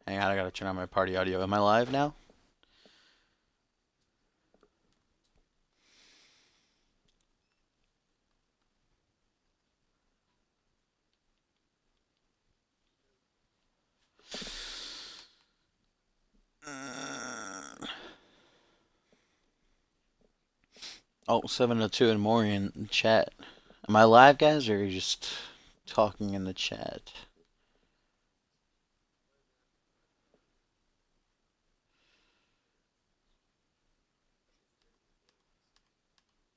Hang on, I gotta turn on my party audio. Am I live now? Oh, 7:02 in the morning in chat. Am I live, guys, or are you just talking in the chat?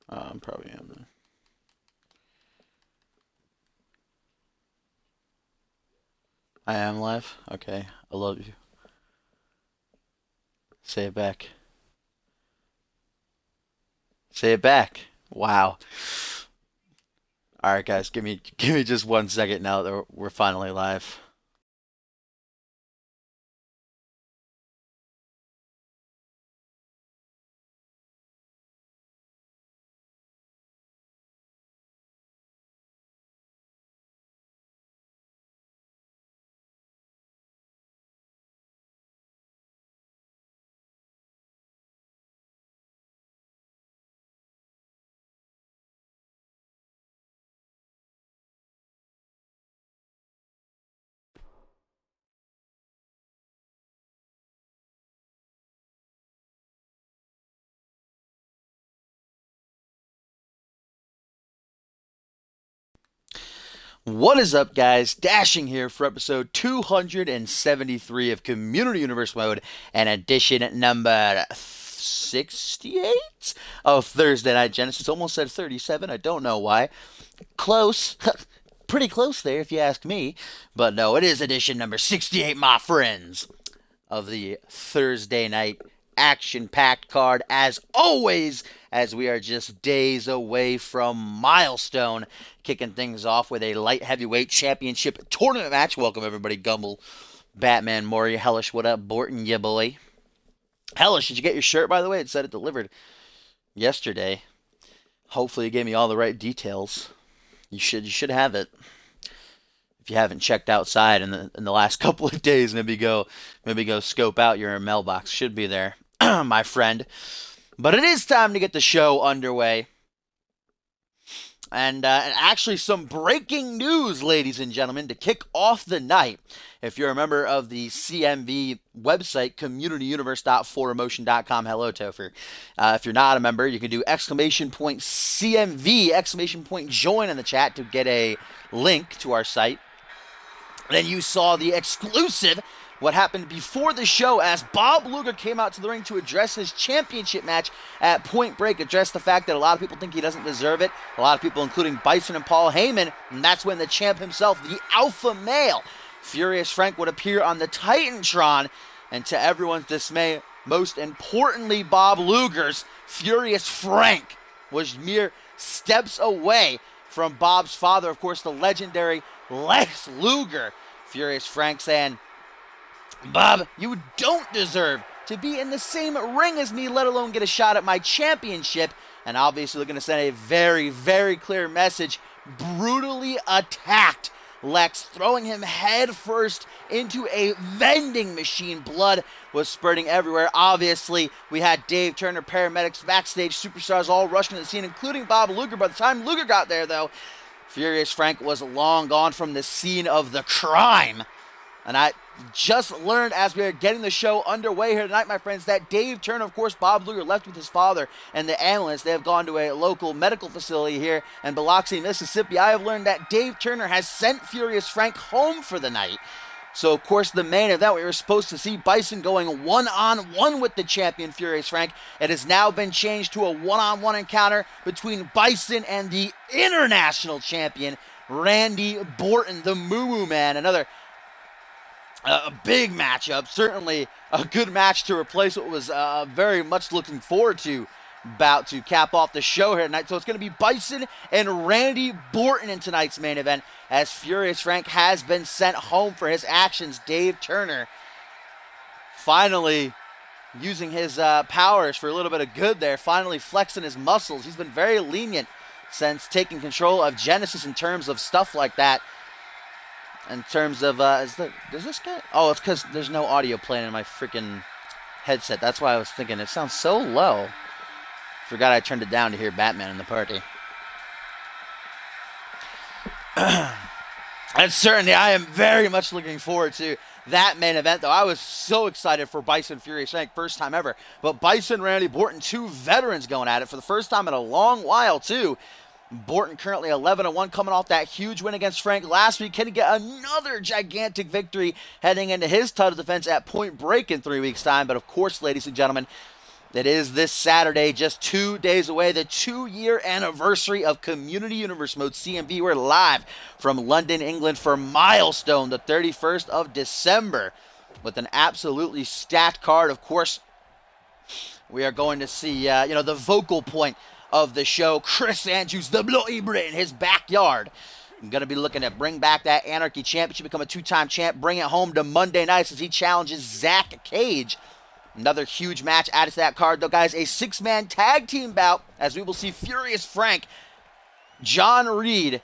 I probably am then. I am live? Okay. I love you. Say it back. Say it back. Wow. Alright, guys, give me just 1 second now that we're finally live. What is up, guys? Dashing here for episode 273 of Community Universe Mode and edition number 68 of Thursday Night Genesis. Almost said 37. I don't know why. Close. Pretty close there, if you ask me. But no, it is edition number 68, my friends, of the Thursday night action packed card, as always, as we are just days away from Milestone, kicking things off with a light heavyweight championship tournament match. Welcome, everybody. Gumble, Batman, Maury, Hellish, what up? Borton, ya boy. Hellish, did you get your shirt, by the way? It said it delivered yesterday. Hopefully, you gave me all the right details. You should have it. If you haven't checked outside in the last couple of days, maybe go scope out your mailbox. Should be there, my friend. But it is time to get the show underway. And actually, some breaking news, ladies and gentlemen, to kick off the night. If you're a member of the CMV website, communityuniverse.4emotion.com, hello, Topher. If you're not a member, you can do exclamation point CMV, exclamation point join in the chat to get a link to our site. Then you saw the exclusive, what happened before the show, as Bob Luger came out to the ring to address his championship match at Point Break, address the fact that a lot of people think he doesn't deserve it. A lot of people, including Bison and Paul Heyman, and that's when the champ himself, the alpha male, Furious Frank, would appear on the Titantron, and to everyone's dismay, most importantly Bob Luger's, Furious Frank was mere steps away from Bob's father, of course, the legendary Lex Luger. Furious Frank saying, Bob, you don't deserve to be in the same ring as me, let alone get a shot at my championship. And obviously, they're going to send a very, very clear message. Brutally attacked Lex, throwing him head first into a vending machine. Blood was spurting everywhere. Obviously, we had Dave Turner, paramedics, backstage, superstars all rushing to the scene, including Bob Luger. By the time Luger got there, though, Furious Frank was long gone from the scene of the crime. And I just learned as we are getting the show underway here tonight, my friends, that Dave Turner, of course, Bob Luger, left with his father and the ambulance. They have gone to a local medical facility here in Biloxi, Mississippi. I have learned that Dave Turner has sent Furious Frank home for the night. So, of course, the main event, we were supposed to see Bison going one-on-one with the champion, Furious Frank. It has now been changed to a one-on-one encounter between Bison and the international champion, Randy Borton, the Moo Moo Man. Another a big matchup, certainly a good match to replace what was very much looking forward to, about to cap off the show here tonight. So it's going to be Bison and Randy Borton in tonight's main event, as Furious Frank has been sent home for his actions. Dave Turner finally using his powers for a little bit of good there, finally flexing his muscles. He's been very lenient since taking control of Genesis in terms of stuff like that. in terms of, does this guy? Oh, it's because there's no audio playing in my freaking headset. That's why I was thinking it sounds so low. Forgot I turned it down to hear Batman in the party. And certainly I am very much looking forward to that main event, though. I was so excited for Bison Fury Shank, first time ever. But Bison, Randy Borton, two veterans going at it for the first time in a long while, too. Borton currently 11-1, coming off that huge win against Frank last week. Can he get another gigantic victory heading into his title defense at Point Break in 3 weeks' time? But of course, ladies and gentlemen, it is this Saturday, just 2 days away, the 2-year anniversary of Community Universe Mode CMV. We're live from London, England for Milestone, the 31st of December, with an absolutely stacked card. Of course, we are going to see, the vocal point of the show, Chris Andrews, the Bloody Brit, in his backyard. I'm going to be looking to bring back that Anarchy Championship, become a 2-time champ, bring it home to Monday nights as he challenges Zach Cage. Another huge match added to that card, though, guys. A 6-man tag team bout, as we will see Furious Frank, John Reed,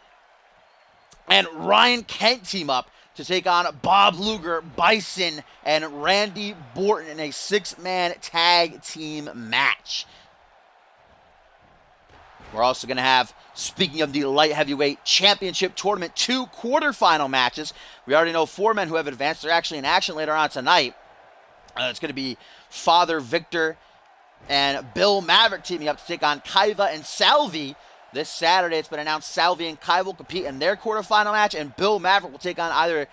and Ryan Kent team up to take on Bob Luger, Bison, and Randy Borton in a 6-man tag team match. We're also going to have, speaking of the Light Heavyweight Championship Tournament, 2 quarterfinal matches. We already know 4 men who have advanced. They're actually in action later on tonight. It's going to be Father Victor and Bill Maverick teaming up to take on Kaiva and Salvi. This Saturday, it's been announced Salvi and Kaiva will compete in their quarterfinal match, and Bill Maverick will take on either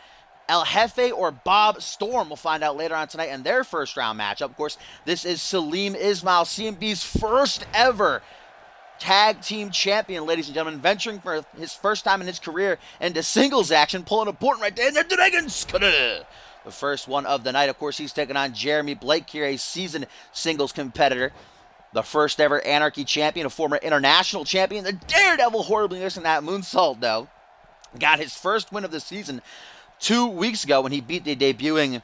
El Jefe or Bob Storm. We'll find out later on tonight in their first round matchup. Of course, this is Salim Ismail, CMB's first ever tag team champion, ladies and gentlemen, venturing for his first time in his career into singles action, pulling a Borton right there in the Dragon's Cutter. The first one of the night. Of course, he's taking on Jeremy Blake here, a seasoned singles competitor. The first ever Anarchy champion, a former international champion. The Daredevil horribly missing that moonsault, though. Got his first win of the season 2 weeks ago when he beat the debuting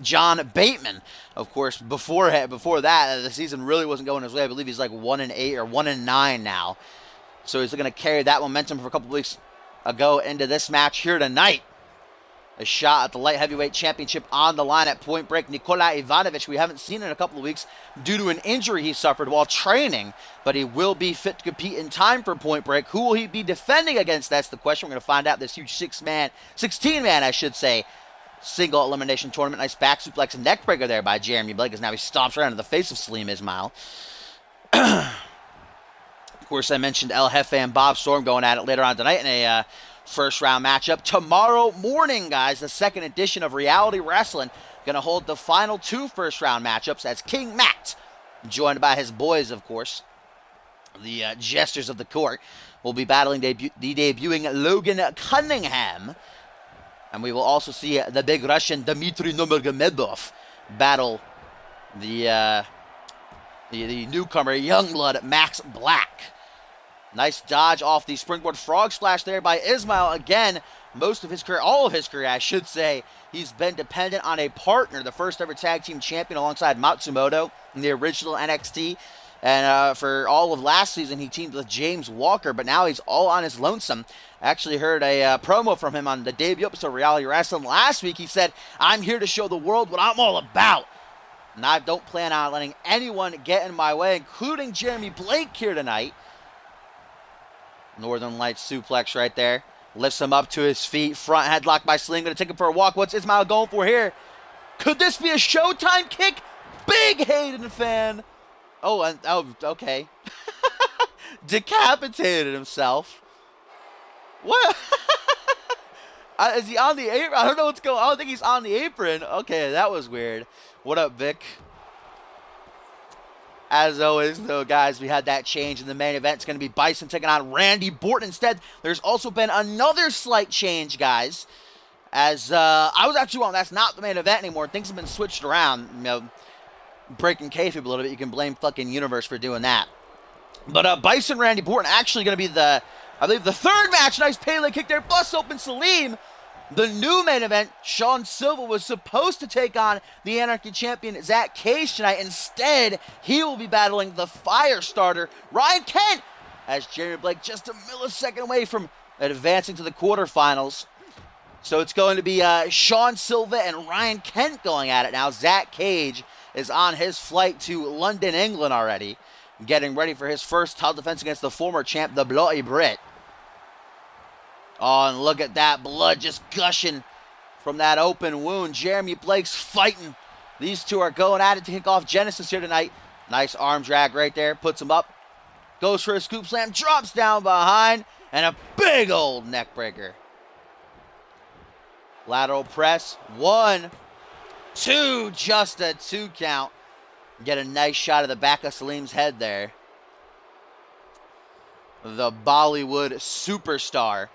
John Bateman. Of course, before that, the season really wasn't going his way. I believe he's like 1-8 or 1-9 now. So he's going to carry that momentum from a couple weeks ago into this match here tonight. A shot at the Light Heavyweight Championship on the line at Point Break. Nikola Ivanovic, we haven't seen in a couple of weeks due to an injury he suffered while training, but he will be fit to compete in time for Point Break. Who will he be defending against? That's the question. We're going to find out this huge 16-man, I should say, single elimination tournament. Nice back suplex and neck breaker there by Jeremy Blake, as now he stomps right into the face of Salim Ismail. Of course, I mentioned El Jefe and Bob Storm going at it later on tonight in a first round matchup. Tomorrow morning, guys, the second edition of Reality Wrestling, going to hold the final 2 first round matchups as King Matt, joined by his boys, of course, the Jesters of the Court, will be battling the debuting Logan Cunningham. And we will also see the big Russian Dmitry Nurmagomedov battle the newcomer, Youngblood Max Black. Nice dodge off the springboard frog splash there by Ismail. Again, most of his career, all of his career, I should say, he's been dependent on a partner, the first ever tag team champion alongside Matsumoto in the original NXT. And for all of last season, he teamed with James Walker, but now he's all on his lonesome. I actually heard a promo from him on the debut episode of Reality Wrestling last week. He said, "I'm here to show the world what I'm all about. And I don't plan on letting anyone get in my way, including Jeremy Blake here tonight." Northern Lights suplex right there. Lifts him up to his feet. Front headlock by Sling. Going to take him for a walk. What's Ismail going for here? Could this be a Showtime kick? Big Hayden fan. Oh, okay. Decapitated himself. What? Is he on the apron? I don't know what's going on. I don't think he's on the apron. Okay, that was weird. What up, Vic? As always, though, guys, we had that change in the main event. It's going to be Bison taking on Randy Borton instead. There's also been another slight change, guys. As I was actually wrong. That's not the main event anymore. Things have been switched around. You know, breaking kayfabe a little bit. You can blame fucking Universe for doing that. But Bison Randy Borton actually going to be I believe, the third match. Nice Pele kick there. Bust open Salim. The new main event, Sean Silva was supposed to take on the Anarchy champion Zach Cage tonight. Instead, he will be battling the fire starter, Ryan Kent, as Jeremy Blake just a millisecond away from advancing to the quarterfinals. So it's going to be Sean Silva and Ryan Kent going at it now. Zach Cage is on his flight to London, England already, getting ready for his first title defense against the former champ, the Bloody Brit. Oh, and look at that blood just gushing from that open wound. Jeremy Blake's fighting. These two are going at it to kick off Genesis here tonight. Nice arm drag right there. Puts him up. Goes for a scoop slam. Drops down behind. And a big old neck breaker. Lateral press. 1, 2. Just a 2 count. Get a nice shot of the back of Salim's head there. The Bollywood superstar.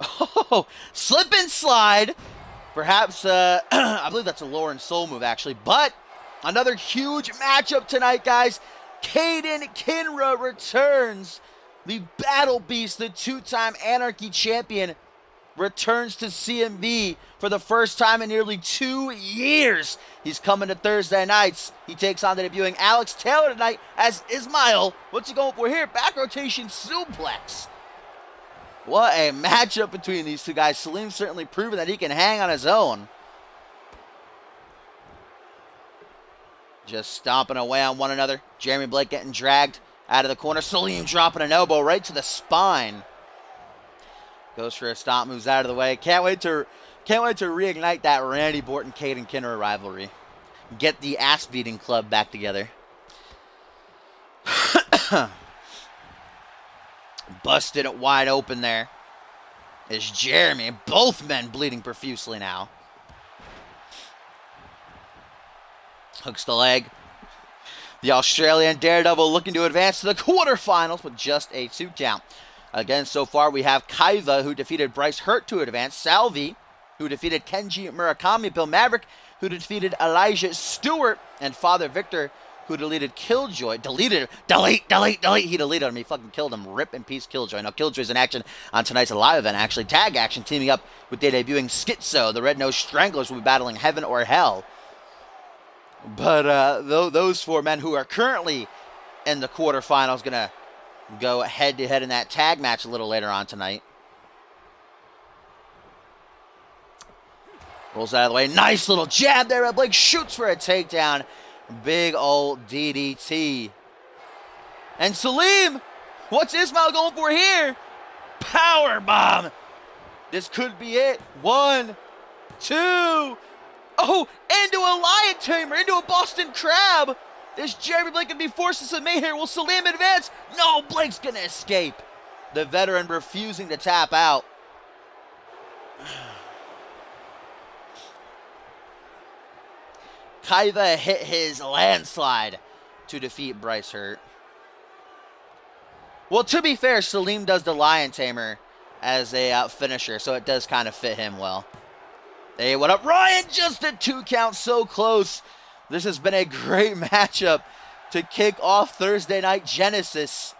Oh, slip and slide. Perhaps, I believe that's a Lauren Soul move, actually. But another huge matchup tonight, guys. Caden Kinra returns. The Battle Beast, the 2-time Anarchy champion, returns to CMV for the first time in nearly 2 years. He's coming to Thursday nights. He takes on the debuting Alex Taylor tonight as Ismail. What's he going for here? Back rotation suplex. What a matchup between these two guys. Salim's certainly proven that he can hang on his own. Just stomping away on one another. Jeremy Blake getting dragged out of the corner. Salim dropping an elbow right to the spine. Goes for a stomp, moves out of the way. Can't wait to reignite that Randy Borton, Caden Kinner rivalry. Get the ass beating club back together. Busted it wide open there is Jeremy. Both men bleeding profusely now. Hooks the leg. The Australian Daredevil looking to advance to the quarterfinals with just a 2 count. Again, so far we have Kaiva, who defeated Bryce Hurt to advance. Salvi, who defeated Kenji Murakami. Bill Maverick, who defeated Elijah Stewart. And Father Victor, who deleted Killjoy. Delete. He deleted him. He fucking killed him. Rip in peace, Killjoy. Now, Killjoy's in action on tonight's live event, actually. Tag action, teaming up with their debuting Schizo. The Red-Nosed Stranglers will be battling Heaven or Hell. But those 4 men who are currently in the quarterfinals going to go head-to-head in that tag match a little later on tonight. Rolls out of the way. Nice little jab there. Blake shoots for a takedown. Big old DDT. And Salim, what's Ismail going for here? Power bomb. This could be it. 1, 2. Oh, into a lion tamer, into a Boston Crab. Is Jeremy Blake going to be forced to submit here? Will Salim advance? No, Blake's going to escape. The veteran refusing to tap out. Kaiva hit his landslide to defeat Bryce Hurt. Well, to be fair, Salim does the lion tamer as a finisher, so it does kind of fit him well. Hey, what up, Ryan? Just a 2 count, so close. This has been a great matchup to kick off Thursday Night Genesis.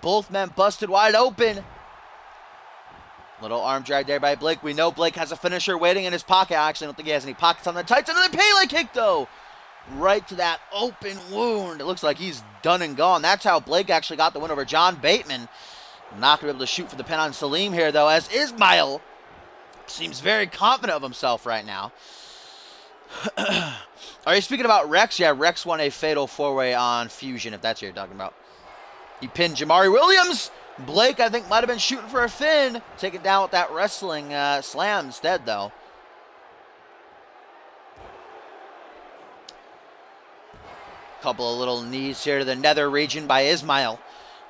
Both men busted wide open. Little arm drag there by Blake. We know Blake has a finisher waiting in his pocket. I actually don't think he has any pockets on the tights. Another Pele kick, though. Right to that open wound. It looks like he's done and gone. That's how Blake actually got the win over John Bateman. Not going to be able to shoot for the pin on Salim here, though, as Ismail seems very confident of himself right now. Are you speaking about Rex? Yeah, Rex won a fatal 4-way on Fusion, if that's what you're talking about. He pinned Jamari Williams. Blake, I think, might have been shooting for a fin. Take it down with that wrestling slam instead, though. Couple of little knees here to the nether region by Ismail.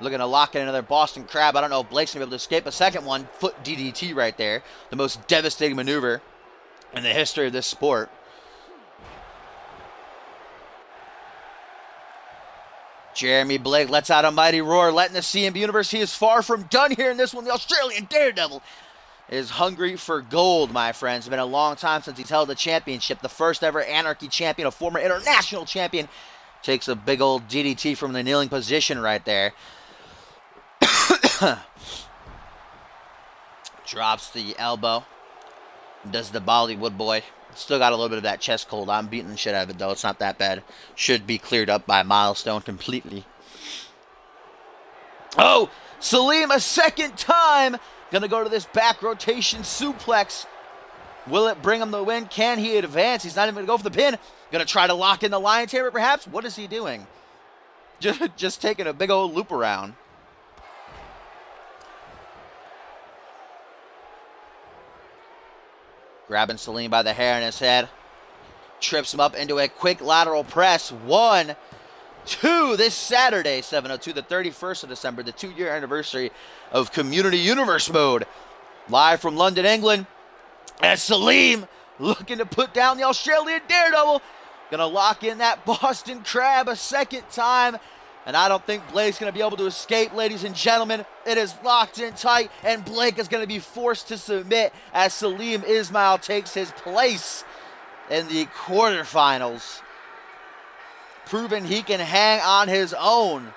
Looking to lock in another Boston Crab. I don't know if Blake's going to be able to escape a second one. Foot DDT right there. The most devastating maneuver in the history of this sport. Jeremy Blake lets out a mighty roar, letting the CMV universe. He is far from done here in this one. The Australian Daredevil is hungry for gold, my friends. It's been a long time since he's held the championship. The first ever Anarchy champion, a former international champion, takes a big old DDT from the kneeling position right there. Drops the elbow. Does the Bollywood boy. Still got a little bit of that chest cold. I'm beating the shit out of it, though. It's not that bad. Should be cleared up by Milestone completely. Oh, Salim a second time Gonna go to this back rotation suplex. Will it bring him the win? Can he advance? He's not even gonna go for the pin. Gonna try to lock in the Lion's Hammer, perhaps? What is he doing? Just taking a big old loop around. Grabbing Salim by the hair in his head. Trips him up into a quick lateral press. 1, 2, this Saturday, 7/02, the 31st of December, the 2-year anniversary of Community Universe Mode. Live from London, England. As Salim looking to put down the Australian Daredevil. Gonna lock in that Boston Crab a second time. And I don't think Blake's going to be able to escape, ladies and gentlemen. It is locked in tight, and Blake is going to be forced to submit as Salim Ismail takes his place in the quarterfinals, proving he can hang on his own.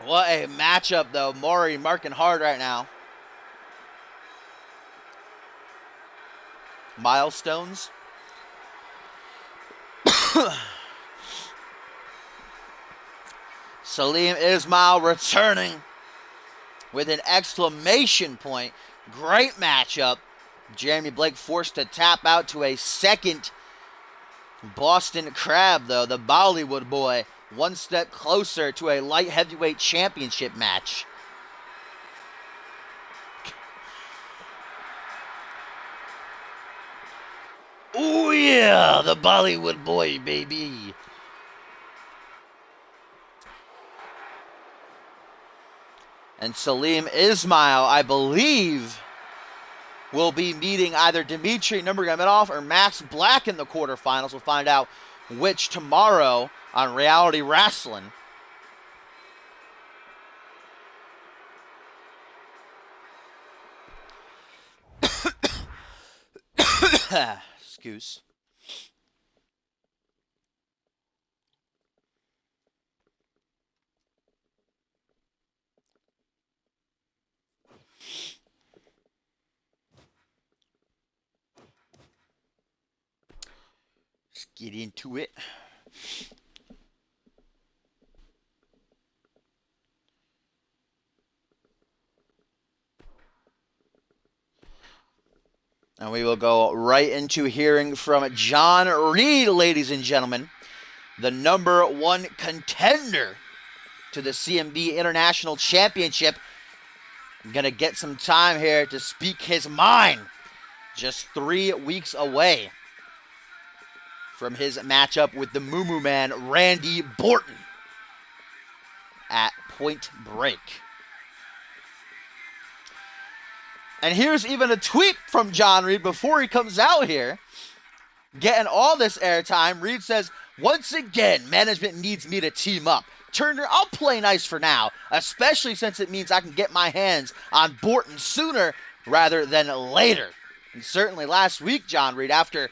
What a matchup, though. Maury marking hard right now. Milestones. Salim Ismail returning with an exclamation point. Great matchup. Jeremy Blake forced to tap out to a second Boston Crab, though. The Bollywood boy one step closer to a light heavyweight championship match. Oh yeah, the Bollywood boy, baby. And Salim Ismail, I believe, will be meeting either Dmitry Nurmagomedov or Max Black in the quarterfinals. We'll find out which tomorrow on Reality Wrestling. Excuse. Let's get into it. And we will go right into hearing from John Reed, ladies and gentlemen, the #1 contender to the CMV International Championship. I'm going to get some time here to speak his mind. Just 3 weeks away from his matchup with the Moo Moo Man, Randy Borton, at Point Break. And here's even a tweet from John Reed before he comes out here, getting all this airtime. Reed says, once again, management needs me to team up. Turner, I'll play nice for now, especially since it means I can get my hands on Borton sooner rather than later. And certainly last week, John Reed, after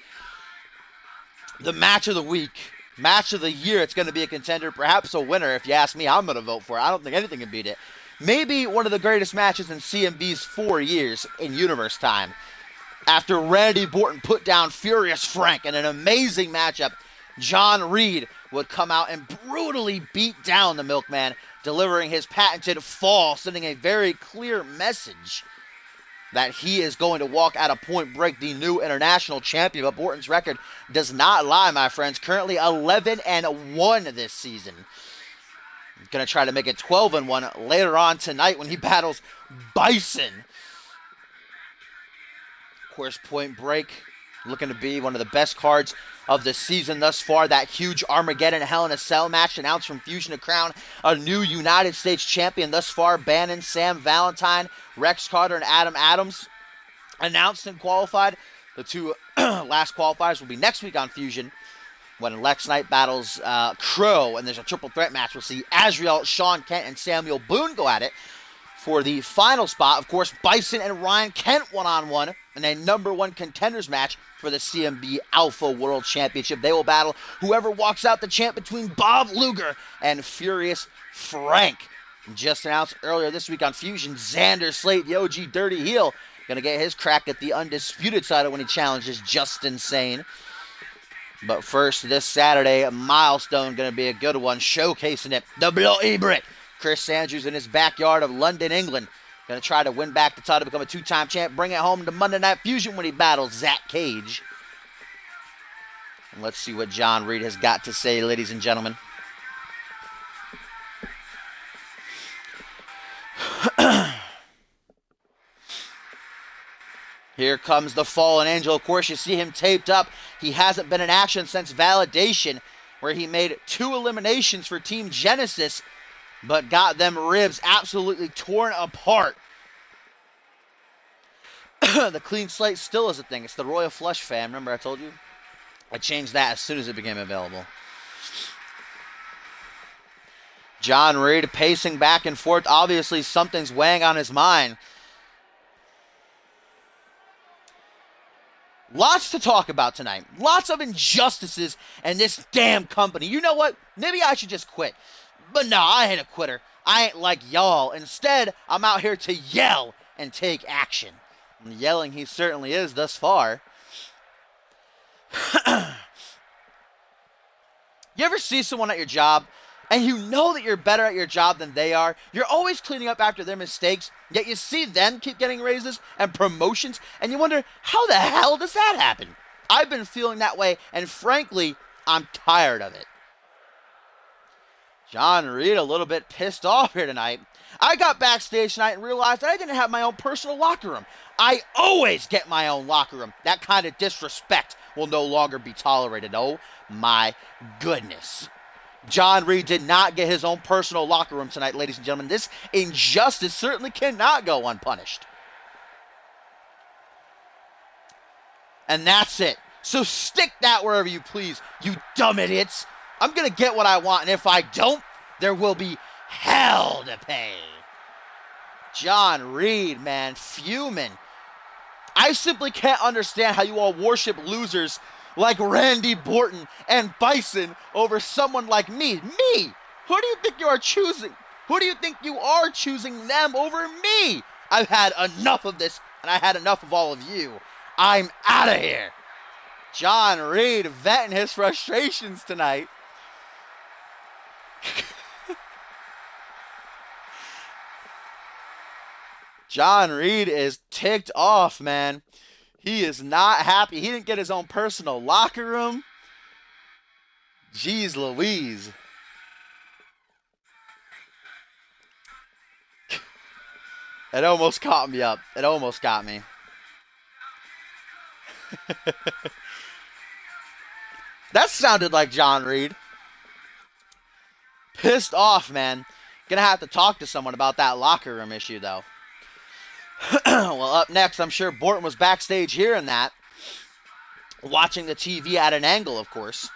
the match of the week, match of the year, it's going to be a contender, perhaps a winner. If you ask me, I'm going to vote for it. I don't think anything can beat it. Maybe one of the greatest matches in CMV's 4 years in Universe time. After Randy Borton put down Furious Frank in an amazing matchup, John Reed would come out and brutally beat down the Milkman, delivering his patented fall, sending a very clear message that he is going to walk out of Point Break, the new international champion. But Borton's record does not lie, my friends. Currently 11-1 this season. He's going to try to make it 12-1 later on tonight when he battles Bison. Of course, Point Break looking to be one of the best cards of the season thus far. That huge Armageddon Hell in a Cell match announced from Fusion to crown a new United States champion thus far. Bannon, Sam Valentine, Rex Carter, and Adam Adams announced and qualified. The 2 last qualifiers will be next week on Fusion, when Lex Knight battles Crow, and there's a triple threat match. We'll see Azrael, Sean Kent, and Samuel Boone go at it for the final spot. Of course, Bison and Ryan Kent one-on-one in a #1 contenders match for the CMB Alpha World Championship. They will battle whoever walks out the champ between Bob Luger and Furious Frank. Just announced earlier this week on Fusion, Xander Slate, the OG Dirty Heel, going to get his crack at the undisputed title when he challenges Just Insane. But first, this Saturday, a milestone going to be a good one, showcasing it. The Bloody Brit, Chris Andrews in his backyard of London, England. Going to try to win back the title, become a two-time champ, bring it home to Monday Night Fusion when he battles Zach Cage. And let's see what John Reed has got to say, ladies and gentlemen. Here comes the Fallen Angel. Of course, you see him taped up. He hasn't been in action since Validation, where he made 2 eliminations for Team Genesis, but got them ribs absolutely torn apart. The clean slate still is a thing. It's the Royal Flush fan. Remember I told you? I changed that as soon as it became available. John Reed pacing back and forth. Obviously, something's weighing on his mind. Lots to talk about tonight. Lots of injustices in this damn company. You know what? Maybe I should just quit. But no, I ain't a quitter. I ain't like y'all. Instead, I'm out here to yell and take action. And yelling he certainly is thus far. You ever see someone at your job and you know that you're better at your job than they are? You're always cleaning up after their mistakes, yet you see them keep getting raises and promotions, and you wonder, how the hell does that happen? I've been feeling that way, and frankly, I'm tired of it. John Reed a little bit pissed off here tonight. I got backstage tonight and realized that I didn't have my own personal locker room. I always get my own locker room. That kind of disrespect will no longer be tolerated. Oh my goodness. John Reed did not get his own personal locker room tonight, ladies and gentlemen. This injustice certainly cannot go unpunished. And that's it. So stick that wherever you please, you dumb idiots. I'm going to get what I want, and if I don't, there will be hell to pay. John Reed, man, fuming. I simply can't understand how you all worship losers like Randy Borton and Bison over someone like me. Me! Who do you think you are choosing? Who do you think you are choosing them over me? I've had enough of this, and I had enough of all of you. I'm out of here. John Reed venting his frustrations tonight. John Reed is ticked off, man. He is not happy. He didn't get his own personal locker room. Jeez Louise. It almost caught me up. It almost got me. That sounded like John Reed. Pissed off, man. Gonna have to talk to someone about that locker room issue, though. Well, up next, I'm sure Borton was backstage hearing that. Watching the TV at an angle, of course.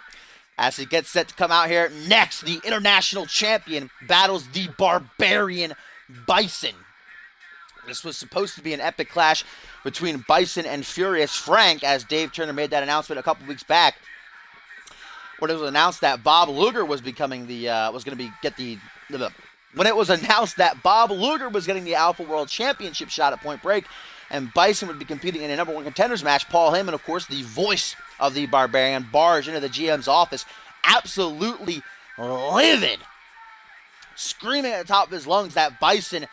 As he gets set to come out here next, the international champion battles the Barbarian Bison. This was supposed to be an epic clash between Bison and Furious Frank, as Dave Turner made that announcement a couple weeks back, when it was announced that Bob Luger was becoming the when it was announced that Bob Luger was getting the Alpha World Championship shot at Point Break, and Bison would be competing in a number 1 contenders match. Paul Heyman, of course, the voice of the Barbarian, barged into the GM's office, absolutely livid, screaming at the top of his lungs that Bison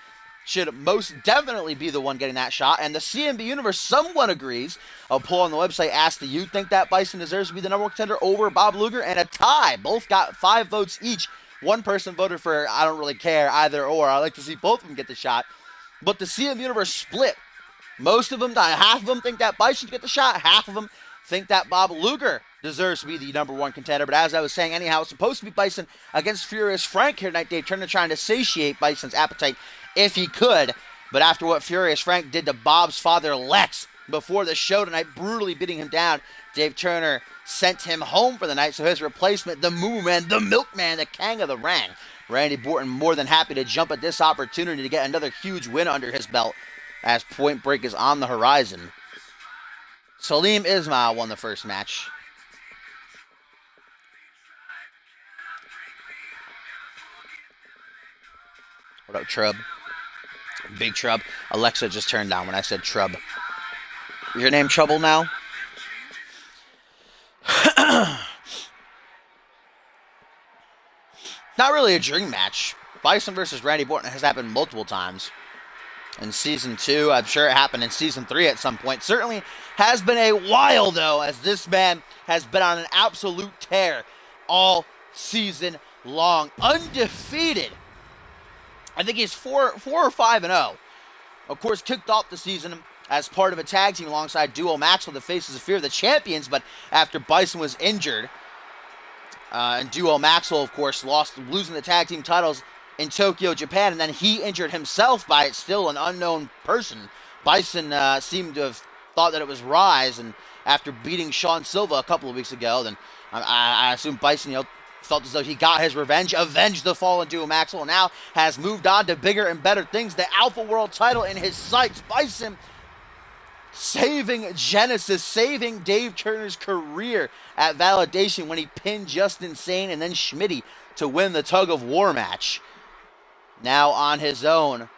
should most definitely be the one getting that shot. And the CMV Universe somewhat agrees. A poll on the website asked, do you think that Bison deserves to be the number 1 contender over Bob Luger? And a tie. Both got 5 votes each. One person voted for, I don't really care, either or. I like to see both of them get the shot. But the CMV Universe split. Most of them, half of them think that Bison should get the shot. Half of them think that Bob Luger deserves to be the number 1 contender. But as I was saying, anyhow, it's supposed to be Bison against Furious Frank here tonight. Dave Turner trying to satiate Bison's appetite if he could. But after what Furious Frank did to Bob's father, Lex, before the show tonight, brutally beating him down, Dave Turner sent him home for the night. So his replacement, the Moo Man, the Milkman, the King of the Ring, Randy Borton, more than happy to jump at this opportunity to get another huge win under his belt as Point Break is on the horizon. Salim Ismail won the first match. What up, Trub? Big Trub. Alexa just turned down when I said Trub. Is your name Trouble now? really a dream match. Bison versus Randy Orton has happened multiple times. In Season 2, I'm sure it happened in Season 3 at some point. Certainly has been a while, though, as this man has been on an absolute tear all season long. Undefeated. I think he's 4 or 5-0. Of course, kicked off the season as part of a tag team alongside Duo Maxwell, the Faces of Fear, the champions, but after Bison was injured, and Duo Maxwell, of course, losing the tag team titles in Tokyo, Japan, and then he injured himself by still an unknown person. Bison seemed to have thought that it was Rise, and after beating Sean Silva a couple of weeks ago, then I assume Bison, felt as though he got his revenge, avenged the fallen Duo Maxwell, and now has moved on to bigger and better things. The Alpha World title in his sights. Bison saving Genesis, saving Dave Turner's career at Validation when he pinned Just Insane and then Schmitty to win the tug of war match. Now on his own,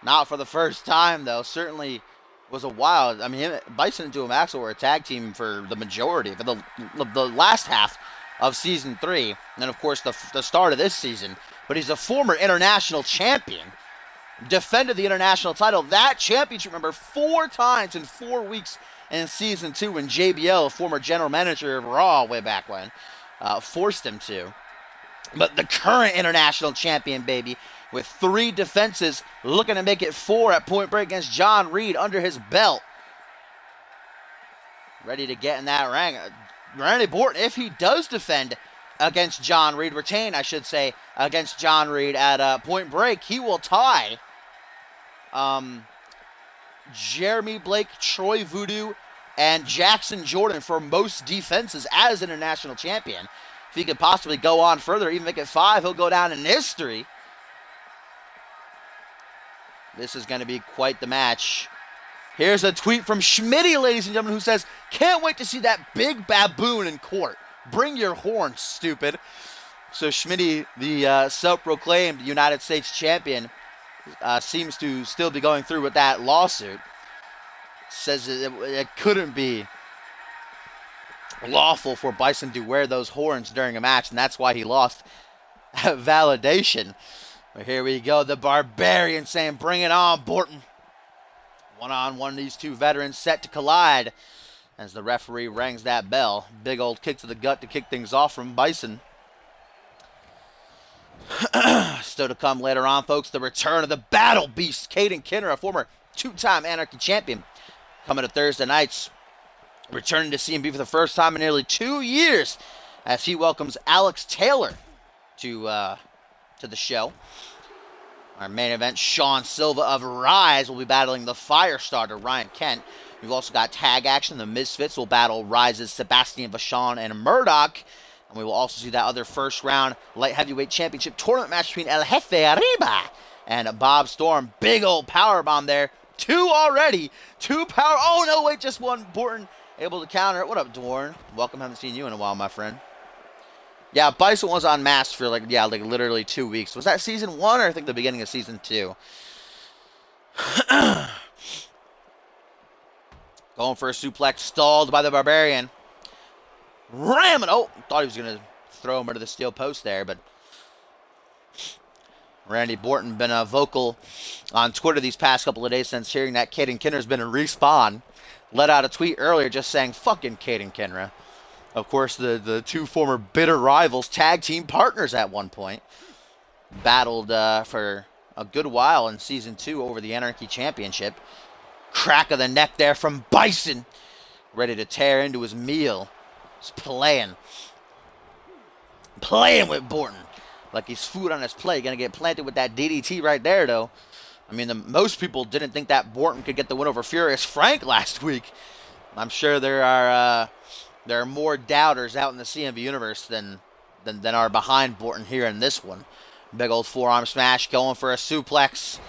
not for the first time though, certainly was a while. I mean, Bison and Duo Maxwell were a tag team for the majority, for the last half of Season 3, and then of course the start of this season. But he's a former international champion, defended the international title, that championship, remember, 4 times in 4 weeks in Season 2 when JBL, former general manager of Raw way back when, forced him to. But the current international champion, baby, with 3 defenses, looking to make it 4 at Point Break against John Reed under his belt. Ready to get in that ring. Randy Orton, if he does defend against John Reed, retain, I should say, against John Reed at Point Break, he will tie Jeremy Blake, Troy Voodoo, and Jackson Jordan for most defenses as international champion. If he could possibly go on further, even make it 5, he'll go down in history. This is going to be quite the match. Here's a tweet from Schmitty, ladies and gentlemen, who says, "Can't wait to see that big baboon in court. Bring your horns, stupid." So Schmitty, the self-proclaimed United States champion, seems to still be going through with that lawsuit. Says it couldn't be lawful for Bison to wear those horns during a match, and that's why he lost at Validation. But here we go, the Barbarian saying, "Bring it on, Borton." One-on-one, these two veterans set to collide as the referee rings that bell. Big old kick to the gut to kick things off from Bison. Still to come later on, folks, the return of the Battle Beast, Caden Kinner, a former 2-time Anarchy champion, coming to Thursday nights, returning to CMV for the first time in nearly 2 years as he welcomes Alex Taylor to the show. Our main event, Sean Silva of Rise will be battling the Firestarter, Ryan Kent. We've also got tag action. The Misfits will battle Rise's Sebastian Vachon and Murdoch. And we will also see that other first round light heavyweight championship tournament match between El Jefe Arriba and Bob Storm. Big old powerbomb there. 2 already. 2 power. Oh, no, wait, just 1. Borton able to counter it. What up, Dorn? Welcome. Haven't seen you in a while, my friend. Yeah, Bison was unmasked for like literally 2 weeks. Was that Season 1 or I think the beginning of Season 2? Going for a suplex, stalled by the Barbarian. Ramming. Oh, thought he was going to throw him into the steel post there, but Randy Orton been vocal on Twitter these past couple of days since hearing that Caden Kinner's been in Respawn. Let out a tweet earlier just saying, "Fucking Caden Kinner." Of course, the 2 former bitter rivals, tag team partners at one point, battled for a good while in Season 2 over the Anarchy Championship. Crack of the neck there from Bison, ready to tear into his meal. He's playing with Borton like he's food on his plate. Gonna get planted with that DDT right there, though. I mean, most people didn't think that Borton could get the win over Furious Frank last week. I'm sure there are more doubters out in the CMV universe than are behind Borton here in this one. Big old forearm smash, going for a suplex.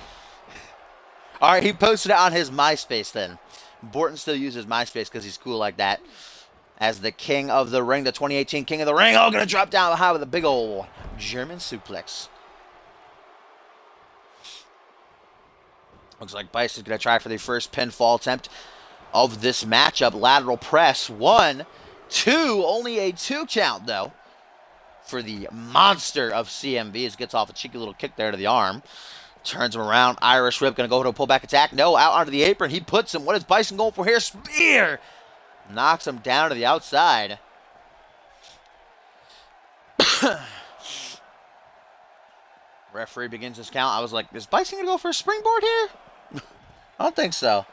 All right, he posted it on his MySpace then. Borton still uses MySpace because he's cool like that. As the King of the Ring, the 2018 King of the Ring, going to drop down high with a big old German suplex. Looks like Bison's going to try for the first pinfall attempt of this matchup. Lateral press, 1, 2, only a 2 count though. for the monster of CMV as gets off a cheeky little kick there to the arm. Turns him around. Irish Whip going to go to a pullback attack. No, out onto the apron. He puts him. What is Bison going for here? Spear! Knocks him down to the outside. Referee begins his count. I was like, is Bison going to go for a springboard here? I don't think so.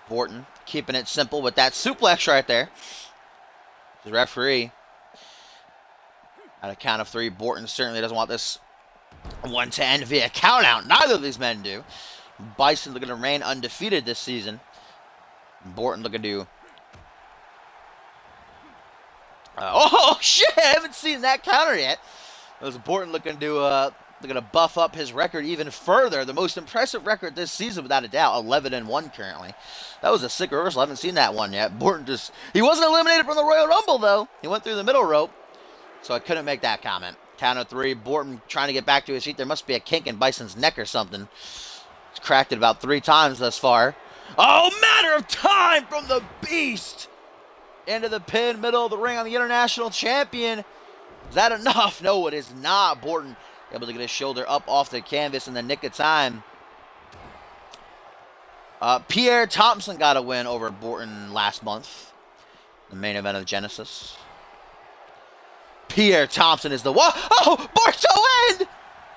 Borton keeping it simple with that suplex right there. The referee, at a count of 3, Borton certainly doesn't want this one to end via count out. Neither of these men do. Bison looking to reign undefeated this season. Borton looking to... oh, shit! I haven't seen that counter yet. It was Borton looking to buff up his record even further. The most impressive record this season, without a doubt. 11-1 currently. That was a sick reversal. I haven't seen that one yet. Borton just... He wasn't eliminated from the Royal Rumble, though. He went through the middle rope. So I couldn't make that comment. Count of 3. Borton trying to get back to his feet. There must be a kink in Bison's neck or something. He's cracked it about 3 times thus far. Oh, matter of time from the Beast! Into the pin, middle of the ring on the International Champion. Is that enough? No, it is not. Borton able to get his shoulder up off the canvas in the nick of time. Pierre Thompson got a win over Borton last month. The main event of Genesis. Pierre Thompson is the one. Oh, BORTON!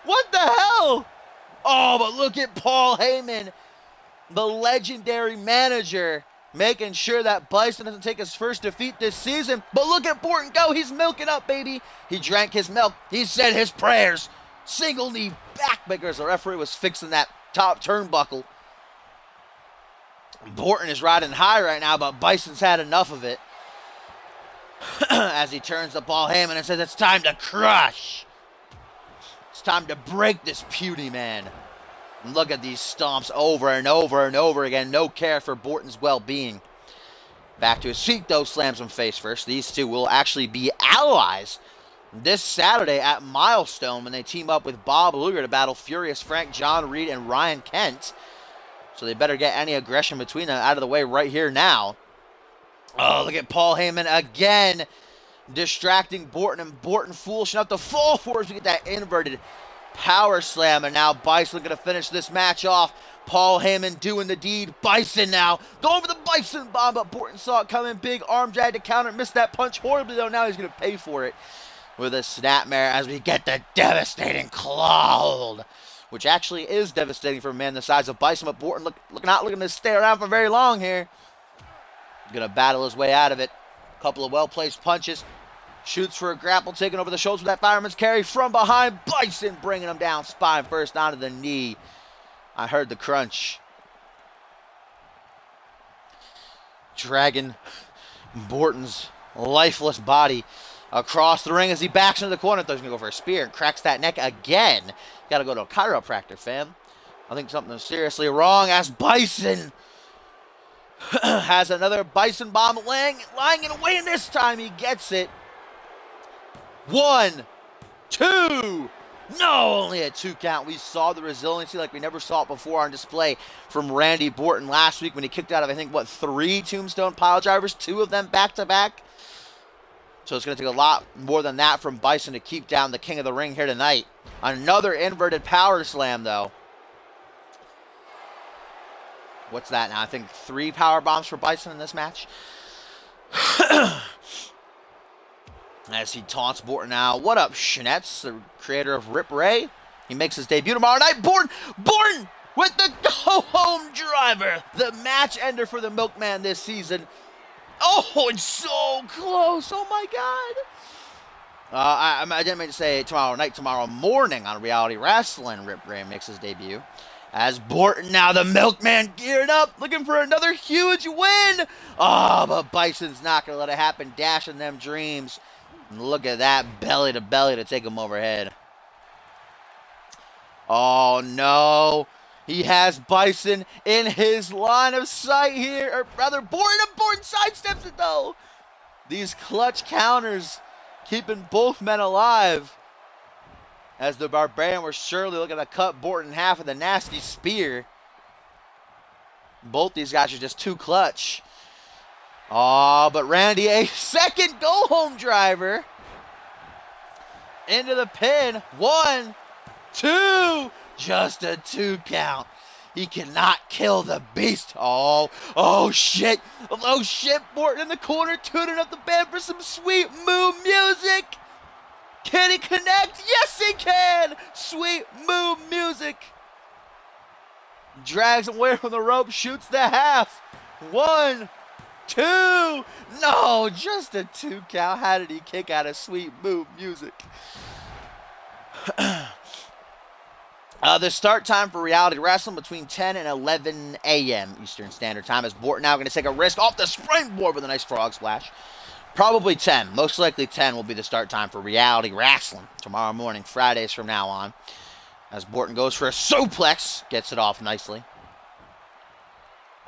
What the hell? Oh, but look at Paul Heyman, the legendary manager, making sure that Bison doesn't take his first defeat this season. But look at Borton go. He's milking up, baby. He drank his milk. He said his prayers. Single knee backbreaker as the referee was fixing that top turnbuckle. Borton is riding high right now, but Bison's had enough of it. As he turns to Paul Heyman and says, it's time to crush. It's time to break this puny man. And look at these stomps over and over and over again. No care for Borton's well-being. Back to his feet, though. Slams him face first. These two will actually be allies this Saturday at Milestone when they team up with Bob Luger to battle Furious Frank, John Reed, and Ryan Kent. So they better get any aggression between them out of the way right here now. Oh, look at Paul Heyman again, distracting Borton, and Borton foolish enough to fall forward to get that inverted power slam. And now Bison looking to finish this match off. Paul Heyman doing the deed. Bison now going for the Bison bomb, but Borton saw it coming. Big arm drag to counter. Missed that punch horribly, though. Now he's going to pay for it with a snapmare as we get the devastating claw hold, which actually is devastating for a man the size of Bison. But Borton not looking to stay around for very long here. Gonna battle his way out of it. Couple of well-placed punches. Shoots for a grapple, taking over the shoulders with that fireman's carry from behind. Bison bringing him down spine first onto the knee. I heard the crunch. Dragging Borton's lifeless body across the ring as he backs into the corner. Thought he was gonna go for a spear and cracks that neck again. Gotta go to a chiropractor, fam. I think something's seriously wrong as Bison has another Bison bomb lying in away, and this time he gets it. 1, 2. No, only a 2 count. We saw the resiliency like we never saw it before on display from Randy Borton last week when he kicked out of, I think, 3 Tombstone pile drivers, 2 of them back-to-back. So it's going to take a lot more than that from Bison to keep down the king of the ring here tonight. Another inverted power slam, though. What's that now? I think 3 power bombs for Bison in this match. As he taunts Borton now. What up, Schnetz, the creator of Rip Ray? He makes his debut tomorrow night. Borton with the go-home driver. The match ender for the Milkman this season. Oh, it's so close. Oh, my God. I didn't mean to say tomorrow night, tomorrow morning on Reality Wrestling. Rip Ray makes his debut. As Borton now, the Milkman, geared up, looking for another huge win. Oh, but Bison's not going to let it happen, dashing them dreams. And look at that, belly to belly to take him overhead. Oh, no. He has Bison in his line of sight here. Or rather, Borton sidesteps it, though. These clutch counters keeping both men alive. As the Barbarian was surely looking to cut Borton in half with a nasty spear. Both these guys are just too clutch. Oh, but Randy, a second go-home driver into the pin. 1, 2, just a 2 count. He cannot kill the beast. Oh shit. Oh shit, Borton in the corner, tuning up the band for some sweet moo music. Can he connect? Yes, he can. Sweet moo music. Drags him away from the rope, shoots the half. 1, 2. No, just a 2 count. How did he kick out of sweet moo music? The start time for Reality Wrestling between 10 and 11 a.m. Eastern Standard Time, as Borton now going to take a risk off the springboard with a nice frog splash. Probably 10. Most likely 10 will be the start time for Reality Wrestling tomorrow morning, Fridays from now on. As Borton goes for a suplex, gets it off nicely.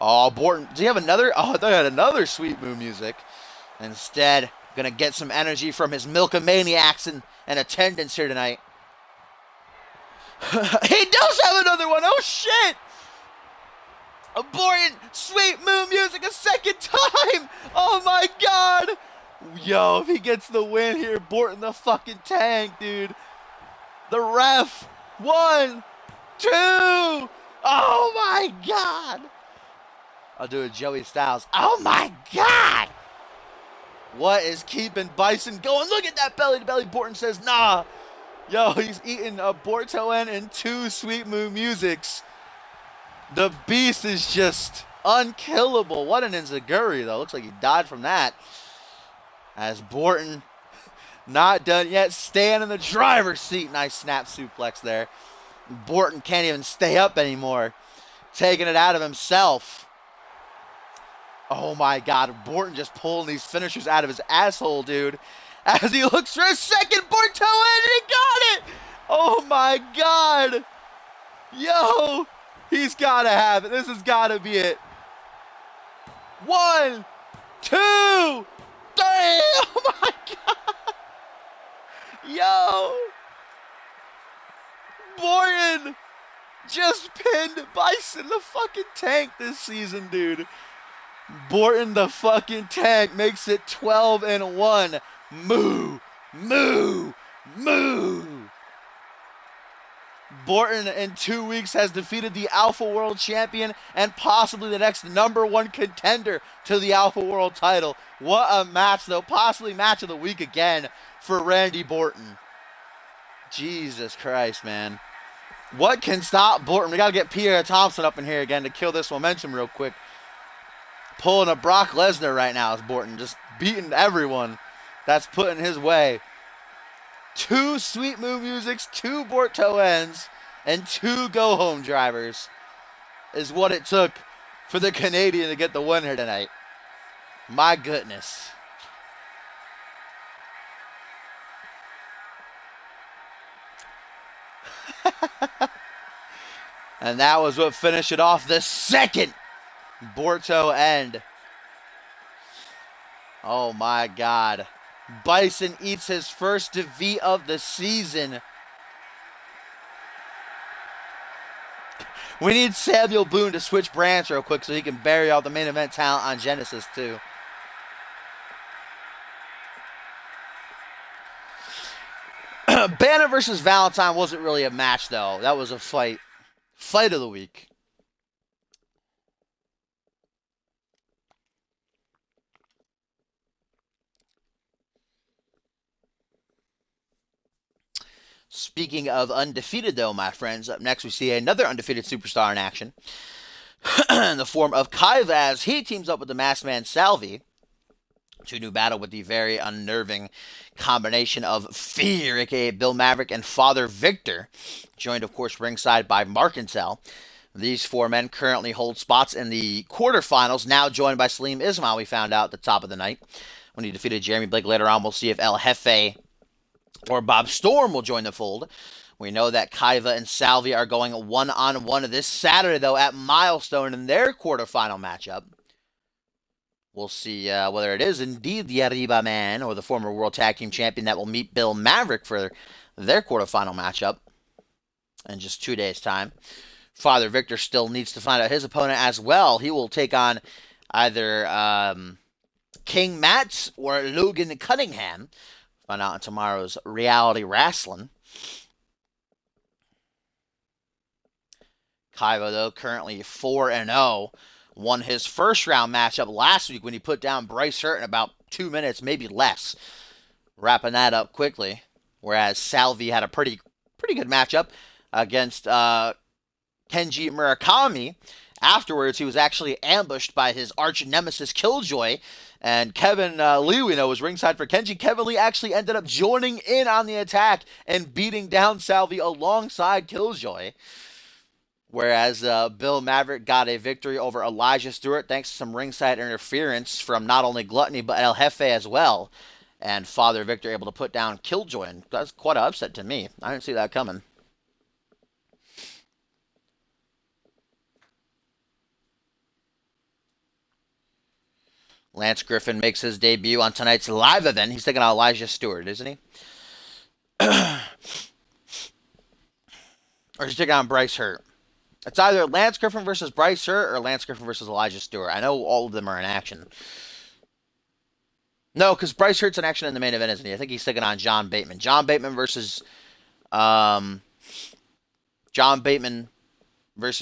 Oh, Borton, does he have another? Oh, I thought he had another sweet moo music. Instead, going to get some energy from his Milkamaniacs and attendance here tonight. He does have another one. Oh, shit. Borton, sweet moo music a second time. Oh, my God. Yo, if he gets the win here, Borton the fucking tank, dude. The ref. 1, 2. Oh, my God. I'll do it Joey Styles. Oh, my God. What is keeping Bison going? Look at that belly-to-belly. Borton says, nah. Yo, he's eating a BORTON and 2 sweet moo musics. The beast is just unkillable. What an enziguri, though. Looks like he died from that. As Borton, not done yet, staying in the driver's seat. Nice snap suplex there. Borton can't even stay up anymore. Taking it out of himself. Oh, my God. Borton just pulling these finishers out of his asshole, dude. As he looks for a second, BORTON, and he got it! Oh my God! Yo! He's gotta have it. This has gotta be it. 1, 2, 3! Oh my God! Yo! Borton just pinned Bison the fucking tank this season, dude. Borton the fucking tank makes it 12-1. Moo, moo, moo. Borton in 2 weeks has defeated the Alpha World Champion and possibly the next #1 contender to the Alpha World title. What a match, though. Possibly match of the week again for Randy Borton. Jesus Christ, man. What can stop Borton? We got to get Pierre Thompson up in here again to kill this momentum real quick. Pulling a Brock Lesnar right now is Borton. Just beating everyone that's put in his way. 2 sweet moo musics, 2 BORTONs, and 2 go-home drivers is what it took for the Canadian to get the win here tonight. My goodness. And that was what finished it off, the second BORTON. Oh my God. Bison eats his first defeat of the season. We need Samuel Boone to switch brands real quick so he can bury all the main event talent on Genesis too. Banner versus Valentine wasn't really a match though. That was a fight. Fight of the week. Speaking of undefeated, though, my friends, up next we see another undefeated superstar in action in the form of Kaiva as he teams up with the masked man Salvi to do battle with the very unnerving combination of Fear, aka Bill Maverick, and Father Victor, joined, of course, ringside by Markintel. These 4 men currently hold spots in the quarterfinals, now joined by Salim Ismail, we found out at the top of the night. When he defeated Jeremy Blake later on, we'll see if El Jefe or Bob Storm will join the fold. We know that Kaiva and Salvi are going one-on-one this Saturday, though, at Milestone in their quarterfinal matchup. We'll see whether it is indeed the Arriba Man or the former World Tag Team Champion that will meet Bill Maverick for their quarterfinal matchup in just 2 days' time. Father Victor still needs to find out his opponent as well. He will take on either King Matt or Logan Cunningham. Find out in tomorrow's Reality Wrestling. Kaiba, though, currently 4-0. Won his first round matchup last week when he put down Bryce Hurt in about 2 minutes, maybe less. Wrapping that up quickly. Whereas Salvi had a pretty good matchup against Kenji Murakami. Afterwards, he was actually ambushed by his arch nemesis Killjoy. And Kevin Lee, we know, was ringside for Kenji. Kevin Lee actually ended up joining in on the attack and beating down Salvi alongside Killjoy. Whereas Bill Maverick got a victory over Elijah Stewart thanks to some ringside interference from not only Gluttony but El Jefe as well. And Father Victor able to put down Killjoy. And that's quite an upset to me. I didn't see that coming. Lance Griffin makes his debut on tonight's live event. He's taking on Elijah Stewart, isn't he? Or he's taking on Bryce Hurt. It's either Lance Griffin versus Bryce Hurt or Lance Griffin versus Elijah Stewart. I know all of them are in action. No, because Bryce Hurt's in action in the main event, isn't he? I think he's taking on John Bateman. John Bateman versus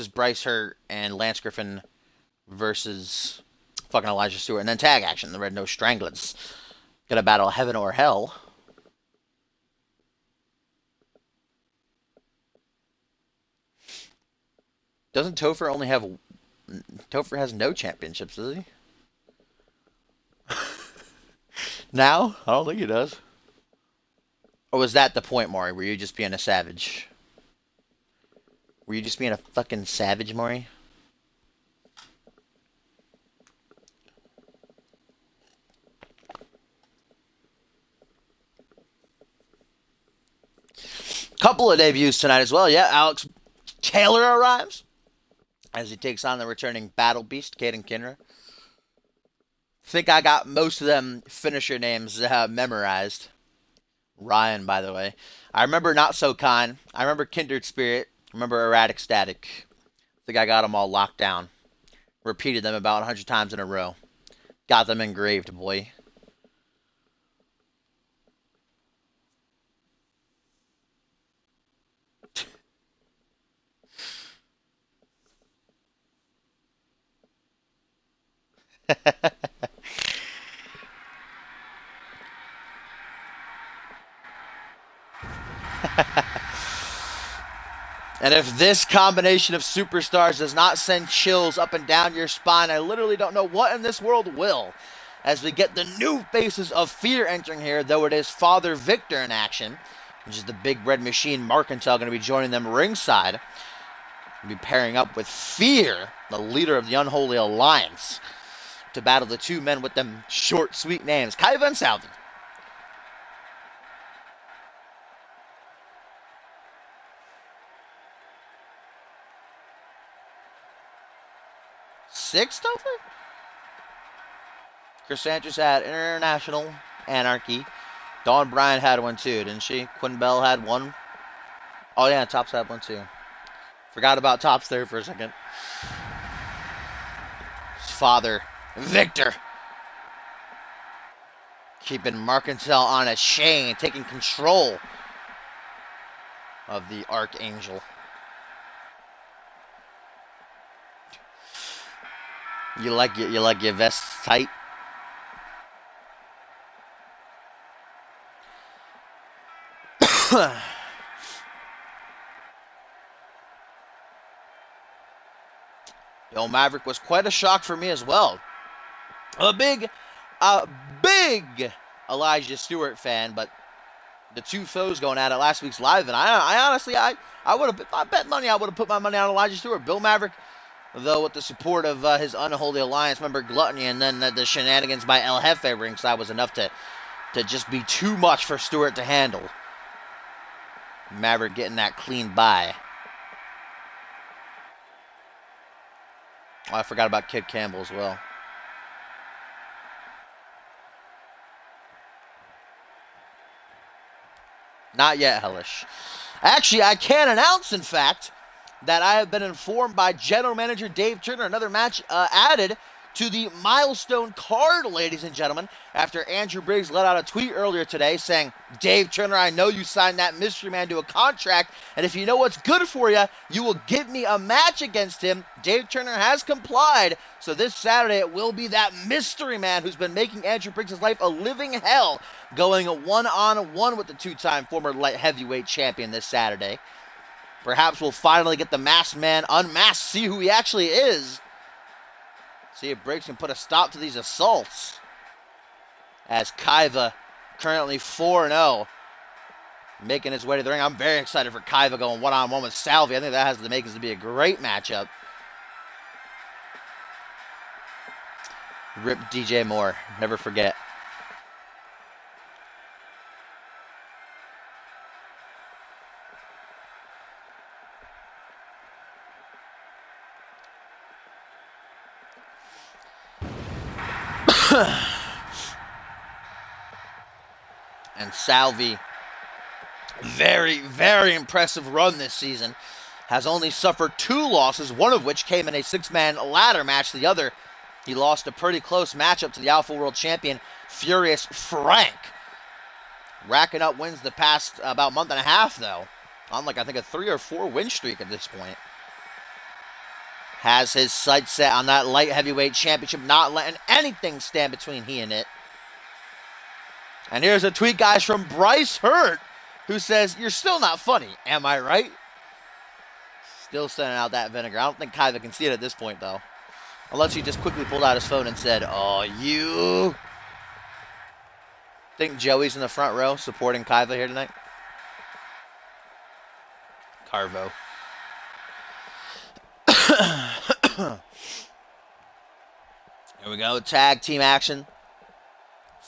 Bryce Hurt, and Lance Griffin versus fucking Elijah Stewart. And then tag action, the Red Nose Stranglers. Gonna battle heaven or hell. Doesn't Topher only have... Topher has no championships, does he? Now? I don't think he does. Or was that the point, Maury? Were you just being a savage? Were you just being a fucking savage, Maury? Couple of debuts tonight as well. Yeah, Alex Taylor arrives as he takes on the returning Battle Beast, Caden Kinra. Think I got most of them finisher names memorized. Ryan, by the way. I remember Not So Kind. I remember Kindred Spirit. I remember Erratic Static. Think I got them all locked down. Repeated them about 100 times in a row. Got them engraved, boy. And if this combination of superstars does not send chills up and down your spine, I literally don't know what in this world will. As we get the new faces of Fear entering here, though it is Father Victor in action, which is the big red machine. Marcantel going to be joining them ringside. Be pairing up with Fear, the leader of the Unholy Alliance, to battle the two men with them short, sweet names, Kaiba and Salvi. Six, Topher? Chris Sanchez had International Anarchy. Dawn Bryant had one too, didn't she? Quinn Bell had one. Oh yeah, Tops had one too. Forgot about Tops there for a second. His father, Victor. Keeping Marcantel on a chain, taking control of the Archangel. You like your vests tight? Yo, Maverick was quite a shock for me as well. A big Elijah Stewart fan, but the two foes going at it last week's live, and I honestly, I would have, if I bet money, I would have put my money on Elijah Stewart. Bill Maverick, though, with the support of his Unholy Alliance member Gluttony, and then the shenanigans by El Jefe ringside was enough to just be too much for Stewart to handle. Maverick getting that clean bye. Oh, I forgot about Kid Campbell as well. Not yet, Hellish. Actually, I can announce, in fact, that I have been informed by General Manager Dave Turner, another match added to the milestone card, ladies and gentlemen, after Andrew Briggs let out a tweet earlier today saying, Dave Turner, I know you signed that mystery man to a contract, and if you know what's good for you, you will give me a match against him. Dave Turner has complied, so this Saturday it will be that mystery man who's been making Andrew Briggs' life a living hell, going one-on-one with the two-time former light heavyweight champion this Saturday. Perhaps we'll finally get the masked man unmasked, see who he actually is. See if Briggs can put a stop to these assaults. As Kaiva, currently 4-0, making his way to the ring. I'm very excited for Kaiva going one-on-one with Salvi. I think that has the makings to be a great matchup. Rip DJ Moore. Never forget. And Salvi, very, very impressive run this season. Has only suffered 2 losses, one of which came in a 6-man ladder match. The other, he lost a pretty close matchup to the Alpha World Champion, Furious Frank. Racking up wins the past about month and a half, though. On like, I think, a 3 or 4 win streak at this point. Has his sights set on that light heavyweight championship, not letting anything stand between he and it. And here's a tweet, guys, from Bryce Hurt, who says, you're still not funny, am I right? Still sending out that vinegar. I don't think Kaiva can see it at this point, though. Unless he just quickly pulled out his phone and said, oh, you. Think Joey's in the front row supporting Kaiva here tonight? Carvo. Here we go, tag team action.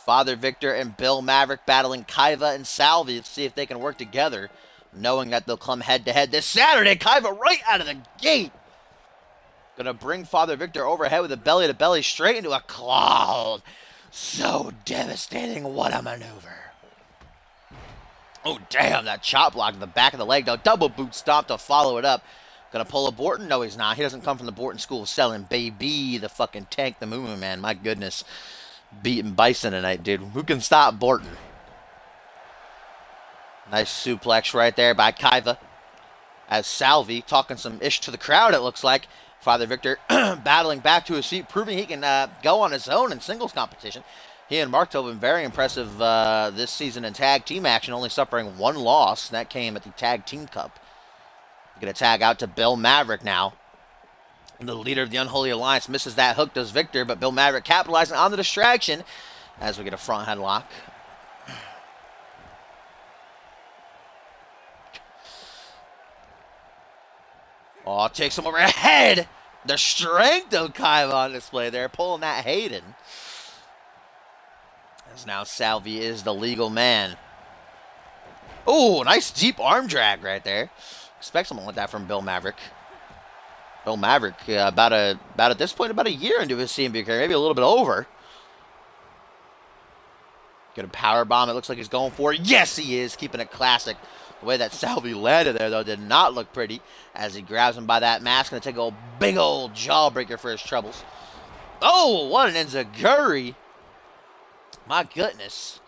Father Victor and Bill Maverick battling Kaiva and Salvi to see if they can work together, knowing that they'll come head-to-head this Saturday. Kaiva right out of the gate. Gonna bring Father Victor overhead with a belly-to-belly straight into a cloud. So devastating, what a maneuver. Oh, damn, that chop block to the back of the leg, though. Double boot stomp to follow it up. Gonna pull a Borton? No, he's not. He doesn't come from the Borton School of Selling. Baby, the fucking tank, the Moo Man. My goodness. Beating Bison tonight, dude. Who can stop Borton? Nice suplex right there by Kaiva. As Salvi talking some ish to the crowd, it looks like. Father Victor battling back to his feet, proving he can go on his own in singles competition. He and Mark have been very impressive this season in tag team action, only suffering 1 loss. That came at the Tag Team Cup. Going to tag out to Bill Maverick now. The leader of the Unholy Alliance misses that hook, does Victor, but Bill Maverick capitalizing on the distraction as we get a front headlock. Oh, takes him overhead. The strength of Kaiva on display there, pulling that Hayden. As now Salvi is the legal man. Oh, nice deep arm drag right there. Expect something like that from Bill Maverick. Bill Maverick, about at this point, about a year into his CMV career, maybe a little bit over. Get a power bomb. It looks like he's going for it. Yes, he is, keeping it classic. The way that Salvi landed there, though, did not look pretty. As he grabs him by that mask, gonna take a big old jawbreaker for his troubles. Oh, what an enziguri! My goodness.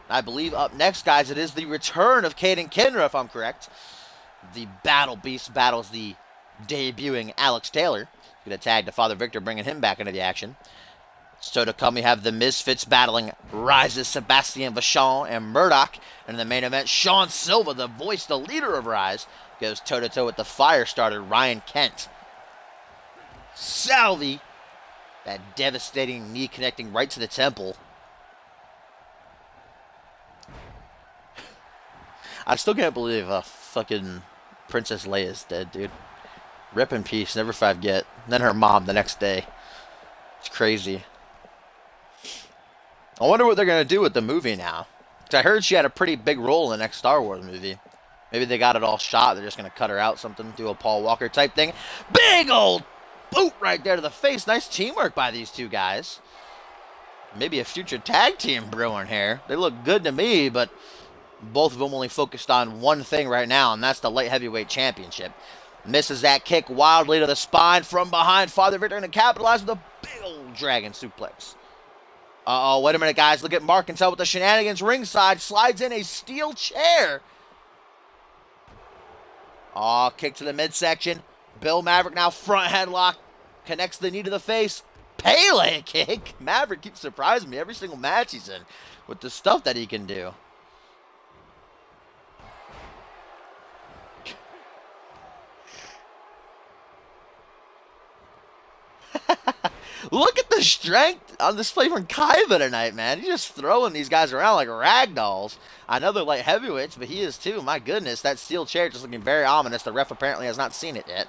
I believe up next, guys, it is the return of Caden Kendra, if I'm correct. The Battle Beast battles the debuting Alex Taylor. Gonna tag to Father Victor, bringing him back into the action. So to come, we have the Misfits battling Rise's Sebastian Vachon and Murdoch. And in the main event, Sean Silva, the voice, the leader of Rise, goes toe-to-toe with the fire starter, Ryan Kent. Salvi, that devastating knee connecting right to the temple. I still can't believe fucking Princess Leia's dead, dude. Rip in peace, never forget. And then her mom the next day. It's crazy. I wonder what they're going to do with the movie now. Because I heard she had a pretty big role in the next Star Wars movie. Maybe they got it all shot. They're just going to cut her out something, do a Paul Walker type thing. Big old boot right there to the face. Nice teamwork by these two guys. Maybe a future tag team brewing here. They look good to me, but both of them only focused on one thing right now, and that's the light heavyweight championship. Misses that kick wildly to the spine from behind. Father Victor going to capitalize with a big Oh, dragon suplex. Uh-oh, wait a minute, guys. Look at Markintel with the shenanigans ringside. Slides in a steel chair. Oh, kick to the midsection. Bill Maverick now front headlock. Connects the knee to the face. Pele kick. Maverick keeps surprising me every single match he's in with the stuff that he can do. Look at the strength on display from Kaiba tonight, man. He's just throwing these guys around like rag dolls. I know they're light heavyweights, but he is too. My goodness, that steel chair just looking very ominous. The ref apparently has not seen it yet.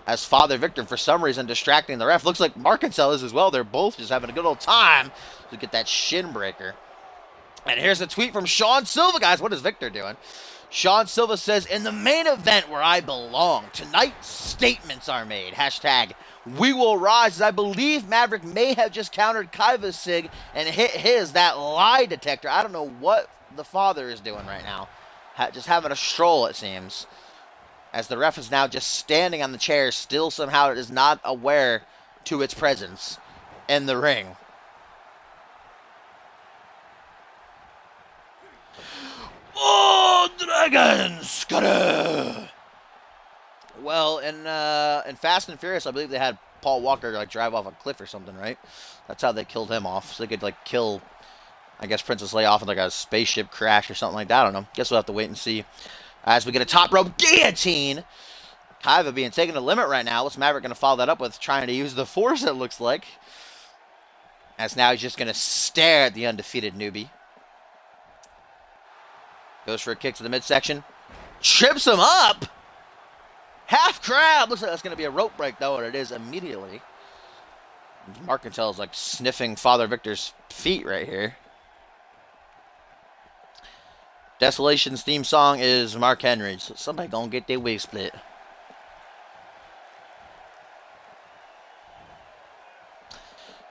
As Father Victor, for some reason, distracting the ref. Looks like Markincel is as well. They're both just having a good old time to get that shin breaker. And here's a tweet from Sean Silva, guys. What is Victor doing? Sean Silva says, in the main event where I belong, tonight statements are made. Hashtag, we will rise. As I believe Maverick may have just countered Kaiva's Sig and hit that lie detector. I don't know what the father is doing right now. Just having a stroll, it seems. As the ref is now just standing on the chair, still somehow is not aware to its presence in the ring. Oh, dragons! Got Well, in Fast and Furious, I believe they had Paul Walker like drive off a cliff or something, right? That's how they killed him off. So they could like kill, I guess, Princess Leia off in like a spaceship crash or something like that. I don't know. Guess we'll have to wait and see. As we get a top rope guillotine. Kaiva being taken to the limit right now. What's Maverick going to follow that up with? Trying to use the Force, it looks like. As now he's just going to stare at the undefeated newbie. Goes for a kick to the midsection. Trips him up. Half crab. Looks like that's going to be a rope break, though, and it is immediately. Markintel is like sniffing Father Victor's feet right here. Desolation's theme song is Mark Henry's. So somebody gonna get their wig split.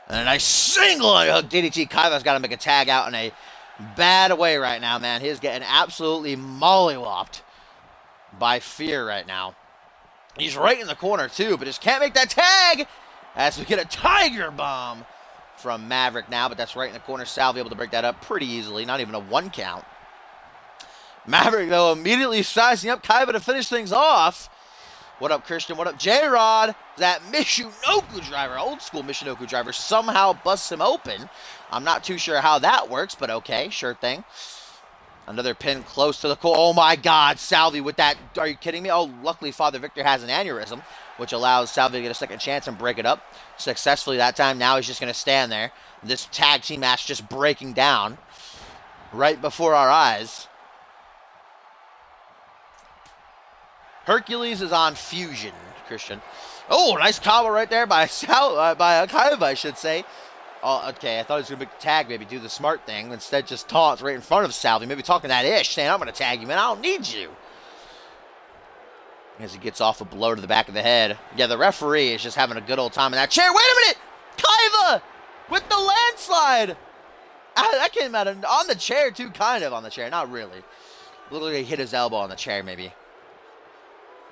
And a nice single hook DDT. Kaiva's got to make a tag out in a bad way right now, man. He's getting absolutely mollywopped by fear right now. He's right in the corner, too, but just can't make that tag as we get a Tiger Bomb from Maverick now, but that's right in the corner. Sal be able to break that up pretty easily. Not even a 1 count. Maverick, though, immediately sizing up Kaiba to finish things off. What up, Christian? What up, J-Rod? That Michinoku driver, old school Michinoku driver, somehow busts him open. I'm not too sure how that works, but okay, sure thing. Another pin close to the core. Oh my God, Salvi with that. Are you kidding me? Oh, luckily Father Victor has an aneurysm, which allows Salvi to get a second chance and break it up successfully that time. Now he's just going to stand there. This tag team match just breaking down right before our eyes. Hercules is on Fusion, Christian. Oh, nice combo right there by Kaiba, I should say. Oh, okay, I thought he was going to make the tag, maybe do the smart thing. Instead, just taunts right in front of Salvi. Maybe talking that ish, saying, I'm going to tag you, man. I don't need you. As he gets off a blow to the back of the head. Yeah, the referee is just having a good old time in that chair. Wait a minute! Kaiba with the landslide. That came out on the chair, too. Kind of on the chair. Not really. Looked like he hit his elbow on the chair, maybe.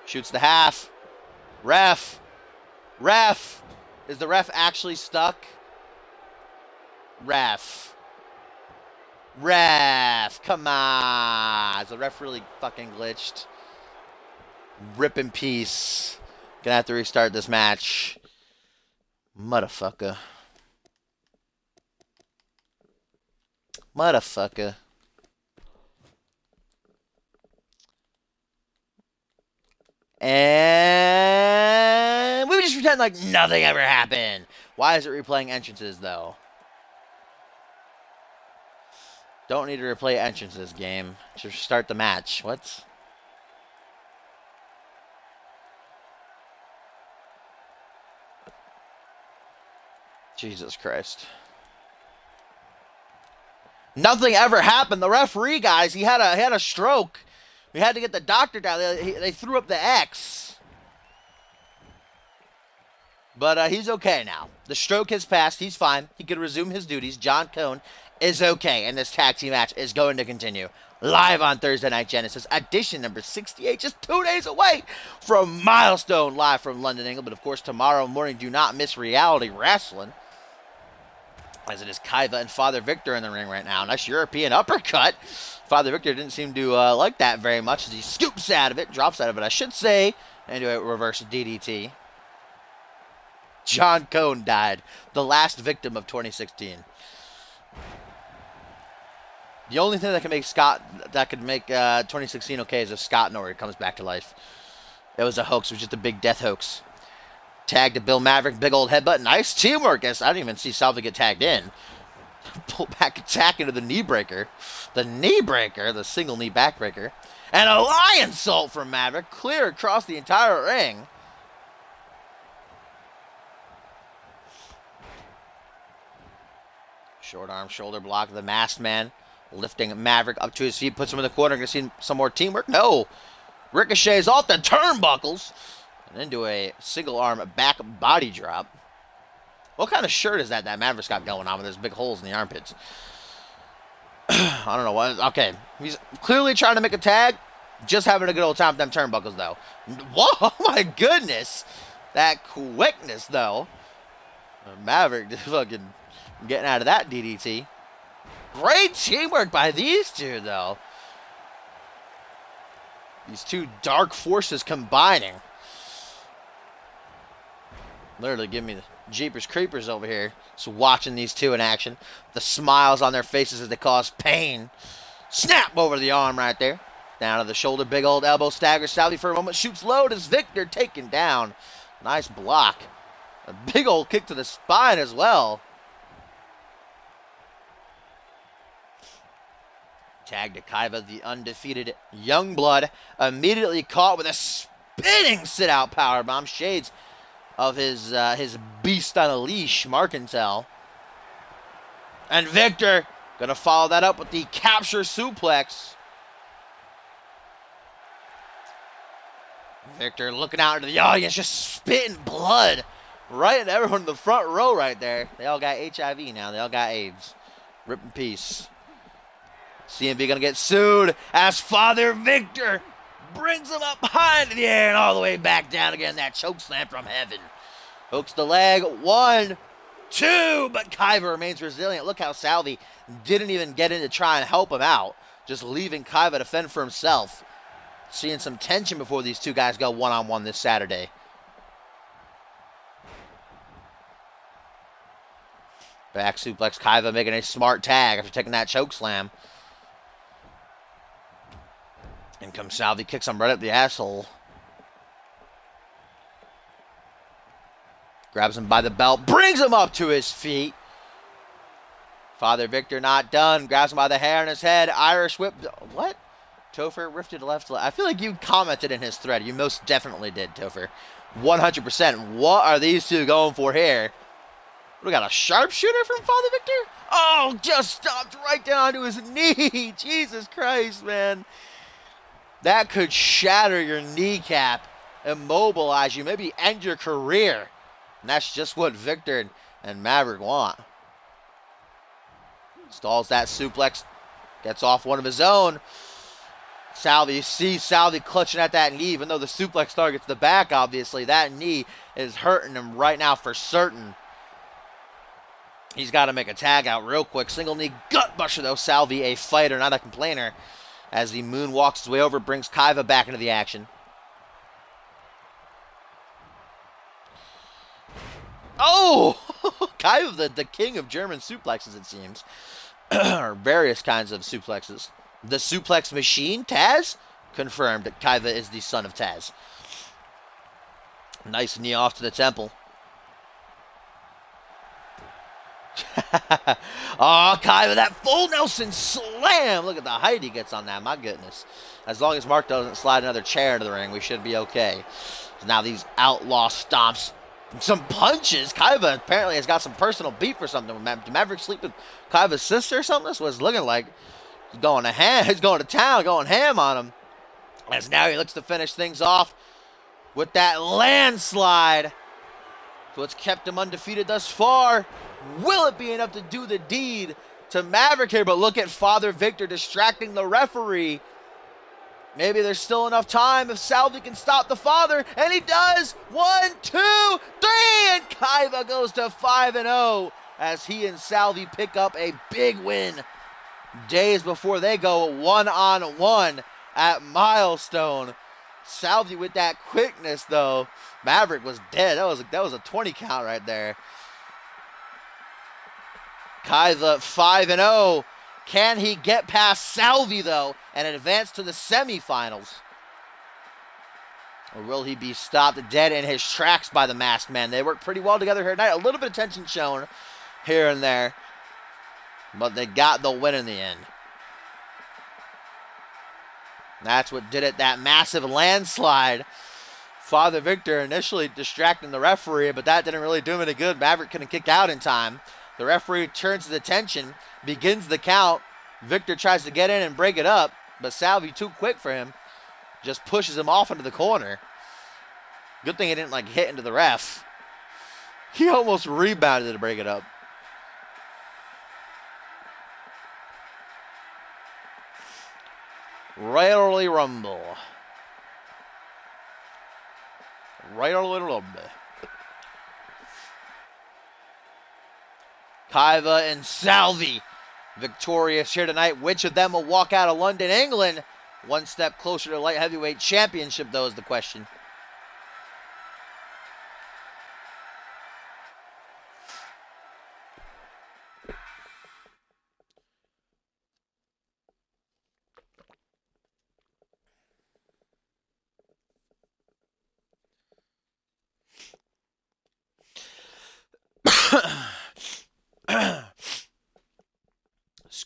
Shoots the half. Ref. Ref. Is the ref actually stuck? Ref. Ref. Come on. Is the ref really fucking glitched? Rip in peace. Gonna have to restart this match. Motherfucker. Motherfucker. And we just pretend like nothing ever happened. Why is it replaying entrances, though? Don't need to replay entrances, game. Just start the match. What? Jesus Christ. Nothing ever happened. The referee, guys, he had a stroke. We had to get the doctor down. They threw up the X. But he's okay now. The stroke has passed. He's fine. He can resume his duties. John Cone is okay. And this tag team match is going to continue live on Thursday Night Genesis, edition number 68, just 2 days away from Milestone, live from London, England. But of course, tomorrow morning, do not miss Reality Wrestling, as it is Kaiva and Father Victor in the ring right now. Nice European uppercut. Father Victor didn't seem to like that very much as he scoops out of it, drops out of it, I should say, into a reverse DDT. John Cone died, the last victim of 2016. The only thing that can make 2016 okay is if Scott Norrie comes back to life. It was a hoax. It was just a big death hoax. Tag to Bill Maverick, big old headbutt. Nice teamwork. I didn't even see Salvi get tagged in. Pull back attack into the knee breaker. The knee breaker, the single knee backbreaker. And a lion salt from Maverick, clear across the entire ring. Short arm shoulder block of the masked man. Lifting Maverick up to his feet, puts him in the corner. Gonna see some more teamwork? No. Ricochets off the turnbuckles and into a single arm back body drop. What kind of shirt is that Maverick's got going on with those big holes in the armpits? I don't know what. Okay, he's clearly trying to make a tag. Just having a good old time with them turnbuckles, though. Whoa, my goodness. That quickness, though. Maverick just fucking getting out of that DDT. Great teamwork by these two, though. These two dark forces combining. Literally give me the Jeepers Creepers over here. Just watching these two in action. The smiles on their faces as they cause pain. Snap over the arm right there. Down to the shoulder, big old elbow stagger. Salvi for a moment shoots low as Victor taken down. Nice block. A big old kick to the spine as well. Tag to Kaiva, the undefeated Youngblood, immediately caught with a spinning sit-out powerbomb. Shades of his beast on a leash, Markentel. And Victor gonna follow that up with the capture suplex. Victor looking out into the audience, just spitting blood right at everyone in the front row right there. They all got HIV now. They all got AIDS. Rip in peace. CMV gonna get sued as Father Victor brings him up high into the air and all the way back down again. That choke slam from heaven. Hooks the leg. 1, 2, but Kaiva remains resilient. Look how Salvi didn't even get in to try and help him out. Just leaving Kaiva to fend for himself. Seeing some tension before these two guys go one-on-one this Saturday. Back suplex, Kaiva making a smart tag after taking that choke slam. In comes Salvi, kicks him right up the asshole. Grabs him by the belt, brings him up to his feet. Father Victor not done, grabs him by the hair on his head, Irish whip. What? Topher rifted left. I feel like you commented in his thread. You most definitely did, Topher. 100%. What are these two going for here? We got a sharpshooter from Father Victor? Oh, just stopped right down to his knee. Jesus Christ, man. That could shatter your kneecap, immobilize you, maybe end your career. And that's just what Victor and Maverick want. Stalls that suplex, gets off one of his own. Salvi, you see Salvi clutching at that knee, even though the suplex targets the back, obviously. That knee is hurting him right now for certain. He's got to make a tag out real quick. Single knee gut busher, though. Salvi, a fighter, not a complainer. As the moon walks his way over, brings Kaiva back into the action. Oh! Kaiva, the king of German suplexes, it seems. Or various kinds of suplexes. The suplex machine, Taz, confirmed that Kaiva is the son of Taz. Nice knee off to the temple. Oh, Kaiva, that full Nelson slam. Look at the height he gets on that. My goodness. As long as Mark doesn't slide another chair into the ring, we should be okay. So now these outlaw stomps. Some punches. Kaiva apparently has got some personal beef or something. Did Maverick sleep with Kaiva's sister or something? That's what it's looking like. He's going to town, going ham on him. As now he looks to finish things off with that landslide. So what's kept him undefeated thus far? Will it be enough to do the deed to Maverick here, but look at Father Victor distracting the referee. Maybe there's still enough time if Salvi can stop the Father, and he does. 1, 2, 3, and Kaiba goes to 5-0 as he and Salvi pick up a big win days before they go one-on-one at Milestone. Salvi with that quickness, though. Maverick was dead. That was a 20 count right there. Kaiba 5-0. Can he get past Salvi, though, and advance to the semifinals? Or will he be stopped dead in his tracks by the Masked Man? They work pretty well together here tonight. A little bit of tension shown here and there, but they got the win in the end. That's what did it, that massive landslide. Father Victor initially distracting the referee, but that didn't really do him any good. Maverick couldn't kick out in time. The referee turns his attention, begins the count. Victor tries to get in and break it up, but Salvi, too quick for him, just pushes him off into the corner. Good thing he didn't hit into the ref. He almost rebounded to break it up. Royal Rumble. Royal Rumble. Kaiba and Salvi victorious here tonight. Which of them will walk out of London, England? One step closer to light heavyweight championship, though, is the question.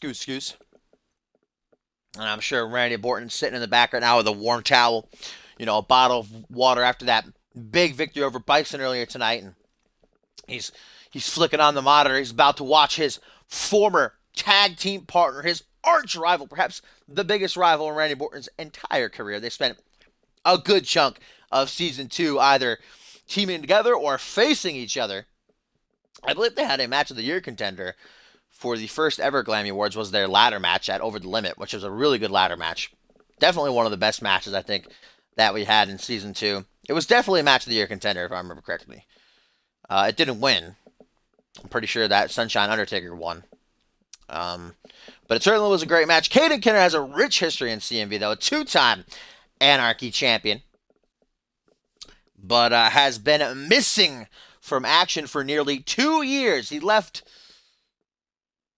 Excuse. And I'm sure Randy Orton's sitting in the back right now with a warm towel, a bottle of water after that big victory over Bison earlier tonight. And he's flicking on the monitor. He's about to watch his former tag team partner, his arch rival, perhaps the biggest rival in Randy Orton's entire career. They spent a good chunk of season 2 either teaming together or facing each other. I believe they had a match of the year contender for the first ever Glammy Awards. Was their ladder match at Over the Limit, which was a really good ladder match. Definitely one of the best matches, I think, that we had in season 2. It was definitely a match of the year contender, if I remember correctly. It didn't win. I'm pretty sure that Sunshine Undertaker won. But it certainly was a great match. Caden Kenner has a rich history in CMV, though. A 2-time Anarchy champion. But has been missing from action for nearly 2 years. He left...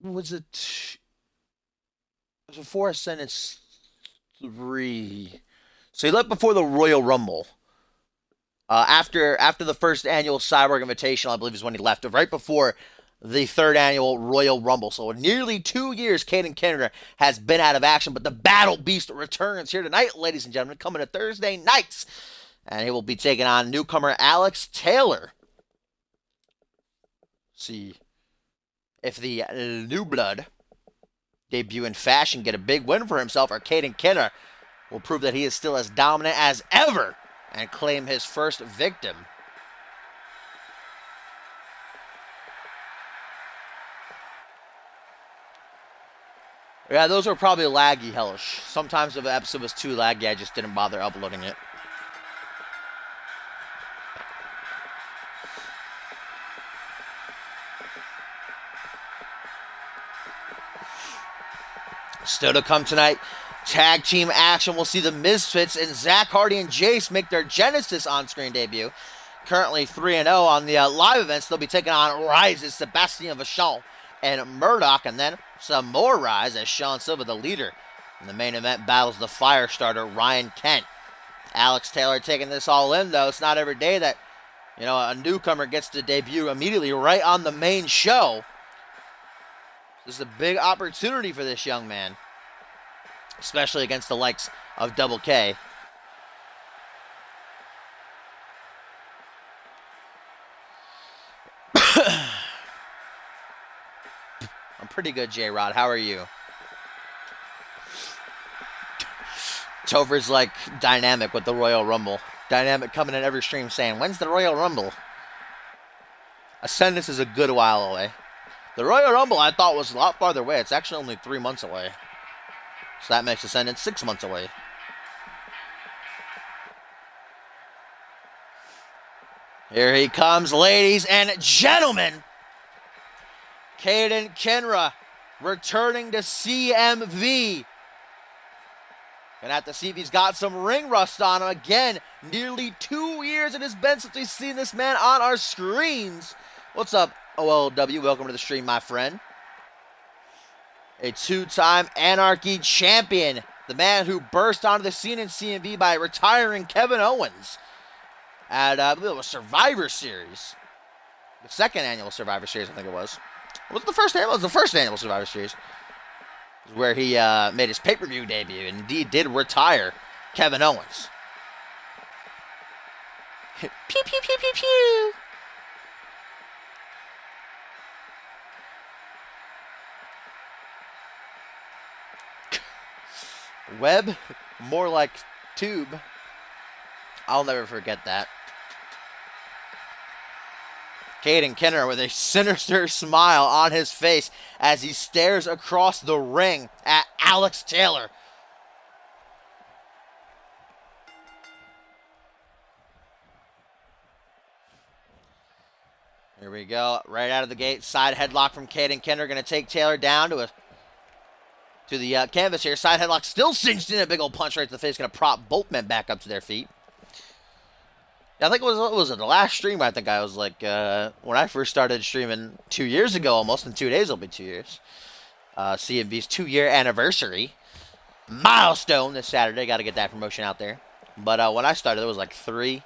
Was it before sentence 3? So he left before the Royal Rumble. After the first annual Cyborg Invitational, I believe is when he left. Right before the third annual Royal Rumble. So nearly 2 years, Caden Kenner has been out of action. But the Battle Beast returns here tonight, ladies and gentlemen, coming to Thursday nights. And he will be taking on newcomer Alex Taylor. See if the New Blood debut in fashion, get a big win for himself, or Caden Kenner will prove that he is still as dominant as ever and claim his first victim. Yeah, those were probably laggy, hellish. Sometimes if the episode was too laggy, I just didn't bother uploading it. Still to come tonight, tag team action. We'll see the Misfits and Zach Hardy and Jace make their Genesis on-screen debut. Currently 3-0 on the live events. They'll be taking on Rise's Sebastian Vachon and Murdoch, and then some more Rise as Sean Silva, the leader in the main event, battles the fire starter Ryan Kent. Alex Taylor taking this all in, though. It's not every day that a newcomer gets to debut immediately right on the main show. This is a big opportunity for this young man, especially against the likes of Double K. I'm pretty good, J-Rod. How are you? Tover's dynamic with the Royal Rumble. Dynamic coming in every stream saying, when's the Royal Rumble? Ascendance is a good while away. The Royal Rumble I thought was a lot farther away. It's actually only 3 months away. So that makes us end in 6 months away. Here he comes, ladies and gentlemen. Caden Kenra returning to CMV. Gonna have to see if he's got some ring rust on him. Again, nearly 2 years it has been since we've seen this man on our screens. What's up, OLW? Welcome to the stream, my friend. A two-time Anarchy champion. The man who burst onto the scene in CMV by retiring Kevin Owens at, I believe it was Survivor Series. The second annual Survivor Series, I think it was. Was it the first annual? It was the first annual Survivor Series. Where he made his pay-per-view debut and indeed did retire Kevin Owens. Pew, pew, pew, pew, pew. Web, more like tube. I'll never forget that. Caden Kenner with a sinister smile on his face as he stares across the ring at Alex Taylor. Here we go, right out of the gate, side headlock from Caden Kenner, going to take Taylor down to the canvas here. Side headlock still cinched in, a big old punch right to the face, going to prop both men back up to their feet. I think it was the last stream. I think I was like, when I first started streaming 2 years ago, almost in 2 days, it'll be 2 years. CMV's 2-year anniversary milestone this Saturday. Got to get that promotion out there. But when I started, it was like 3,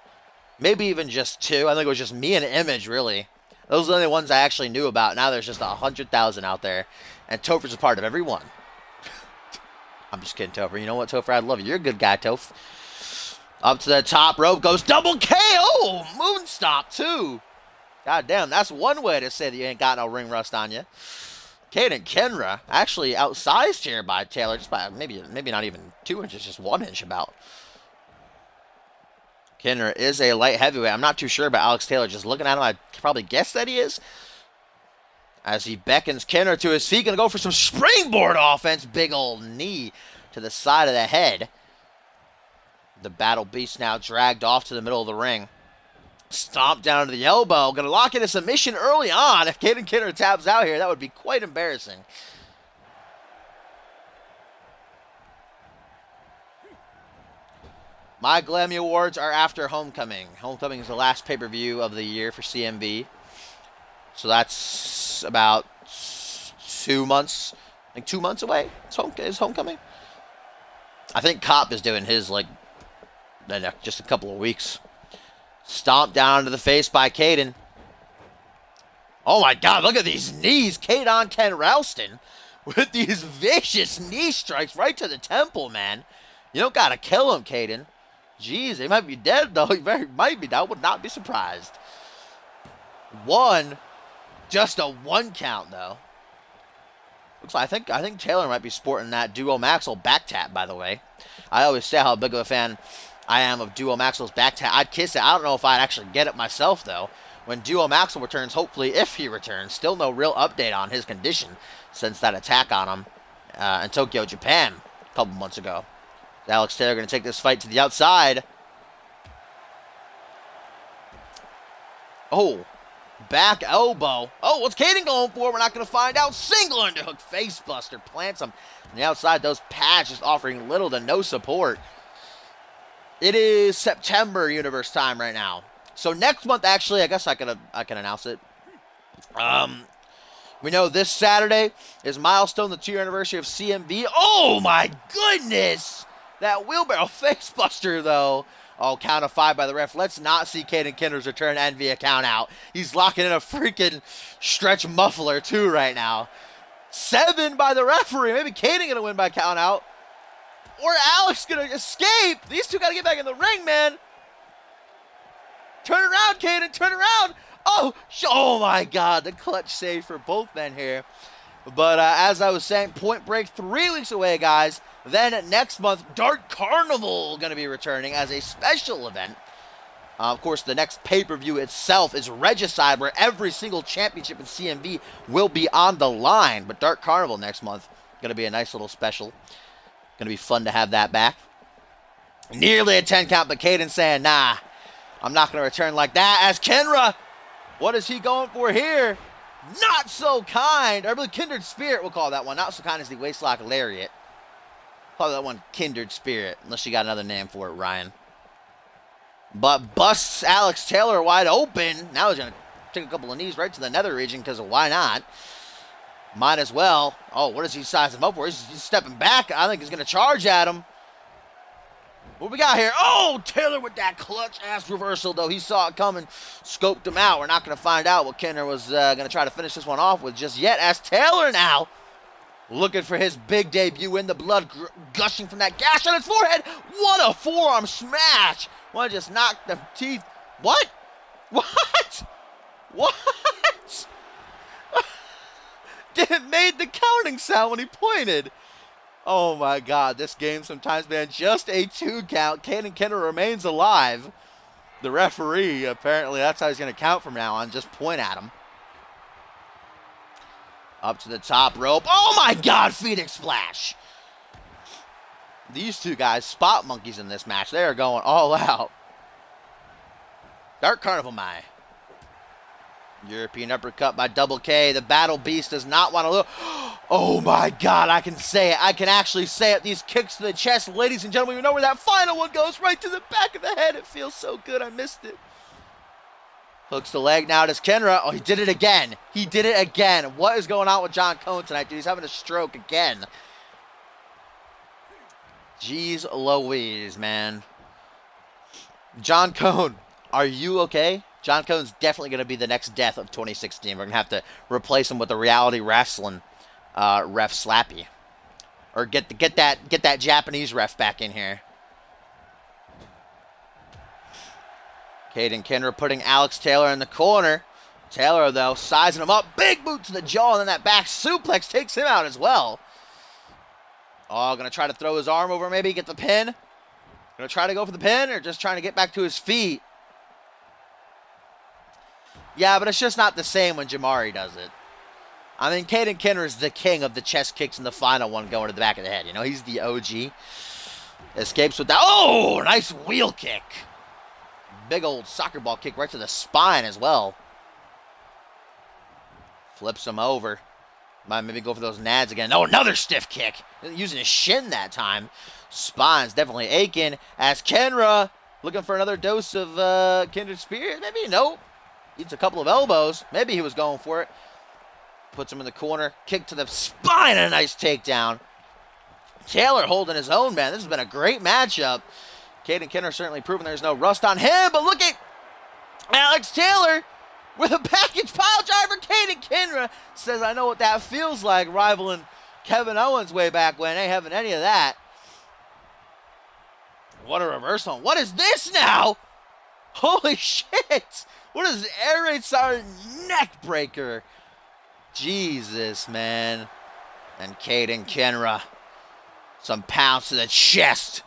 maybe even just 2. I think it was just me and Image, really. Those are the only ones I actually knew about. Now there's just 100,000 out there, and Topher's a part of every one. I'm just kidding, Topher. You know what, Topher? I love you. You're a good guy, Toph. Up to the top rope goes double KO. Moonstop, too. God damn, that's one way to say that you ain't got no ring rust on you. Caden Kenra actually outsized here by Taylor, just by maybe not even 2 inches, just 1 inch about. Kenra is a light heavyweight. I'm not too sure about Alex Taylor. Just looking at him, I probably guess that he is. As he beckons Kenra to his feet, gonna go for some springboard offense. Big old knee to the side of the head. The Battle Beast now dragged off to the middle of the ring. Stomp down to the elbow. Going to lock in a submission early on. If Caden Kenner taps out here, that would be quite embarrassing. My Glammy Awards are after Homecoming. Homecoming is the last pay-per-view of the year for CMV. So that's about 2 months. I think 2 months away is Homecoming. I think Cop is doing his, like, in just a couple of weeks. Stomped down to the face by Caden. Oh my god, look at these knees. Caden Ken Ralston with these vicious knee strikes right to the temple, man. You don't gotta kill him, Caden. Jeez, he might be dead, though. He might be. I would not be surprised. Just a 1 count, though. Looks like I think Taylor might be sporting that Duo Maxwell back tap, by the way. I always say how big of a fan I am of Duo Maxwell's back tap. I'd kiss it. I don't know if I'd actually get it myself, though. When Duo Maxwell returns, hopefully if he returns, still no real update on his condition since that attack on him in Tokyo, Japan a couple months ago. Alex Taylor going to take this fight to the outside. Oh, back elbow. Oh, what's Caden going for? We're not going to find out. Single underhook face buster. Plants him on the outside. Those pads just offering little to no support. It is September Universe time right now. So next month, actually, I guess I can announce it. We know this Saturday is milestone, the 2-year anniversary of CMV. Oh my goodness! That wheelbarrow face buster, though. Oh, count of 5 by the ref. Let's not see Caden Kenner's return and via count out. He's locking in a freaking stretch muffler, too, right now. 7 by the referee. Maybe Caden going to win by count out. Or Alex going to escape. These two got to get back in the ring, man. Turn around, Caden. Turn around. Oh my God. The clutch save for both men here. But as I was saying, Point Break 3 weeks away, guys. Then next month, Dark Carnival going to be returning as a special event. Of course, the next pay-per-view itself is Regicide, where every single championship in CMV will be on the line. But Dark Carnival next month, going to be a nice little special. Going to be fun to have that back. Nearly a 10 count, but Caden saying, nah, I'm not going to return like that. As Kenra, what is he going for here? Not so kind. Or really, Kindred Spirit, we'll call that one. Not so kind as the Waistlock Lariat. Call that one Kindred Spirit, unless you got another name for it, Ryan. But busts Alex Taylor wide open. Now he's going to take a couple of knees right to the nether region, because why not? Might as well. Oh, what does he size him up for? He's stepping back. I think he's going to charge at him. What we got here? Oh, Taylor with that clutch-ass reversal, though. He saw it coming, scoped him out. We're not going to find out what Kenner was going to try to finish this one off with just yet, as Taylor now looking for his big debut in the blood gushing from that gash on his forehead. What a forearm smash. Want to just knock the teeth. What? What? What? It made the counting sound when he pointed. Oh my God, this game sometimes, man, just a 2 count. Caden Kenner remains alive. The referee, apparently, that's how he's going to count from now on. Just point at him. Up to the top rope. Oh my God, Phoenix Splash. These two guys, spot monkeys in this match. They are going all out. Dark Carnival, my. European uppercut by Double K. The Battle Beast does not want to look. Oh my God, I can say it. I can actually say it. These kicks to the chest, ladies and gentlemen. You know where that final one goes? Right to the back of the head. It feels so good. I missed it. Hooks the leg now. Does Kenra? Oh, he did it again. He did it again. What is going on with John Cone tonight, dude? He's having a stroke again. Jeez Louise, man. John Cone, are you okay? John Cone's definitely going to be the next death of 2016. We're going to have to replace him with a reality wrestling ref Slappy. Or get that Japanese ref back in here. Caden Kenner putting Alex Taylor in the corner. Taylor, though, sizing him up. Big boot to the jaw, and then that back suplex takes him out as well. Oh, going to try to throw his arm over, maybe get the pin. Going to try to go for the pin, or just trying to get back to his feet. Yeah, but it's just not the same when Jamari does it. I mean, Caden Kenner is the king of the chest kicks in the final one going to the back of the head. You know, he's the OG. Escapes with that. Oh, nice wheel kick. Big old soccer ball kick right to the spine as well. Flips him over. Might maybe go for those nads again. Oh, another stiff kick. Using his shin that time. Spine's definitely aching. As Kenra looking for another dose of Kindred Spirit. Maybe, nope. Eats a couple of elbows. Maybe he was going for it. Puts him in the corner. Kick to the spine and a nice takedown. Taylor holding his own, man. This has been a great matchup. Caden Kenner certainly proving there's no rust on him. But look at Alex Taylor with a package pile driver. Caden Kenner says, I know what that feels like, rivaling Kevin Owens way back when. Ain't having any of that. What a reversal. What is this now? Holy shit. What is Air Raid Siren neck breaker? Jesus, man. And Caden Kenra. Some pounds to the chest.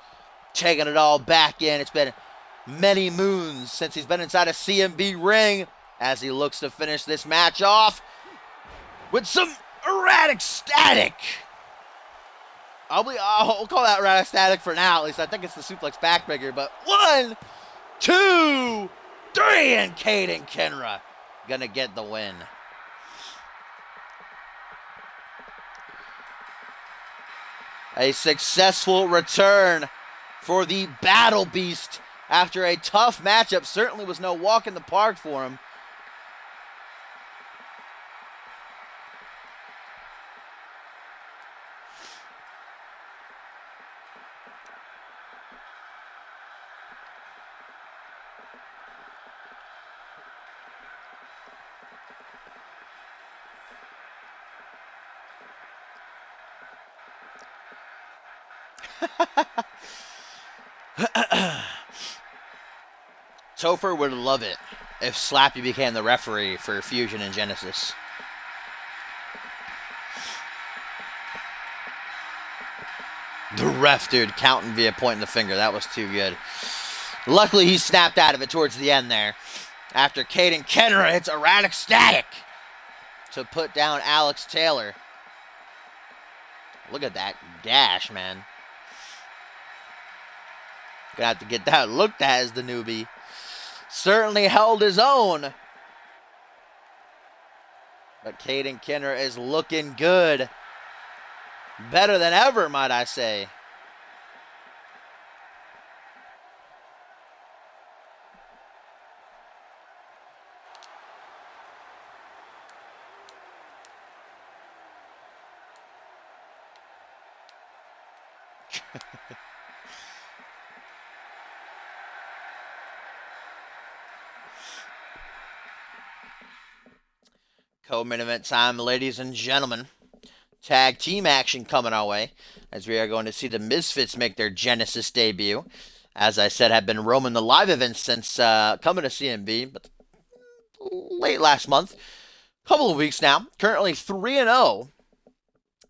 Taking it all back in. It's been many moons since he's been inside a CMV ring as he looks to finish this match off with some erratic static. We'll call that erratic static for now. At least I think it's the suplex backbreaker. But 1, 2, 3, and Caden Kenra gonna get the win. A successful return for the Battle Beast after a tough matchup. Certainly was no walk in the park for him. Topher would love it if Slappy became the referee for Fusion and Genesis. The ref, dude, counting via pointing the finger. That was too good. Luckily, he snapped out of it towards the end there. After Caden Kenner hits erratic static to put down Alex Taylor. Look at that gash, man. Gonna have to get that looked at as the newbie. Certainly held his own. But Caden Kenner is looking good. Better than ever, might I say. Co-main event time, ladies and gentlemen. Tag team action coming our way as we are going to see the Misfits make their Genesis debut. As I said, have been roaming the live events since coming to CMV, but late last month. Couple of weeks now. Currently 3-0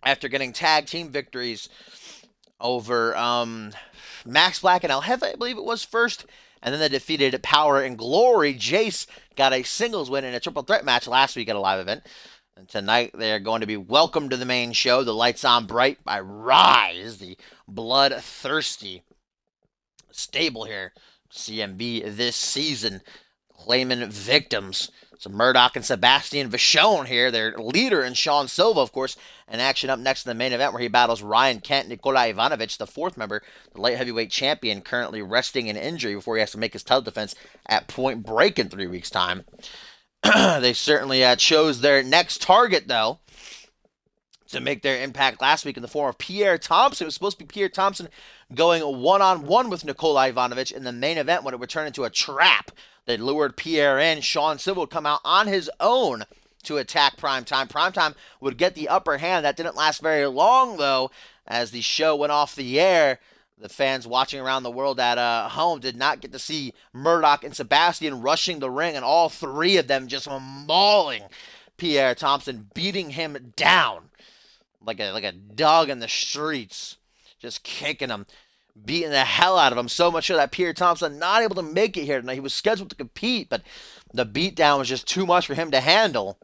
after getting tag team victories over Max Black and El Jefe, I believe it was first. And then they defeated Power and Glory. Jace got a singles win in a triple threat match last week at a live event. And tonight they are going to be welcomed to the main show, The Lights On Bright by Rise, the bloodthirsty stable here. CMV this season, claiming victims. So Murdoch and Sebastian Vachon here, their leader, and Sean Silva, of course, in action up next in the main event where he battles Ryan Kent, Nikola Ivanovic, the fourth member, the light heavyweight champion, currently resting in injury before he has to make his title defense at Point Break in 3 weeks' time. They certainly chose their next target, though, to make their impact last week in the form of Pierre Thompson. It was supposed to be Pierre Thompson going one-on-one with Nikola Ivanovic in the main event when it would turn into a trap. They lured Pierre in. Sean Silva would come out on his own to attack Primetime. Primetime would get the upper hand. That didn't last very long, though, as the show went off the air. The fans watching around the world at home did not get to see Murdoch and Sebastian rushing the ring, and all three of them just mauling Pierre Thompson, beating him down like a dog in the streets, just kicking him, beating the hell out of him, so much so that Pierre Thompson not able to make it here tonight. He was scheduled to compete, but the beatdown was just too much for him to handle.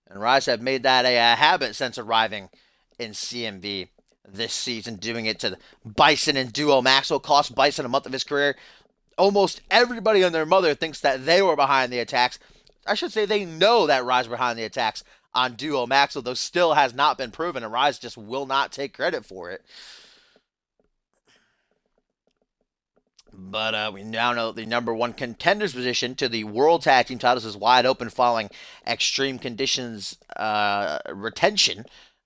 And Rise have made that a habit since arriving in CMV this season, doing it to Bison and Duo Max. Will cost Bison a month of his career. Almost everybody and their mother thinks that they were behind the attacks. I should say they know that Rise were behind the attacks on Duo Max, although still has not been proven, and Rise just will not take credit for it. But we now know the number one contender's position to the World Tag Team titles is wide open following Extreme Conditions retention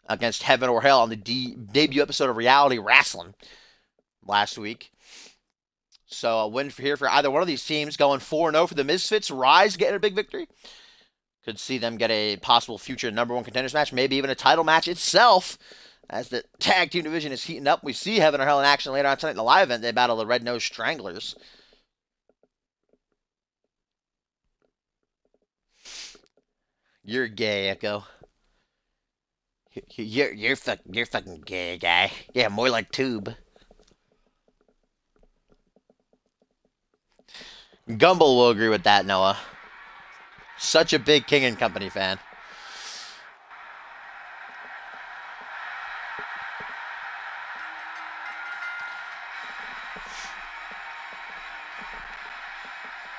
against Heaven or Hell on the debut episode of Reality Wrestling last week. So a win here for either one of these teams, going 4-0 for the Misfits. Rise getting a big victory. Could see them get a possible future number one contenders match, maybe even a title match itself. As the tag team division is heating up, we see Heaven or Hell in action later on tonight in the live event. They battle the Red Nose Stranglers. You're gay, Echo. You're fucking gay, guy. Yeah, more like Tube. Gumble will agree with that, Noah. Such a big King and Company fan.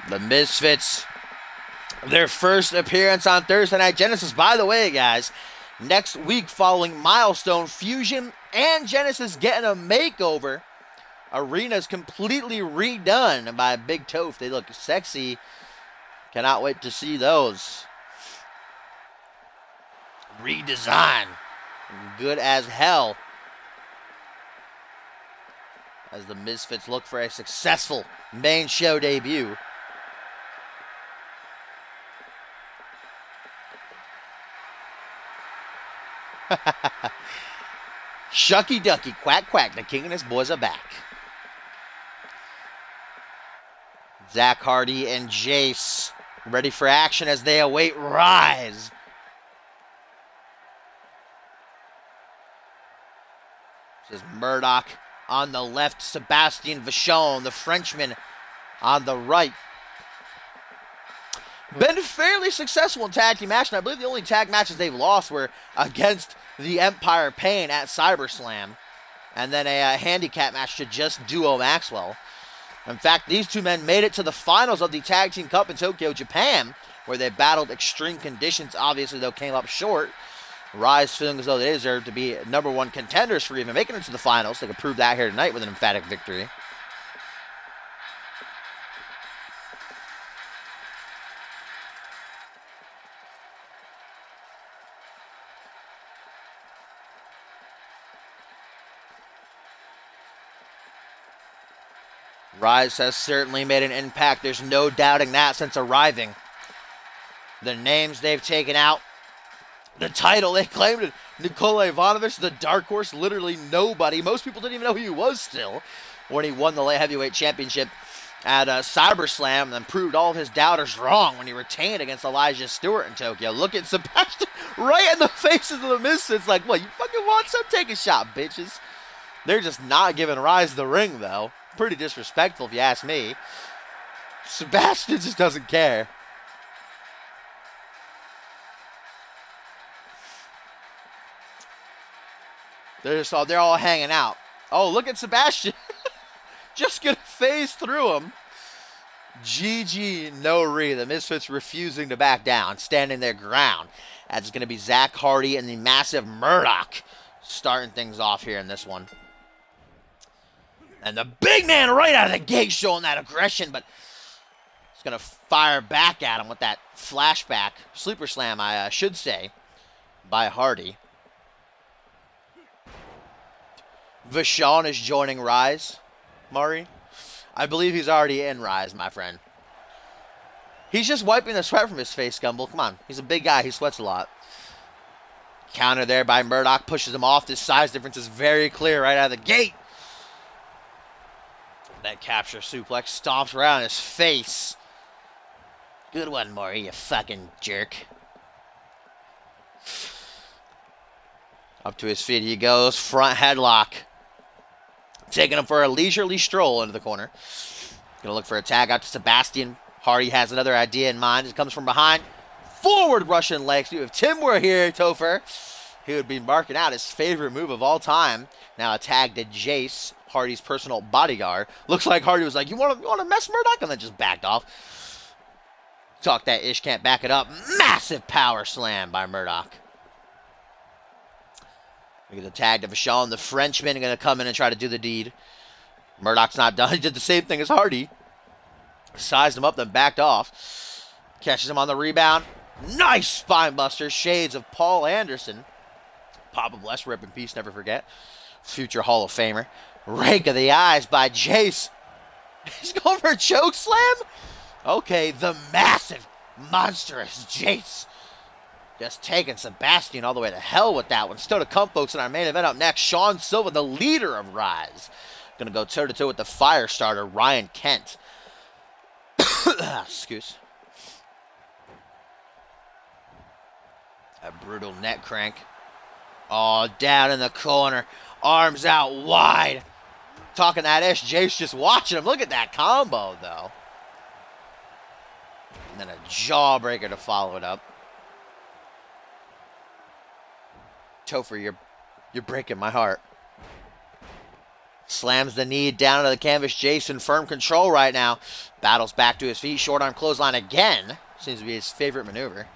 The Misfits, their first appearance on Thursday Night Genesis. By the way, guys, next week following Milestone, Fusion and Genesis getting a makeover. Arena's completely redone by Big Toph. They look sexy. Cannot wait to see those. Redesign. Good as hell. As the Misfits look for a successful main show debut. Shucky Ducky, quack quack, the King and his boys are back. Zach Hardy and Jace ready for action as they await Rise. This is Murdoch on the left, Sebastian Vachon, the Frenchman, on the right. Been fairly successful in tag team matches, and I believe the only tag matches they've lost were against the Empire Pain at CyberSlam, and then a handicap match to just Duo Maxwell. In fact, these two men made it to the finals of the Tag Team Cup in Tokyo, Japan, where they battled extreme conditions. Obviously, though, came up short. Rise feeling as though they deserve to be #1 contenders for even making it to the finals. They could prove that here tonight with an emphatic victory. Rise has certainly made an impact. There's no doubting that since arriving. The names they've taken out, the title they claimed it. Nikola Ivanovic, the dark horse, literally nobody. Most people didn't even know who he was still when he won the light heavyweight championship at CyberSlam, and then proved all of his doubters wrong when he retained against Elijah Stewart in Tokyo. Look at Sebastian right in the faces of the Misfits like, what, you fucking want some? Take a shot, bitches. They're just not giving Rise the ring, though. Pretty disrespectful, if you ask me. Sebastian just doesn't care. They're all hanging out. Oh, look at Sebastian. Just gonna phase through him. GG no re. The Misfits refusing to back down, standing their ground. That's gonna be Zach Hardy and the massive Murdoch starting things off here in this one. And the big man right out of the gate showing that aggression, but he's going to fire back at him with that flashback, sleeper slam, I should say, by Hardy. Vachon is joining Rise, Murray. I believe he's already in Rise, my friend. He's just wiping the sweat from his face, Gumble. Come on, he's a big guy. He sweats a lot. Counter there by Murdoch, pushes him off. This size difference is very clear right out of the gate. That capture suplex stomps around his face. Good one, Maury, you fucking jerk. Up to his feet he goes. Front headlock. Taking him for a leisurely stroll into the corner. Gonna look for a tag out to Sebastian. Hardy has another idea in mind. It comes from behind. Forward Russian leg sweep. If Tim were here, Topher, he would be marking out his favorite move of all time. Now a tag to Jace, Hardy's personal bodyguard. Looks like Hardy was like, you want to mess Murdoch? And then just backed off. Talk that ish, can't back it up. Massive power slam by Murdoch. We get the tag to Vachon. The Frenchman going to come in and try to do the deed. Murdoch's not done. He did the same thing as Hardy. Sized him up, then backed off. Catches him on the rebound. Nice spine buster. Shades of Paul Anderson. Papa bless, rip in peace, never forget. Future Hall of Famer. Rake of the eyes by Jace. He's going for a choke slam? Okay, the massive, monstrous Jace. Just taking Sebastian all the way to hell with that one. Still to come, folks, in our main event up next. Sean Silva, the leader of Rise. Going to go toe-to-toe with the fire starter, Ryan Kent. Excuse. A brutal neck crank. Oh, down in the corner. Arms out wide. Talking that ish. Jace just watching him. Look at that combo, though. And then a jawbreaker to follow it up. Topher, you're breaking my heart. Slams the knee down to the canvas. Jason, firm control right now. Battles back to his feet. Short arm clothesline again. Seems to be his favorite maneuver.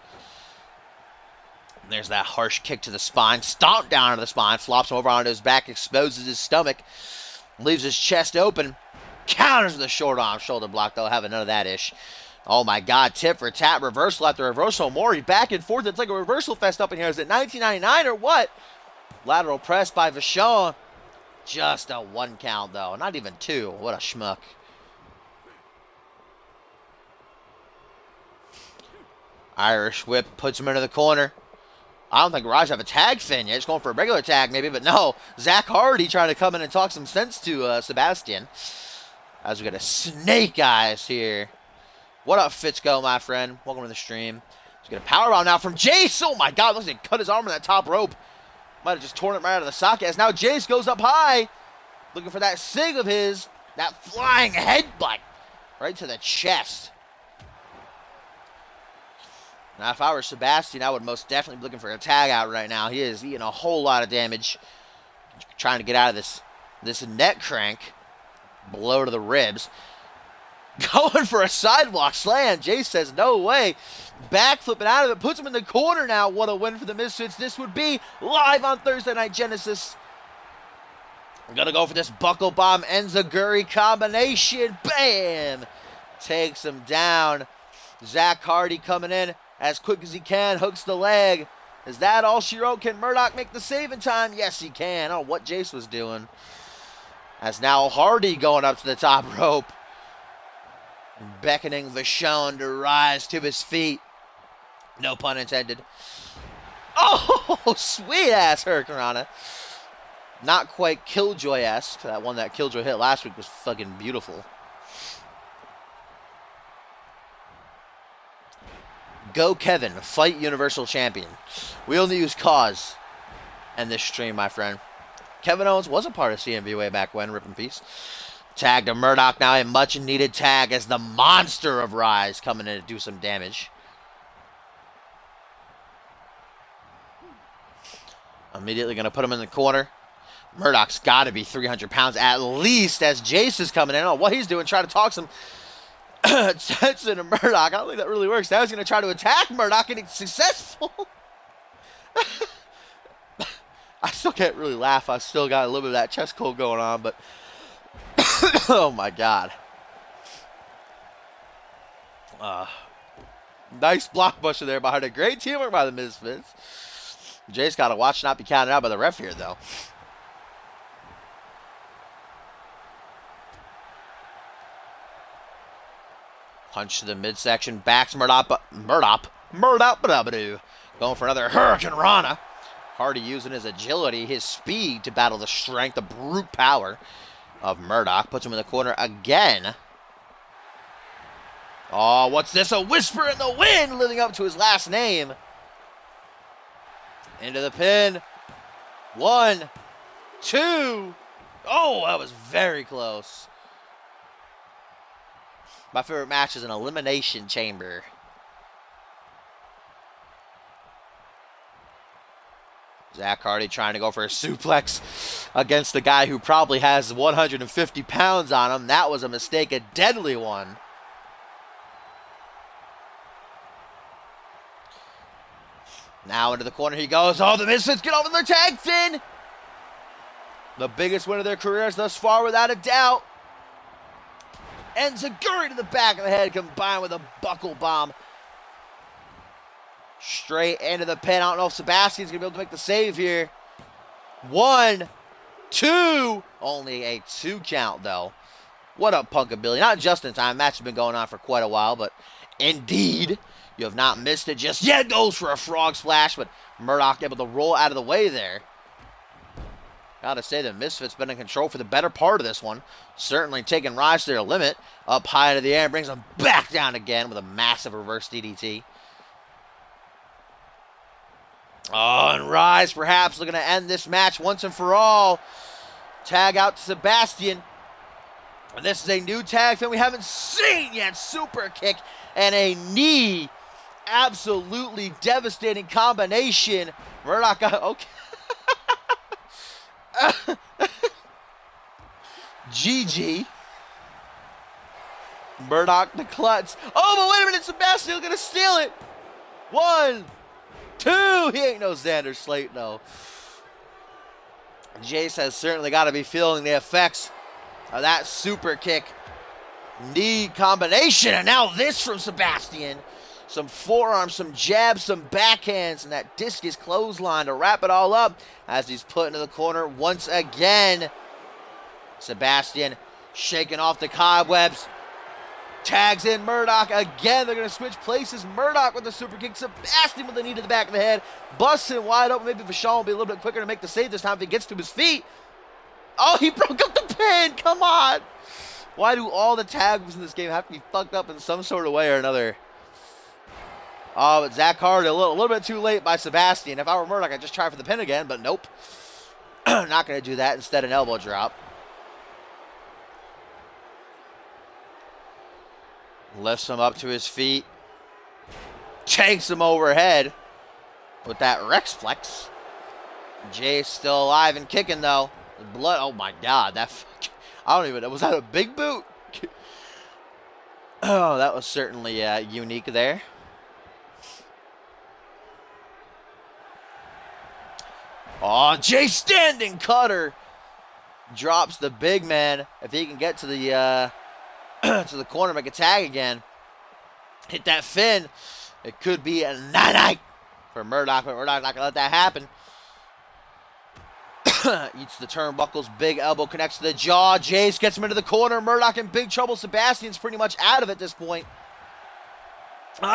And there's that harsh kick to the spine. Stomp down to the spine. Flops him over onto his back. Exposes his stomach. Leaves his chest open. Counters with a short arm shoulder block. They'll have none of that ish. Oh my god. Tip for tap. Reversal after reversal. Maury back and forth. It's like a reversal fest up in here. Is it 1999 or what? Lateral press by Vachon. Just a 1 count, though. Not even 2. What a schmuck. Irish whip puts him into the corner. I don't think Raj have a tag fin yet. He's going for a regular tag, maybe, but no. Zach Hardy trying to come in and talk some sense to Sebastian. As we got a snake eyes here. What up, Fitzco, my friend? Welcome to the stream. He's got a powerbomb now from Jace. Oh, my God. Looks like he cut his arm on that top rope. Might have just torn it right out of the socket. As now Jace goes up high. looking for that sig of his, that flying headbutt right to the chest. Now, if I were Sebastian, I would most definitely be looking for a tag out right now. He is eating a whole lot of damage, trying to get out of this neck crank. Blow to the ribs. Going for a sidewalk slam. Jay says, no way. Backflipping out of it. Puts him in the corner now. What a win for the Misfits. This would be live on Thursday Night Genesis. I'm going to go for this buckle bomb enziguri combination. Bam! Takes him down. Zach Hardy coming in as quick as he can. Hooks the leg. Is that all she wrote? Can Murdoch make the save in time? Yes, he can. Oh, what Jace was doing. As now Hardy going up to the top rope. Beckoning Vachon to rise to his feet. No pun intended. Oh, sweet-ass Hurricanrana. Not quite Killjoy-esque. That one that Killjoy hit last week was fucking beautiful. Go Kevin, fight Universal Champion. We only use cause in this stream, my friend. Kevin Owens was a part of CMV way back when, rip in peace. Tag to Murdoch now, a much needed tag as the monster of Rise coming in to do some damage. Immediately going to put him in the corner. Murdoch's got to be 300 pounds at least as Jace is coming in. I don't know what he's doing, trying to talk some sense into Murdoch. I don't think that really works. Now he's going to try to attack Murdoch and it's successful. I still can't really laugh. I still got a little bit of that chest cold going on, but oh my God. Nice blockbuster there behind a great teamwork by the Misfits. Jay's got to watch not be counted out by the ref here, though. Punch to the midsection. Backs Murdoch. Going for another Hurricanrana. Hardy using his agility, his speed to battle the strength, the brute power of Murdoch. Puts him in the corner again. Oh, what's this? A whisper in the wind living up to his last name. Into the pin. 1, 2. Oh, that was very close. My favorite match is an Elimination Chamber. Zach Hardy trying to go for a suplex against the guy who probably has 150 pounds on him. That was a mistake, a deadly one. Now into the corner he goes. Oh, the Misfits get over their tag, Finn. The biggest win of their careers thus far, without a doubt. Enziguri to the back of the head, combined with a buckle bomb. Straight into the pin. I don't know if Sebastian's going to be able to make the save here. 1, 2. Only a 2 count, though. What up, Punkability? Not just in time. Match has been going on for quite a while, but indeed, you have not missed it just yet. Goes for a frog splash, but Murdoch able to roll out of the way there. Gotta say, the Misfits been in control for the better part of this one. Certainly taking Rise to their limit. Up high into the air and brings them back down again with a massive reverse DDT. Oh, and Rise perhaps looking to end this match once and for all. Tag out to Sebastian. And this is a new tag film we haven't seen yet. Super kick and a knee. Absolutely devastating combination. Murdoch got... Okay. GG. Murdoch the klutz. Oh, but wait a minute. Sebastian's going to steal it. 1, 2. He ain't no Xander Slate, no. Jace has certainly got to be feeling the effects of that super kick knee combination. And now this from Sebastian. Some forearms, some jabs, some backhands, and that discus clothesline to wrap it all up as he's put into the corner once again. Sebastian shaking off the cobwebs. Tags in Murdoch again. They're going to switch places. Murdoch with the super kick. Sebastian with the knee to the back of the head. Busting wide open. Maybe Vachon will be a little bit quicker to make the save this time if he gets to his feet. Oh, he broke up the pin. Come on. Why do all the tags in this game have to be fucked up in some sort of way or another? Oh, but Zach Hardy a little bit too late by Sebastian. If I were Murdoch, I'd just try for the pin again, but nope. Not going to do that. Instead, an elbow drop. Lifts him up to his feet. Takes him overhead with that Rex Flex. Jay's still alive and kicking, though. The blood, oh my God. I don't even know. Was that a big boot? Oh, that was certainly unique there. Oh, Jay standing cutter. Drops the big man. If he can get to the to the corner, make a tag again. Hit that fin. It could be a night-night for Murdoch, but Murdoch's not going to let that happen. Eats the turnbuckles. Big elbow connects to the jaw. Jace gets him into the corner. Murdoch in big trouble. Sebastian's pretty much out of it at this point.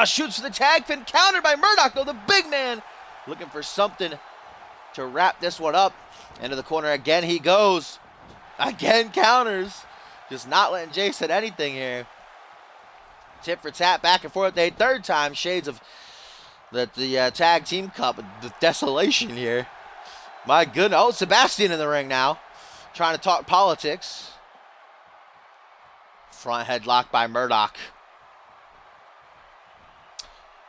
Shoots for the tag fin. Countered by Murdoch, though. The big man looking for something to wrap this one up. Into the corner again he goes. Again counters. Just not letting Jace hit anything here. Tip for tap, back and forth. A third time. Shades of the tag team cup. The desolation here. My goodness. Oh, Sebastian in the ring now. Trying to talk politics. Front headlock by Murdoch.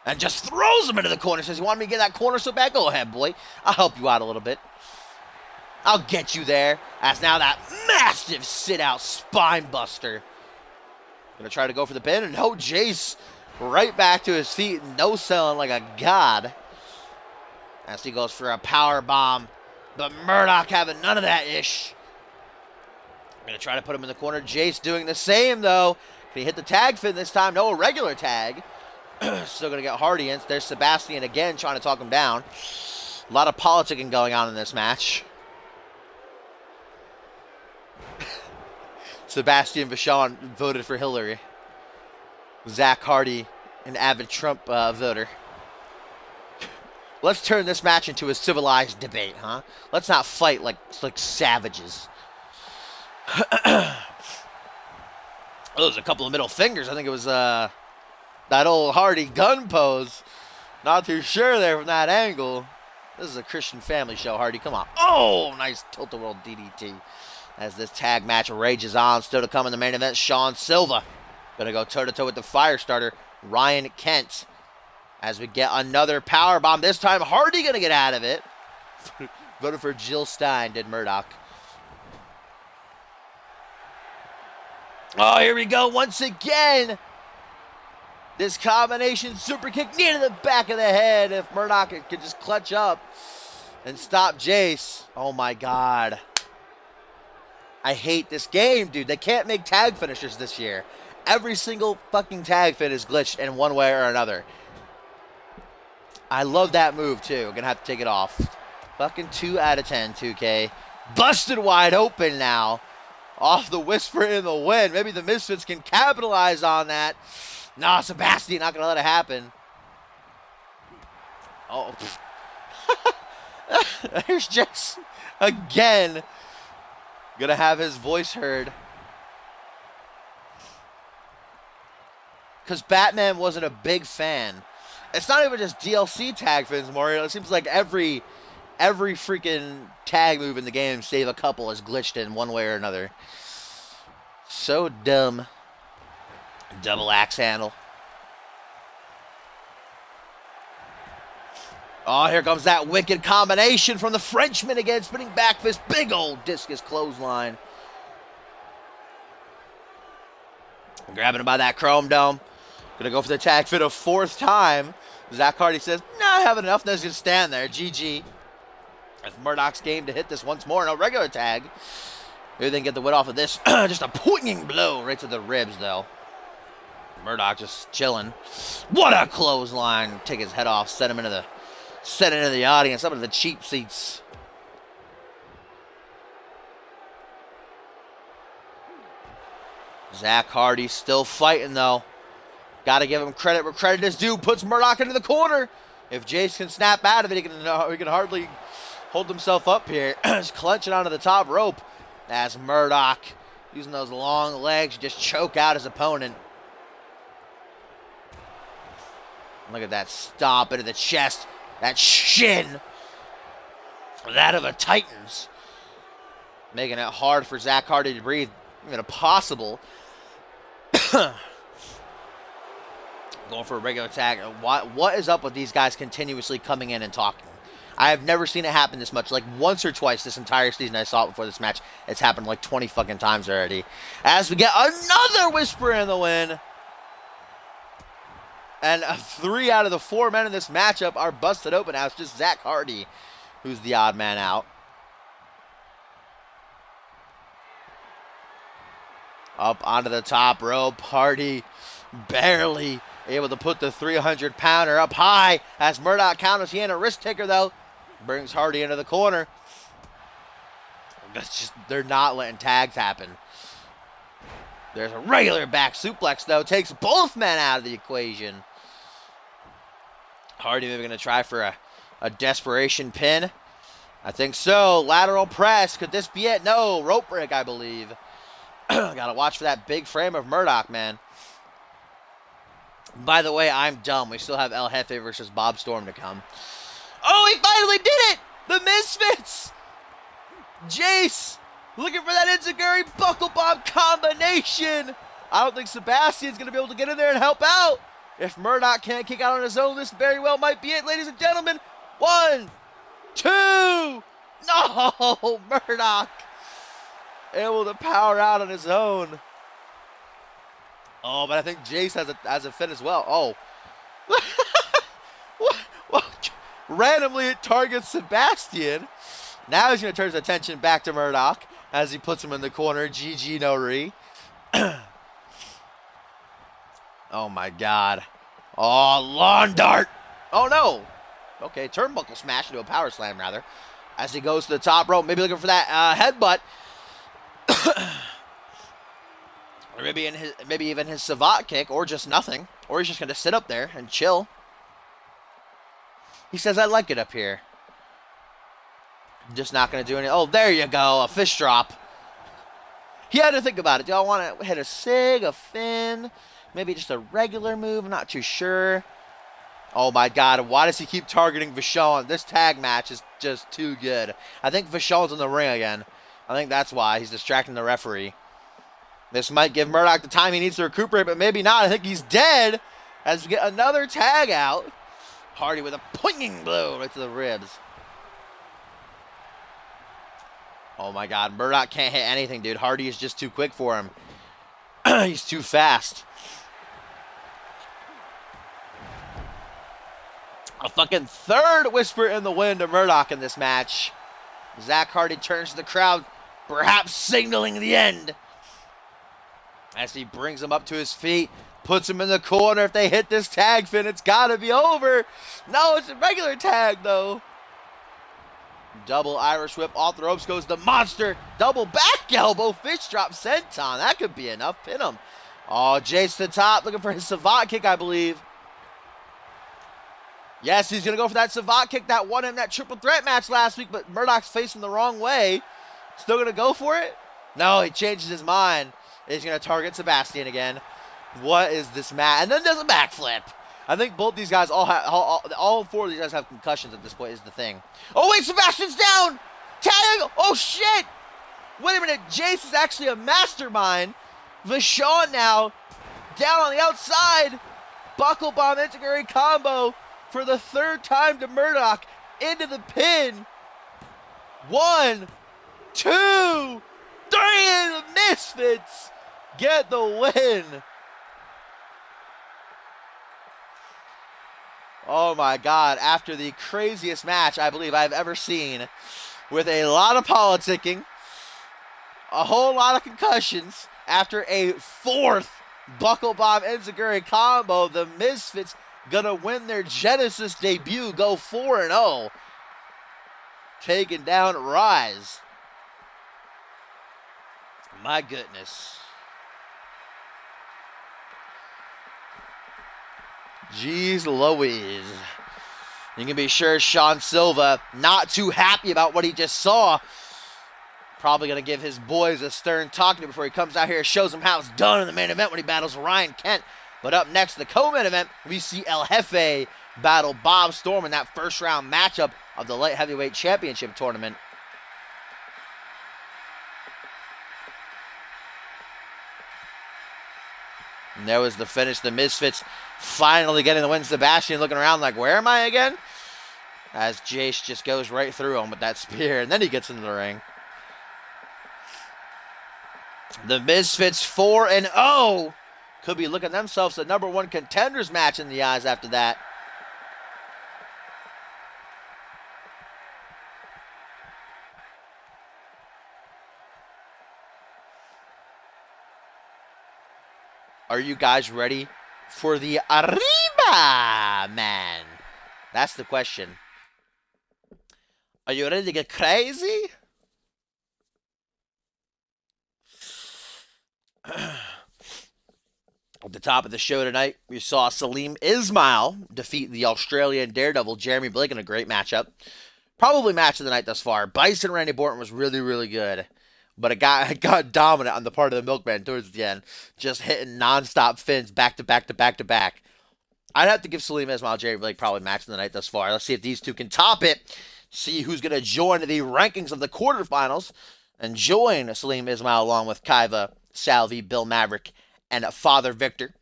And just throws him into the corner. Says, you want me to get that corner so bad? Go ahead, boy. I'll help you out a little bit. I'll get you there. As now that massive sit-out spine buster. Gonna try to go for the pin. And no, Jace right back to his feet. No selling like a god. As he goes for a power bomb. But Murdoch having none of that ish. Gonna try to put him in the corner. Jace doing the same though. Can he hit the tag fin this time? No, a regular tag. Still gonna get Hardy in. There's Sebastian again trying to talk him down. A lot of politicking going on in this match. Sebastian Vachon voted for Hillary. Zach Hardy, an avid Trump voter. Let's turn this match into a civilized debate, huh? Let's not fight like savages. There's a couple of middle fingers. I think it was that old Hardy gun pose. Not too sure there from that angle. This is a Christian family show, Hardy. Come on. Oh, nice tilt-a-whirl DDT. As this tag match rages on. Still to come in the main event, Sean Silva. Gonna go toe-to-toe with the fire starter, Ryan Kent. As we get another power bomb. This time, Hardy gonna get out of it. Voted for Jill Stein, did Murdoch. Oh, here we go once again. This combination super kick near the back of the head. If Murdoch could just clutch up and stop Jace. Oh my God. I hate this game, dude. They can't make tag finishers this year. Every single fucking tag fin is glitched in one way or another. I love that move, too. I'm gonna have to take it off. Fucking 2 out of 10, 2K. Busted wide open now. Off the whisper in the wind. Maybe the Misfits can capitalize on that. Nah, Sebastian not gonna let it happen. Oh. There's Jace again. Gonna have his voice heard. Because Batman wasn't a big fan. It's not even just DLC tag fins, Mario. It seems like every freaking tag move in the game, save a couple, is glitched in one way or another. So dumb. Double axe handle. Oh, here comes that wicked combination from the Frenchman again. Spinning back fist. Big old discus clothesline. Grabbing him by that chrome dome. Gonna go for the tag fit a 4th time. Zach Hardy says, nah, I have enough. Now he's gonna stand there. GG. It's Murdoch's game to hit this once more. No regular tag. Maybe they can get the win off of this. Just a pointing blow right to the ribs, though. Murdoch just chilling. What a clothesline. Take his head off. Set him into the audience. Up into the cheap seats. Zach Hardy still fighting, though. Got to give him credit where credit is due. Puts Murdoch into the corner. If Jace can snap out of it, he can hardly hold himself up here. Just clenching onto the top rope. As Murdoch, using those long legs, just choke out his opponent. Look at that stomp into the chest. That shin. That of a Titan's. Making it hard for Zach Hardy to breathe. Even impossible. Going for a regular tag. What is up with these guys continuously coming in and talking? I have never seen it happen this much. Like once or twice this entire season I saw it before this match. It's happened like 20 fucking times already. As we get another whisper in the wind. And 3 out of the 4 men in this matchup are busted open. Now it's just Zach Hardy who's the odd man out. Up onto the top rope. Hardy barely able to put the 300-pounder up high as Murdoch counters. He ain't a risk taker, though. Brings Hardy into the corner. That's just, they're not letting tags happen. There's a regular back suplex, though. Takes both men out of the equation. Hardy maybe going to try for a desperation pin. I think so. Lateral press. Could this be it? No. Rope break, I believe. Gotta watch for that big frame of Murdoch, man. By the way, I'm dumb. We still have El Jefe versus Bob Storm to come. Oh, he finally did it! The Misfits! Jace looking for that Enziguri Buckle Bomb combination. I don't think Sebastian's going to be able to get in there and help out. If Murdoch can't kick out on his own, this very well might be it, ladies and gentlemen. 1, 2. No, Murdoch able to power out on his own. Oh, but I think Jace has a fit as well. Oh. Well, randomly it targets Sebastian. Now he's going to turn his attention back to Murdoch as he puts him in the corner. GG no re. Oh, my God. Oh, lawn dart. Oh, no. Okay, turnbuckle smash into a power slam, rather. As he goes to the top rope, maybe looking for that headbutt. Or maybe even his Savate kick, or just nothing. Or he's just going to sit up there and chill. He says, I like it up here. Just not going to do anything. Oh, there you go. A fish drop. He had to think about it. Do I want to hit a Sig, a Finn? Maybe just a regular move? I'm not too sure. Oh, my God. Why does he keep targeting Vachon? This tag match is just too good. I think Vachon's in the ring again. I think that's why. He's distracting the referee. This might give Murdoch the time he needs to recuperate, but maybe not. I think he's dead as we get another tag out. Hardy with a pointing blow right to the ribs. Oh, my God. Murdoch can't hit anything, dude. Hardy is just too quick for him. He's too fast. A fucking third whisper in the wind to Murdoch in this match. Zach Hardy turns to the crowd, perhaps signaling the end. As he brings him up to his feet, puts him in the corner. If they hit this tag, Finn, it's got to be over. No, it's a regular tag, though. Double Irish whip off the ropes goes the monster. Double back elbow, fish drop senton. That could be enough. Pin him. Oh, Jace to the top, looking for his Savate kick, I believe. Yes, he's going to go for that Savate kick that won him that triple threat match last week, but Murdoch's facing the wrong way. Still going to go for it? No, he changes his mind. He's going to target Sebastian again. What is this match? And then does a backflip. I think both these guys, all 4 of these guys have concussions at this point is the thing. Oh, wait, Sebastian's down. Tag. Oh, shit. Wait a minute. Jace is actually a mastermind. Vachon now down on the outside. Buckle bomb Enziguri combo for the 3rd time to Murdoch into the pin. 1, 2, 3, and the Misfits get the win. Oh my God, after the craziest match I believe I've ever seen, with a lot of politicking, a whole lot of concussions, after a 4th Buckle Bomb Enziguri combo, the Misfits gonna win their Genesis debut, go 4-0, taking down Rise. My goodness. Jeez Louise. You can be sure Sean Silva not too happy about what he just saw. Probably going to give his boys a stern talking to before he comes out here and shows them how it's done in the main event when he battles Ryan Kent. But up next, the co-main event, we see El Jefe battle Bob Storm in that first round matchup of the Light Heavyweight Championship tournament. And there was the finish. The Misfits finally getting the win. Sebastian looking around like, where am I again? As Jace just goes right through him with that spear, and then he gets into the ring. The Misfits 4-0. Could be looking themselves a #1 contenders match in the eyes after that. Are you guys ready for the Arriba Man? That's the question. Are you ready to get crazy? At the top of the show tonight, we saw Salim Ismail defeat the Australian Daredevil Jeremy Blake in a great matchup. Probably match of the night thus far. Bison Randy Orton was really, really good. But it got dominant on the part of the Milkman towards the end. Just hitting non-stop fins back to back to back to back. I'd have to give Salim Ismail Jeremy Blake probably match of the night thus far. Let's see if these two can top it. See who's going to join the rankings of the quarterfinals. And join Salim Ismail along with Kaiva, Salvi, Bill Maverick, and Father Victor.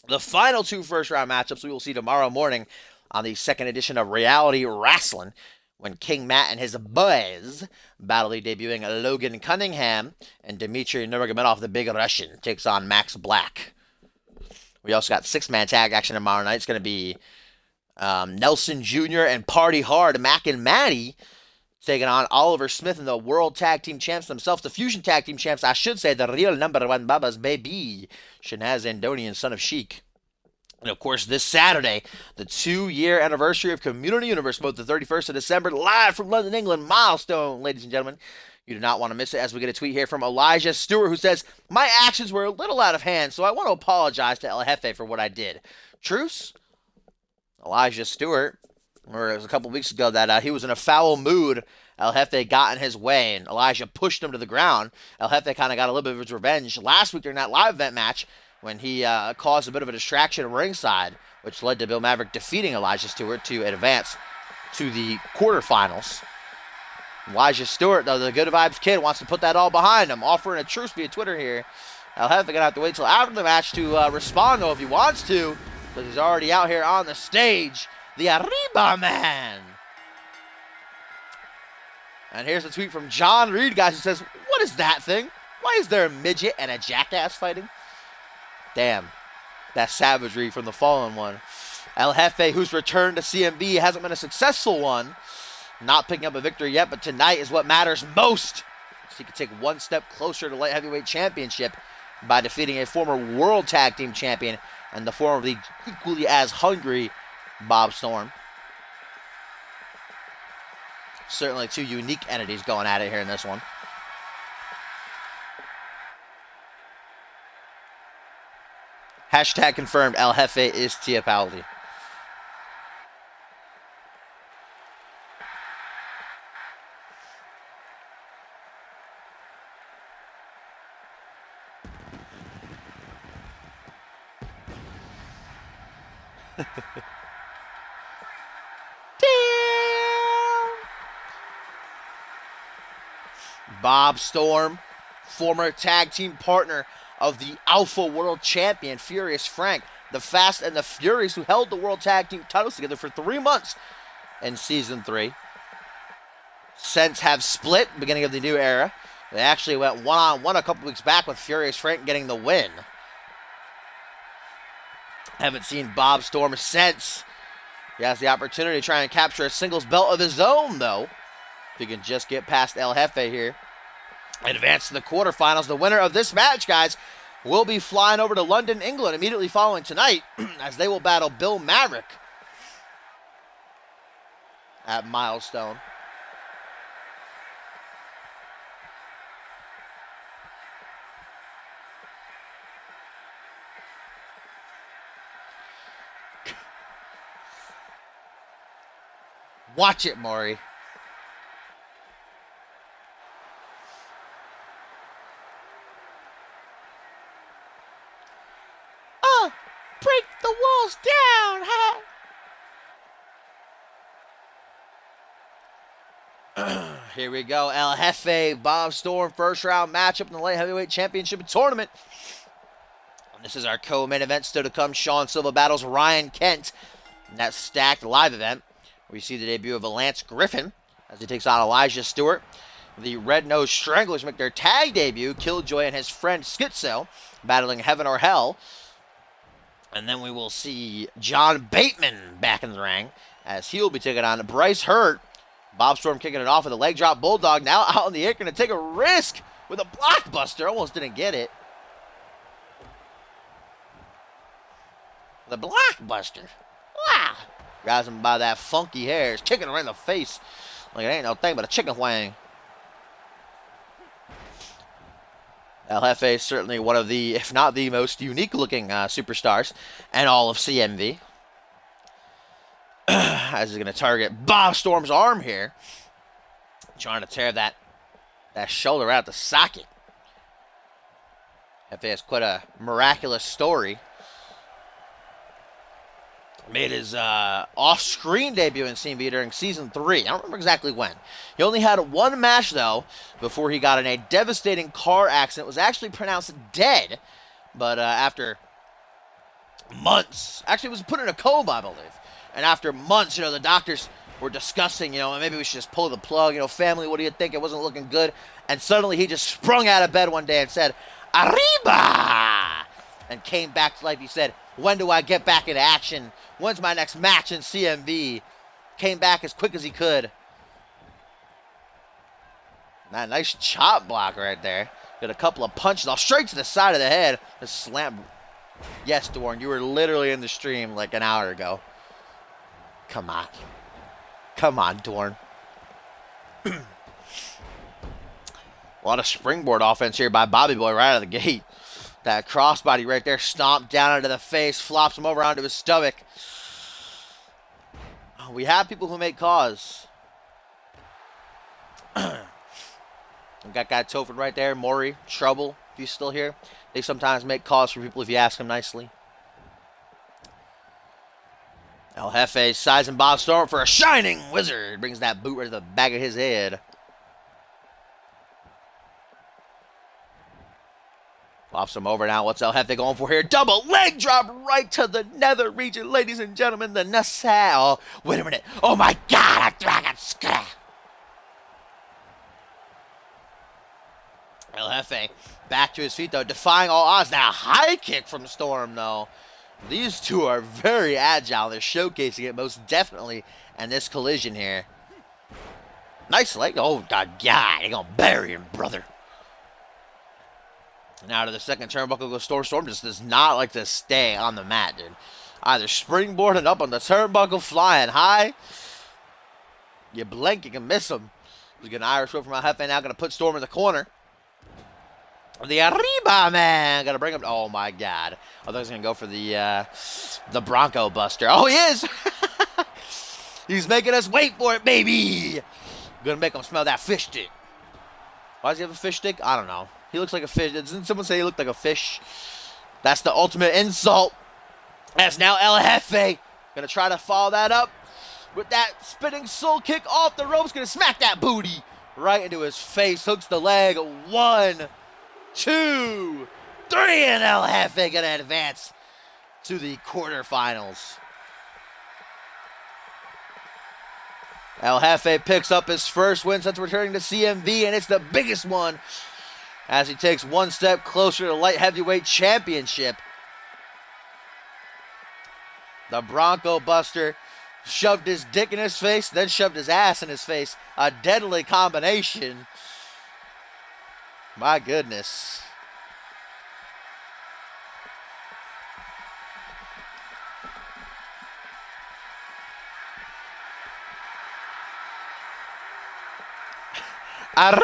The final 2 first-round matchups we will see tomorrow morning on the second edition of Reality Wrestling, when King Matt and his boys battle the debuting Logan Cunningham, and Dmitry Nurmagomedov, the Big Russian, takes on Max Black. We also got 6-man tag action tomorrow night. It's going to be Nelson Jr. and Party Hard, Mac and Matty, taking on Oliver Smith and the World Tag Team Champs themselves, the Fusion Tag Team Champs, I should say, the real #1 Babas, baby, Shanaz Andonian, son of Sheik. And of course, this Saturday, the 2-year anniversary of Community Universe, both the 31st of December, live from London, England, milestone, ladies and gentlemen. You do not want to miss it, as we get a tweet here from Elijah Stewart, who says, my actions were a little out of hand, so I want to apologize to El Jefe for what I did. Truce? Elijah Stewart, or it was a couple weeks ago that he was in a foul mood. El Jefe got in his way, and Elijah pushed him to the ground. El Jefe kind of got a little bit of his revenge last week during that live event match when he caused a bit of a distraction ringside, which led to Bill Maverick defeating Elijah Stewart to advance to the quarterfinals. Elijah Stewart, though, the Good Vibes Kid, wants to put that all behind him, offering a truce via Twitter here. El Jefe going to have to wait till after the match to respond, though, if he wants to, because he's already out here on the stage. The Arriba Man. And here's a tweet from John Reed, guys, who says, what is that thing? Why is there a midget and a jackass fighting? Damn, that savagery from the fallen one. El Jefe, whose return to CMV hasn't been a successful one, not picking up a victory yet, but tonight is what matters most. So he can take one step closer to light heavyweight championship by defeating a former World Tag Team Champion and the former of the equally as hungry Bob Storm. Certainly 2 unique entities going at it here in this one. Hashtag confirmed, El Jefe is Tia Paoli. Bob Storm, former tag team partner of the Alpha World Champion, Furious Frank, the Fast and the Furious, who held the World Tag Team titles together for 3 months in Season 3. Since have split, beginning of the new era. They actually went one-on-one a couple weeks back with Furious Frank getting the win. Haven't seen Bob Storm since. He has the opportunity to try and capture a singles belt of his own, though. If he can just get past El Jefe here. Advance to the quarterfinals. The winner of this match, guys, will be flying over to London, England, immediately following tonight, as they will battle Bill Maverick at Milestone. Watch it, Maury. Break the walls down, huh? Here we go. El Jefe, Bob Storm, first round matchup in the light heavyweight championship tournament. This is our co-main event still to come. Sean Silva battles Ryan Kent in that stacked live event. We see the debut of Lance Griffin as he takes on Elijah Stewart. The Red Nose Stranglers make their tag debut. Killjoy and his friend Schizo battling Heaven or Hell. And then we will see John Bateman back in the ring as he'll be taking on Bryce Hurt. Bob Storm kicking it off with a leg drop bulldog. Now out in the air, going to take a risk with a blockbuster. Almost didn't get it. The blockbuster. Wow. Grabs him by that funky hair. He's kicking him right in the face. Like it ain't no thing but a chicken wing. El Jefe is certainly one of the, if not the most unique looking superstars in all of CMV. As he's going to target Bob Storm's arm here. Trying to tear that shoulder out the socket. Jefe has quite a miraculous story. Made his off-screen debut in CMV during Season 3. I don't remember exactly when. He only had one match, though, before he got in a devastating car accident. Was actually pronounced dead, but after months, actually was put in a coma, I believe. And after months, the doctors were discussing, maybe we should just pull the plug. Family, what do you think? It wasn't looking good. And suddenly he just sprung out of bed one day and said, "Arriba!" And came back to life. He said, "When do I get back into action? When's my next match in CMV?" Came back as quick as he could. That nice chop block right there. Got a couple of punches off straight to the side of the head. Just slam. Yes, Dorn, you were literally in the stream like an hour ago. Come on. Come on, Dorn. A lot of springboard offense here by Bobby Boy right out of the gate. That crossbody right there, stomped down into the face, flops him over onto his stomach. We have people who make calls. We got guy Topher right there, Maury, Trouble, if he's still here. They sometimes make calls for people if you ask them nicely. El Jefe sizing Bob Storm for a shining wizard. Brings that boot right to the back of his head. Flops him over now. What's El Jefe going for here? Double leg drop right to the nether region, ladies and gentlemen. The Nassau. Wait a minute. Oh my God, a dragon scrap. El Jefe back to his feet, though, defying all odds. Now, high kick from Storm, though. These two are very agile. They're showcasing it most definitely in this collision here. Nice leg. Oh, God, you're going to bury him, brother. Now to the second turnbuckle goes Storm. Storm just does not like to stay on the mat, dude. Either springboarding up on the turnbuckle, flying high. You blink, you can miss him. He's getting an Irish whip from El Jefe now. Going to put Storm in the corner. The Arriba, man. Got to bring him. Oh, my God. I thought he was going to go for the Bronco Buster. Oh, he is. He's making us wait for it, baby. Going to make him smell that fish stick. Why does he have a fish stick? I don't know. He looks like a fish. Didn't someone say he looked like a fish? That's the ultimate insult. As now El Jefe going to try to follow that up with that spinning soul kick off the ropes. Going to smack that booty right into his face. Hooks the leg. 1, 2, 3. And El Jefe going to advance to the quarterfinals. El Jefe picks up his first win since returning to CMV, and it's the biggest one as he takes one step closer to the light heavyweight championship. The Bronco Buster shoved his dick in his face, then shoved his ass in his face. A deadly combination. My goodness. Arriba!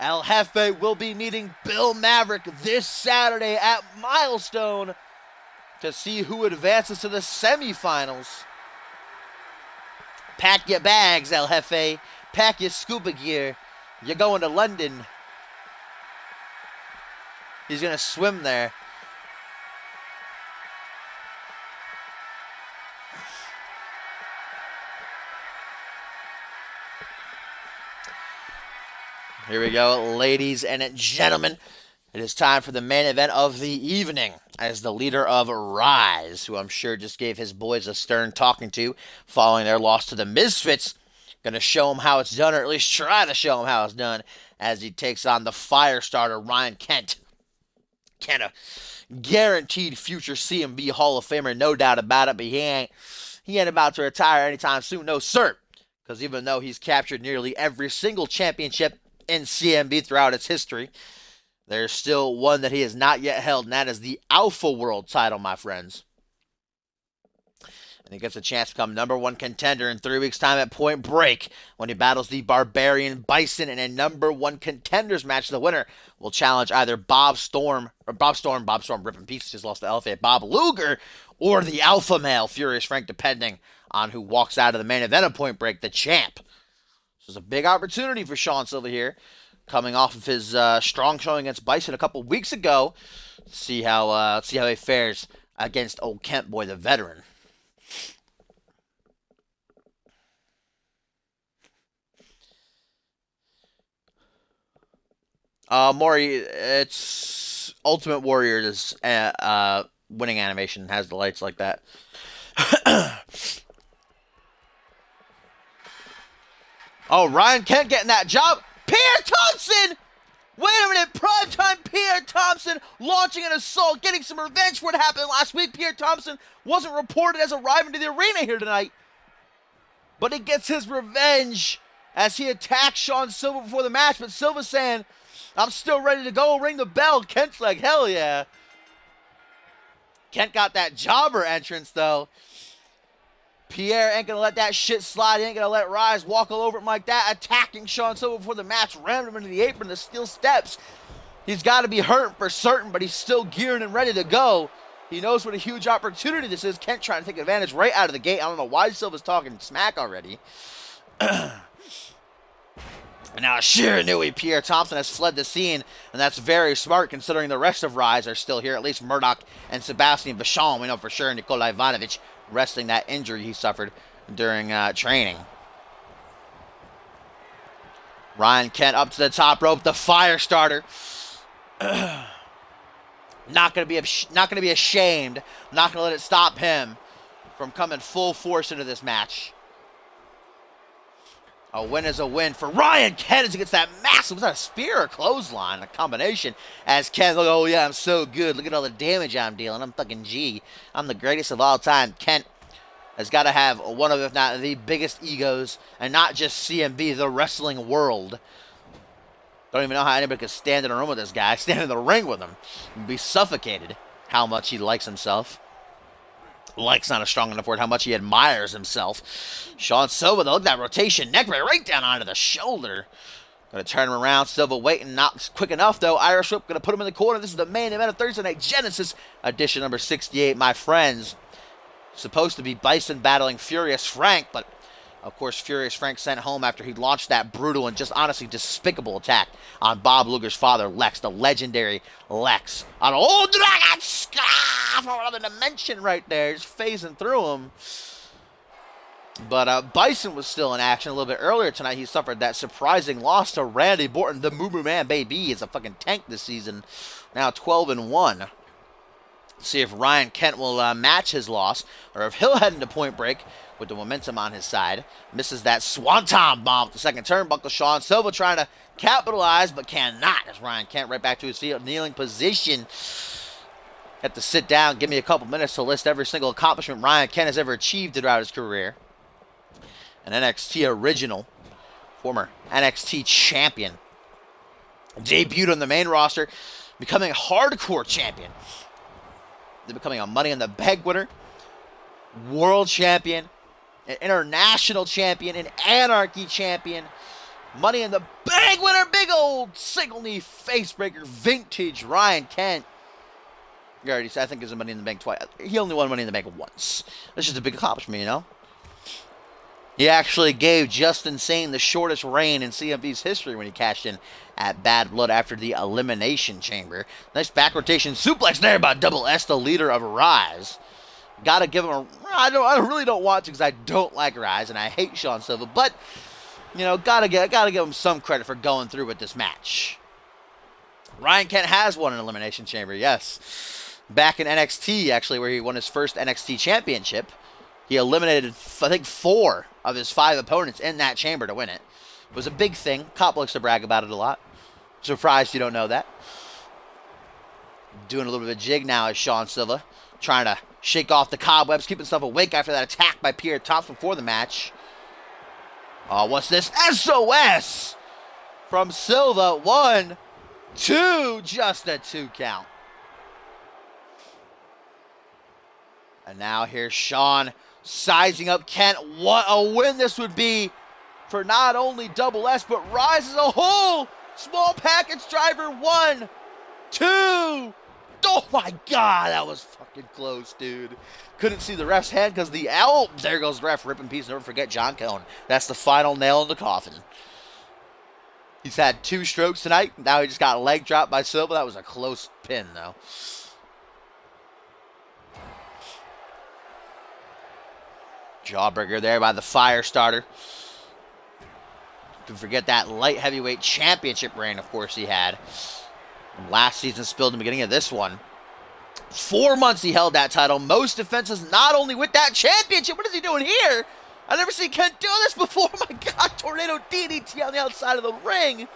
El Jefe will be meeting Bill Maverick this Saturday at Milestone to see who advances to the semifinals. Pack your bags, El Jefe. Pack your scuba gear. You're going to London. He's going to swim there. Here we go, ladies and gentlemen. It is time for the main event of the evening, as the leader of Rise, who I'm sure just gave his boys a stern talking to following their loss to the Misfits, going to show them how it's done, or at least try to show them how it's done, as he takes on the fire starter, Ryan Kent. Kent, a guaranteed future CMV Hall of Famer, no doubt about it, but he ain't about to retire anytime soon, no sir. Because even though he's captured nearly every single championship in CMV throughout its history, there's still one that he has not yet held, and that is the Alpha World title, my friends. And he gets a chance to become #1 contender in 3 weeks' time at Point Break when he battles the Barbarian Bison in a #1 contenders match. The winner will challenge either Bob Storm, rip in pieces, just lost to LFA, Bob Luger, or the Alpha Male, Furious Frank, depending on who walks out of the main event of Point Break, the champ. This is a big opportunity for Sean Silva here, coming off of his strong showing against Bison a couple weeks ago. Let's see how he fares against old Kent Boy, the veteran. Maury, it's Ultimate Warrior's winning animation has the lights like that. Oh, Ryan Kent getting that job. Pierre Thompson! Wait a minute, primetime Pierre Thompson launching an assault, getting some revenge for what happened last week. Pierre Thompson wasn't reported as arriving to the arena here tonight, but he gets his revenge as he attacks Sean Silva before the match, but Silva's saying, I'm still ready to go, ring the bell. Kent's like, hell yeah. Kent got that jobber entrance, though. Pierre ain't going to let that shit slide. He ain't going to let Rise walk all over him like that. Attacking Sean Silva before the match. Rammed him into the apron, the steel steps. He's got to be hurt for certain, but he's still gearing and ready to go. He knows what a huge opportunity this is. Kent trying to take advantage right out of the gate. I don't know why Silva's talking smack already. And now Shiranui, Pierre Thompson has fled the scene, and that's very smart considering the rest of Rise are still here. At least Murdoch and Sebastian Vachon, we know for sure. Nikolai Ivanovich wrestling that injury he suffered during training. Ryan Kent up to the top rope, the fire starter. Not gonna be ashamed. Not gonna let it stop him from coming full force into this match. A win is a win for Ryan Kent as he gets that massive, was that a spear or clothesline? A combination as Kent, look, oh yeah, I'm so good. Look at all the damage I'm dealing. I'm fucking G. I'm the greatest of all time. Kent has got to have one of, if not the biggest egos, and not just CMV, the wrestling world. Don't even know how anybody could stand in a room with this guy, stand in the ring with him, and be suffocated. How much he likes himself. Like's not a strong enough word, how much he admires himself. Sean Silva, though, look at that rotation neck break right down onto the shoulder. Going to turn him around. Silva waiting, not quick enough, though. Irish whip going to put him in the corner. This is the main event of Thursday Night Genesis, edition number 68, my friends. Supposed to be Bison battling Furious Frank, but of course Furious Frank sent home after he launched that brutal and just honestly despicable attack on Bob Luger's father, Lex, the legendary Lex. On old Dragon Scarf from another dimension right there, just phasing through him. But Bison was still in action a little bit earlier tonight. He suffered that surprising loss to Randy Borton, the Moo Moo Man, baby. He's a fucking tank this season. Now 12-1. See if Ryan Kent will match his loss, or if he'll head into Point Break with the momentum on his side. Misses that Swanton bomb at the second turnbuckle. Sean Silva trying to capitalize, but cannot. As Ryan Kent right back to his feet, kneeling position. Have to sit down, give me a couple minutes to list every single accomplishment Ryan Kent has ever achieved throughout his career. An NXT original, former NXT champion. Debuted on the main roster, becoming a hardcore champion. They're becoming a Money in the Bank winner, world champion, an international champion, an Anarchy champion, Money in the Bank winner, big old single knee face breaker, vintage Ryan Kent. You already said, I think, he's a Money in the Bank twice. He only won Money in the Bank once. That's just a big accomplishment, you know? He actually gave Justin Sane the shortest reign in CMV's history when he cashed in at Bad Blood after the Elimination Chamber. Nice back rotation suplex there by Double S, the leader of Rise. Gotta give him a... I really don't want to because I don't like Rise and I hate Sean Silva, but, you know, gotta give him some credit for going through with this match. Ryan Kent has won an Elimination Chamber, yes. Back in NXT, actually, where he won his first NXT championship. He eliminated, I think, 4 of his 5 opponents in that chamber to win it. It was a big thing. Cop likes to brag about it a lot. Surprised you don't know that. Doing a little bit of a jig now is Sean Silva. Trying to shake off the cobwebs, keeping himself awake after that attack by Pierre Thompson before the match. Oh, what's this? SOS from Silva. 1, 2, just a 2 count. And now here's Sean sizing up Kent. What a win this would be for not only Double S, but Rise as a whole. Small package driver. 1, 2. Oh my God, that was fucking close, dude. Couldn't see the ref's hand because the L. There goes the ref. Rip in peace. Never forget John Cohn. That's the final nail in the coffin. He's had 2 strokes tonight. Now he just got leg dropped by Silva. That was a close pin, though. Jawbreaker there by the fire starter. Don't forget that light heavyweight championship reign, of course, he had. And last season spilled in the beginning of this one. 4 months he held that title. Most defenses not only with that championship. What is he doing here? I've never seen Kent do this before. Oh my God, Tornado DDT on the outside of the ring.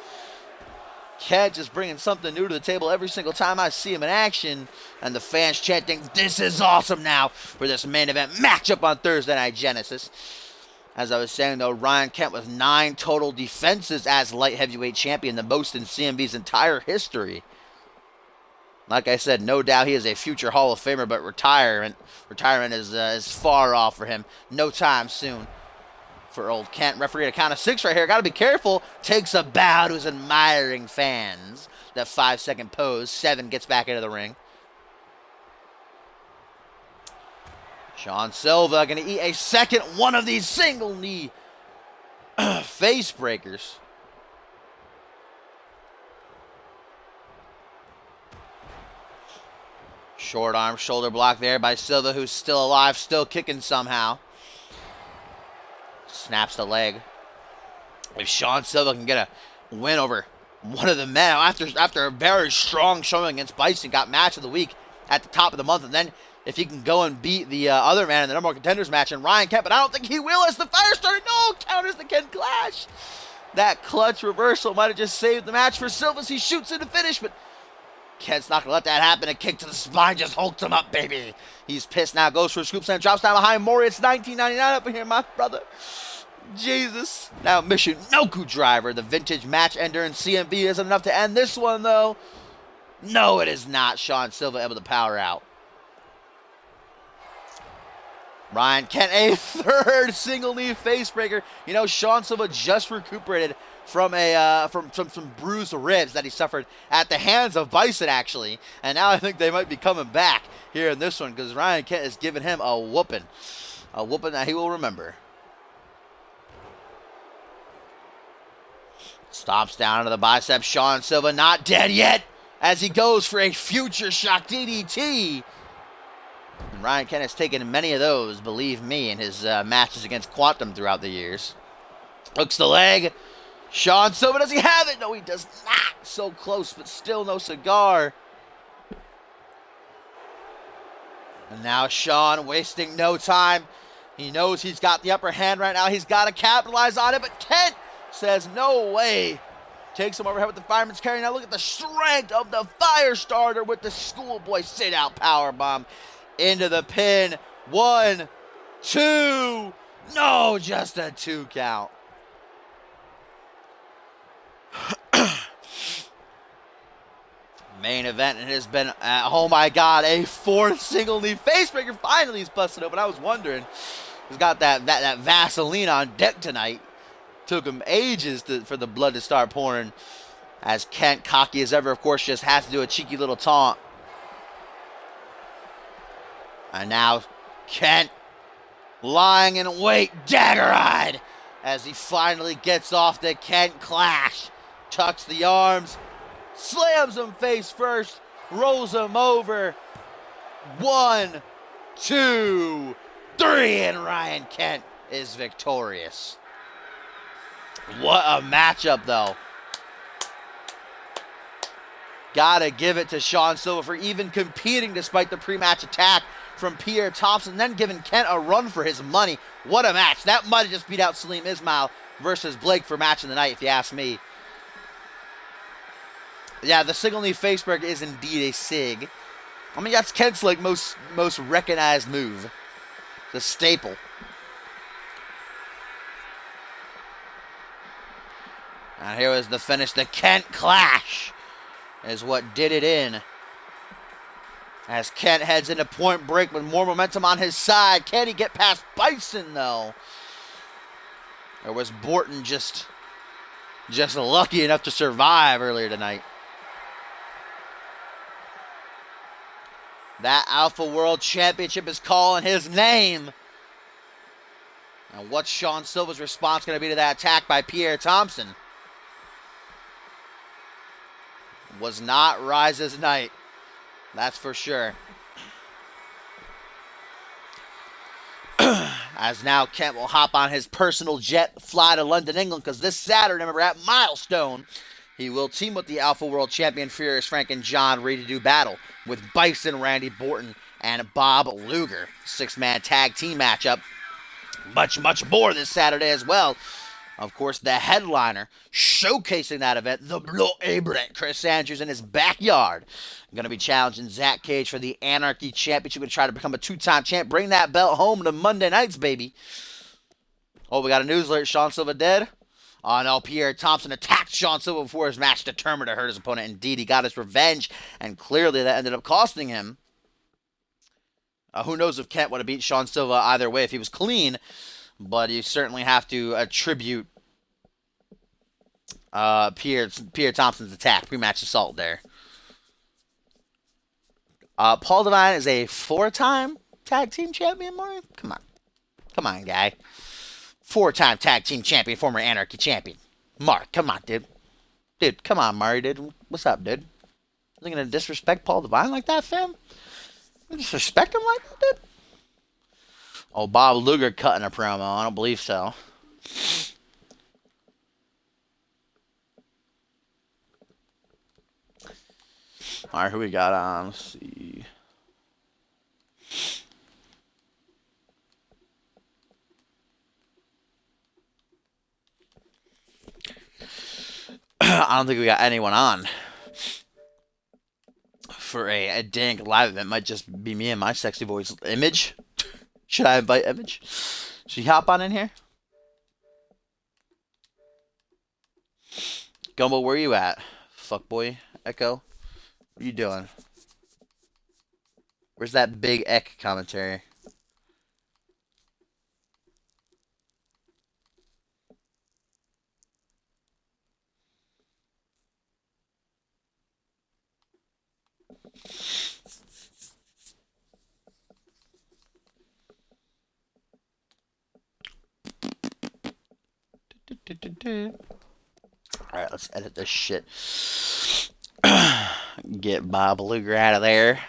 Kent just bringing something new to the table every single time I see him in action. And the fans chanting, "This is awesome now," for this main event matchup on Thursday Night Genesis. As I was saying, though, Ryan Kent with 9 total defenses as light heavyweight champion, the most in CMV's entire history. Like I said, no doubt he is a future Hall of Famer, but retirement is far off for him. No time soon for old Kent. Referee at a count of 6 right here. Got to be careful. Takes a bow to his admiring fans. That 5-second pose. 7 gets back into the ring. Sean Silva going to eat a second one of these single knee face breakers. Short arm shoulder block there by Silva, who's still alive, still kicking somehow. Snaps the leg. If Sean Silva can get a win over one of the men after a very strong showing against Bison, got match of the week at the top of the month, and then if he can go and beat the other man in the number 1 contenders match and Ryan Kent, but I don't think he will as the fire starter. No, counters the Kent Clash. That clutch reversal might have just saved the match for Silva as he shoots in the finish, but Kent's not going to let that happen. A kick to the spine just hulks him up, baby. He's pissed now. Goes for a scoop slam. Drops down behind Mori. It's $19.99 up in here, my brother. Jesus. Now Michinoku driver. The vintage match ender in CMV isn't enough to end this one, though. No, it is not. Sean Silva able to power out. Ryan Kent, a 3rd single knee face breaker. You know, Sean Silva just recuperated from some bruised ribs that he suffered at the hands of Bison, actually. And now I think they might be coming back here in this one because Ryan Kent is giving him a whooping. A whooping that he will remember. Stomps down into the bicep. Sean Silva not dead yet as he goes for a future shock DDT. And Ryan Kent has taken many of those, believe me, in his matches against Quantum throughout the years. Hooks the leg. Sean Silva, does he have it? No, he does not. So close, but still no cigar. And now Sean wasting no time. He knows he's got the upper hand right now. He's got to capitalize on it, but Kent says no way. Takes him overhead with the fireman's carry. Now look at the strength of the fire starter with the schoolboy sit-out powerbomb into the pin. 1, 2. No, just a 2 count. Main event, and it has been, oh my God, a 4th single knee face breaker. Finally, he's busted open. I was wondering. He's got that Vaseline on deck tonight. Took him ages for the blood to start pouring. As Kent, cocky as ever, of course, just has to do a cheeky little taunt. And now Kent lying in wait, dagger-eyed, as he finally gets off the Kent Clash. Tucks the arms, slams him face first, rolls him over. 1, 2, 3, and Ryan Kent is victorious. What a matchup, though. Gotta give it to Sean Silva for even competing despite the pre-match attack from Pierre Thompson, then giving Kent a run for his money. What a match. That might have just beat out Salim Ismail versus Blake for match of the night, if you ask me. Yeah, the single knee faceberg is indeed a sig. I mean, that's Kent's like most recognized move. The staple. And here was the finish. The Kent Clash is what did it in. As Kent heads into Point Break with more momentum on his side. Can he get past Bison, though? Or was BORTON just lucky enough to survive earlier tonight? That Alpha World Championship is calling his name. And what's Sean Silva's response going to be to that attack by Pierre Thompson? Was not Rise's night. That's for sure. As now Kent will hop on his personal jet, fly to London, England, because this Saturday, remember, at Milestone, he will team with the Alpha World Champion Furious Frank and John ready to do battle with Bison, Randy BORTON, and Bob Luger. 6-man tag team matchup. Much more this Saturday as well. Of course, the headliner showcasing that event, the Blue Abret, Chris Andrews in his backyard. Going to be challenging Zach Cage for the Anarchy Championship. Going to try to become a 2-time champ. Bring that belt home to Monday nights, baby. Oh, we got a news alert. Sean Silva dead? Oh, no. Pierre Thompson attacked Sean Silva before his match, determined to hurt his opponent. Indeed, he got his revenge, and clearly that ended up costing him. Who knows if Kent would have beat Sean Silva either way if he was clean, but you certainly have to attribute Pierre Thompson's attack, pre-match assault there. Paul Devine is a 4-time tag team champion, Maury? Come on, guy. 4-time tag team champion, former Anarchy champion. Mark, come on, dude. Dude, come on, Maury, dude. What's up, dude? You gonna disrespect Paul Devine like that, fam? You disrespect him like that, dude? Oh, Bob Luger cutting a promo. I don't believe so. All right, who we got on? Let's see. I don't think we got anyone on for a dank live event. Might just be me and my sexy voice. Image? Should I invite Image? Should he hop on in here? Gumbo, where you at? Fuckboy Echo? What are you doing? Where's that big Eck commentary? Alright, let's edit this shit. Get Bob Luger out of there.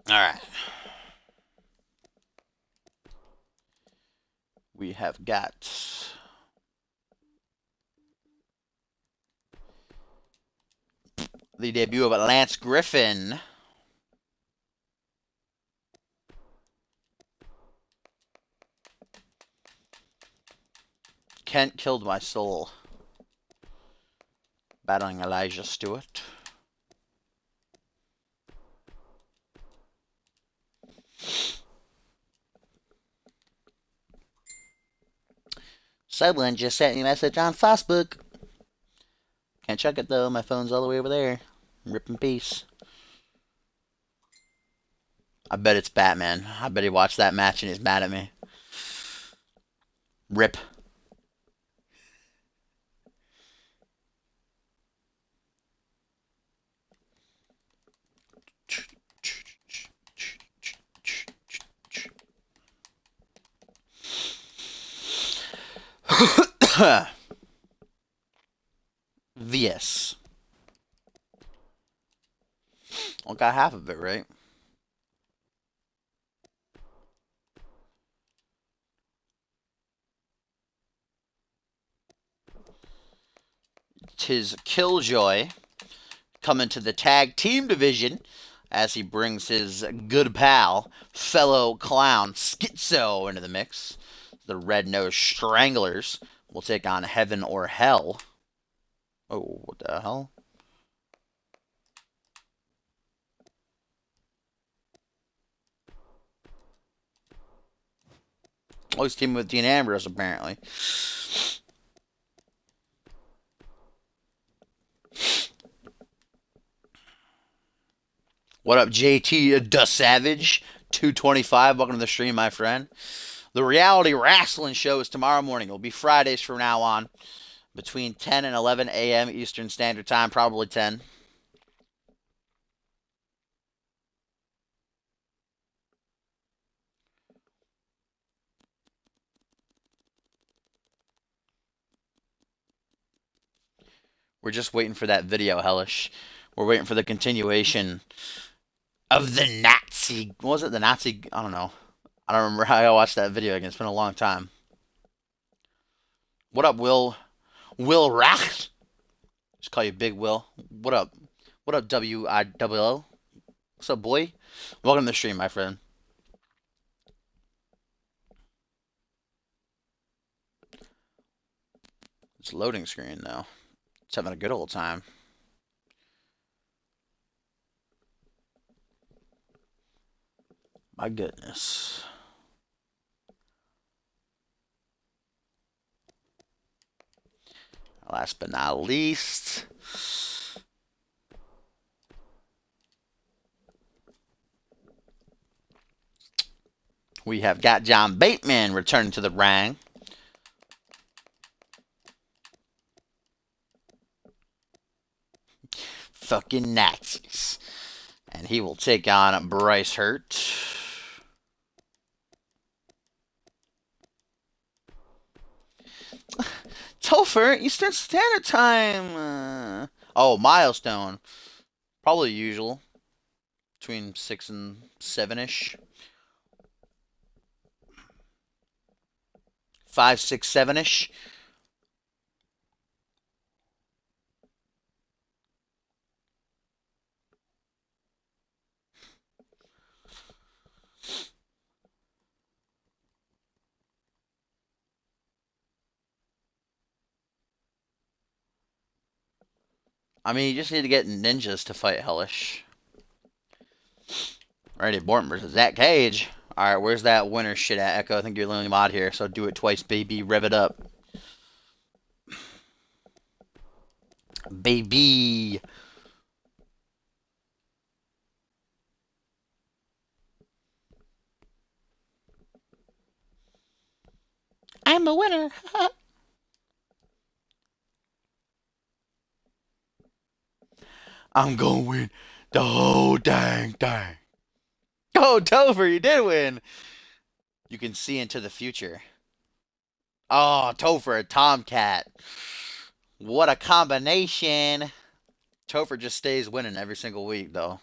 Alright. We have got the debut of Lance Griffin. Kent killed my soul. Battling Elijah Stewart. Someone just sent me a message on Facebook. Can't check it though. My phone's all the way over there. Rip in peace. I bet it's Batman. I bet he watched that match and he's mad at me. Rip. VS. Well, got half of it, right? 'tis Killjoy coming to the tag team division as he brings his good pal, fellow clown Schizo into the mix. The Red-Nosed Stranglers will take on Heaven or Hell. Oh, what the hell? Oh, he's teaming with Dean Ambrose, apparently. What up, JT Da Savage? 225. Welcome to the stream, my friend. The Reality Wrestling Show is tomorrow morning. It will be Fridays from now on, between 10 and 11 a.m. Eastern Standard Time, probably 10. We're just waiting for that video, Hellish. We're waiting for the continuation of the Nazi. What was it? The Nazi? I don't know. I don't remember how I watched that video again. It's been a long time. What up, Will? Will Rach? Just call you Big Will. What up? What up, WIWO? What's up, boy? Welcome to the stream, my friend. It's loading screen now. It's having a good old time. My goodness. Last but not least, we have got John Bateman returning to the ring. Fucking Nazis. And he will take on Bryce Hurt. Topher, Eastern Standard Time. Oh, milestone. Probably usual. Between 6 and 7-ish. 5, 6, 7-ish. I mean, you just need to get ninjas to fight Hellish. Randy Borton versus Zach Cage. Alright, where's that winner shit at, Echo? I think you're the only mod here, so do it twice, baby. Rev it up. Baby. I'm a winner. I'm gonna win the whole dang thing. Oh, Topher, you did win. You can see into the future. Oh, Topher, a Tomcat. What a combination. Topher just stays winning every single week, though.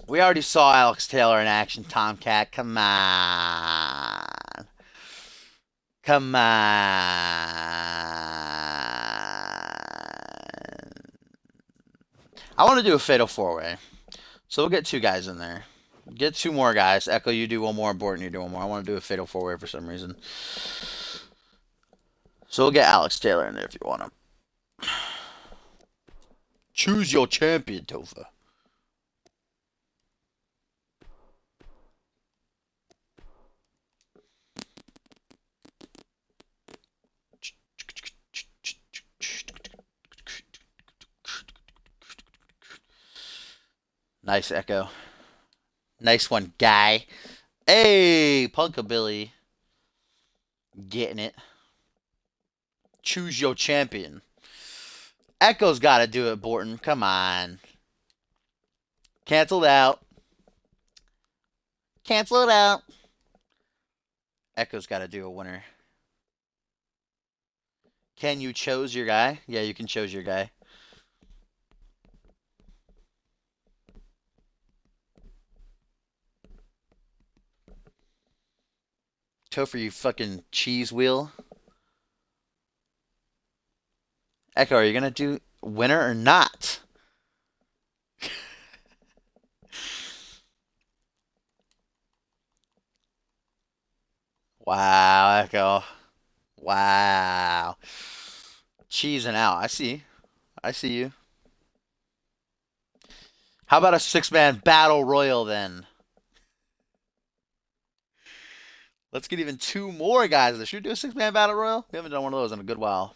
We already saw Alex Taylor in action, Tomcat. Come on. Come on. I want to do a Fatal 4-Way. So we'll get 2 guys in there. Get 2 more guys. Echo, you do 1 more. Borton, you do 1 more. I want to do a Fatal 4-Way for some reason. So we'll get Alex Taylor in there if you want him. Choose your champion, Topher. Nice, Echo. Nice one, guy. Hey, Punkabilly. Getting it. Choose your champion. Echo's got to do it, Borton. Come on. Canceled out. Cancel it out. Echo's got to do a winner. Can you choose your guy? Yeah, you can choose your guy. Topher, you fucking cheese wheel. Echo, are you gonna do winner or not? Wow, Echo. Wow. Cheesing out. I see. I see you. How about a six-man battle royal then? Let's get even two more guys. Should we do a six-man battle royal? We haven't done one of those in a good while.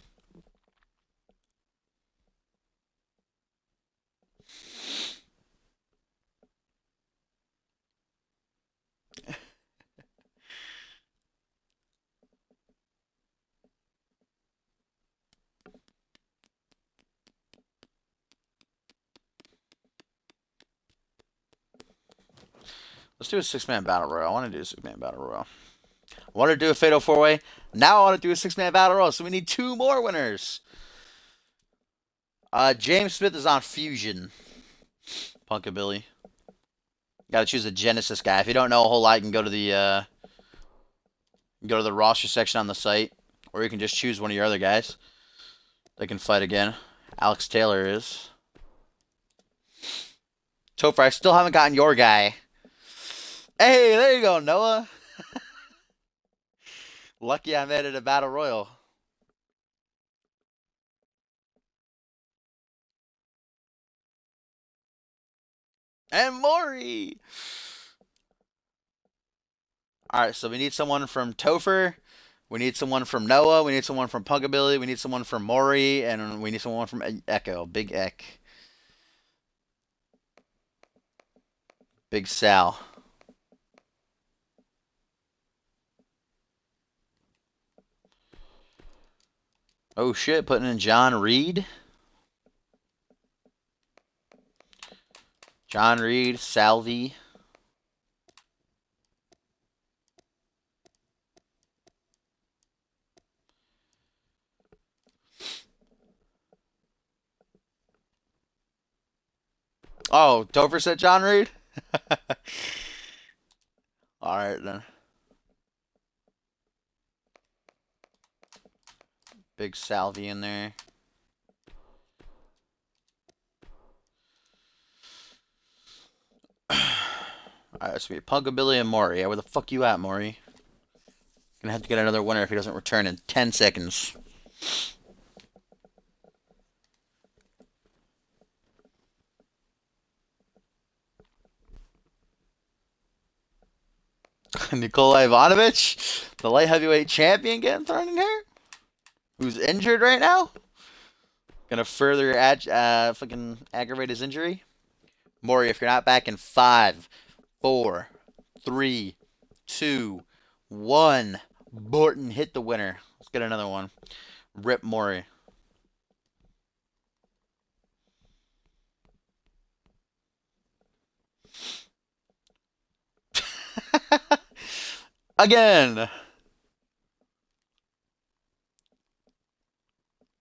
Let's do a six-man battle royal. I want to do a six-man battle royal. I want to do a fatal four-way. Now I want to do a six-man battle royal. So we need two more winners. James Smith is on Fusion. Punkabilly. Got to choose a Genesis guy. If you don't know a whole lot, you can go to the roster section on the site, or you can just choose one of your other guys. They can fight again. Alex Taylor is. Topher, I still haven't gotten your guy. Hey, there you go, Noah. Lucky I made it a battle royal. And Maury. All right, so we need someone from Topher. We need someone from Noah. We need someone from Punkabilly. We need someone from Maury. And we need someone from Echo. Big Eck. Big Sal. Oh shit, putting in John Reed. John Reed, Salvi. Oh, Topher said John Reed? Alright then. Big Salvi in there. Alright, so we have Punkabilly and Maury. Yeah, where the fuck you at, Maury? Gonna have to get another winner if he doesn't return in 10 seconds. Nikolai Ivanovich, the light heavyweight champion, getting thrown in here? Who's injured right now? Gonna further fucking aggravate his injury? Maury, if you're not back in 5, 4, 3, 2, 1. Borton hit the winner. Let's get another one. Rip Maury. Again.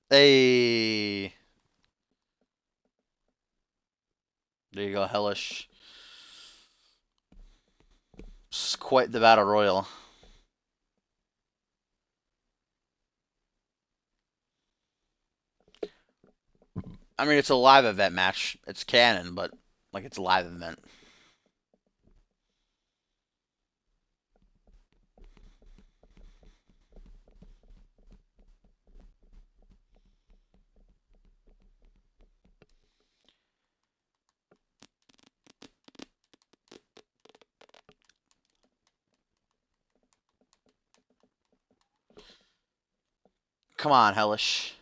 Hey. There you go, Hellish. It's quite the battle royal. I mean, it's a live event match. It's canon, but like it's a live event. Come on, Hellish.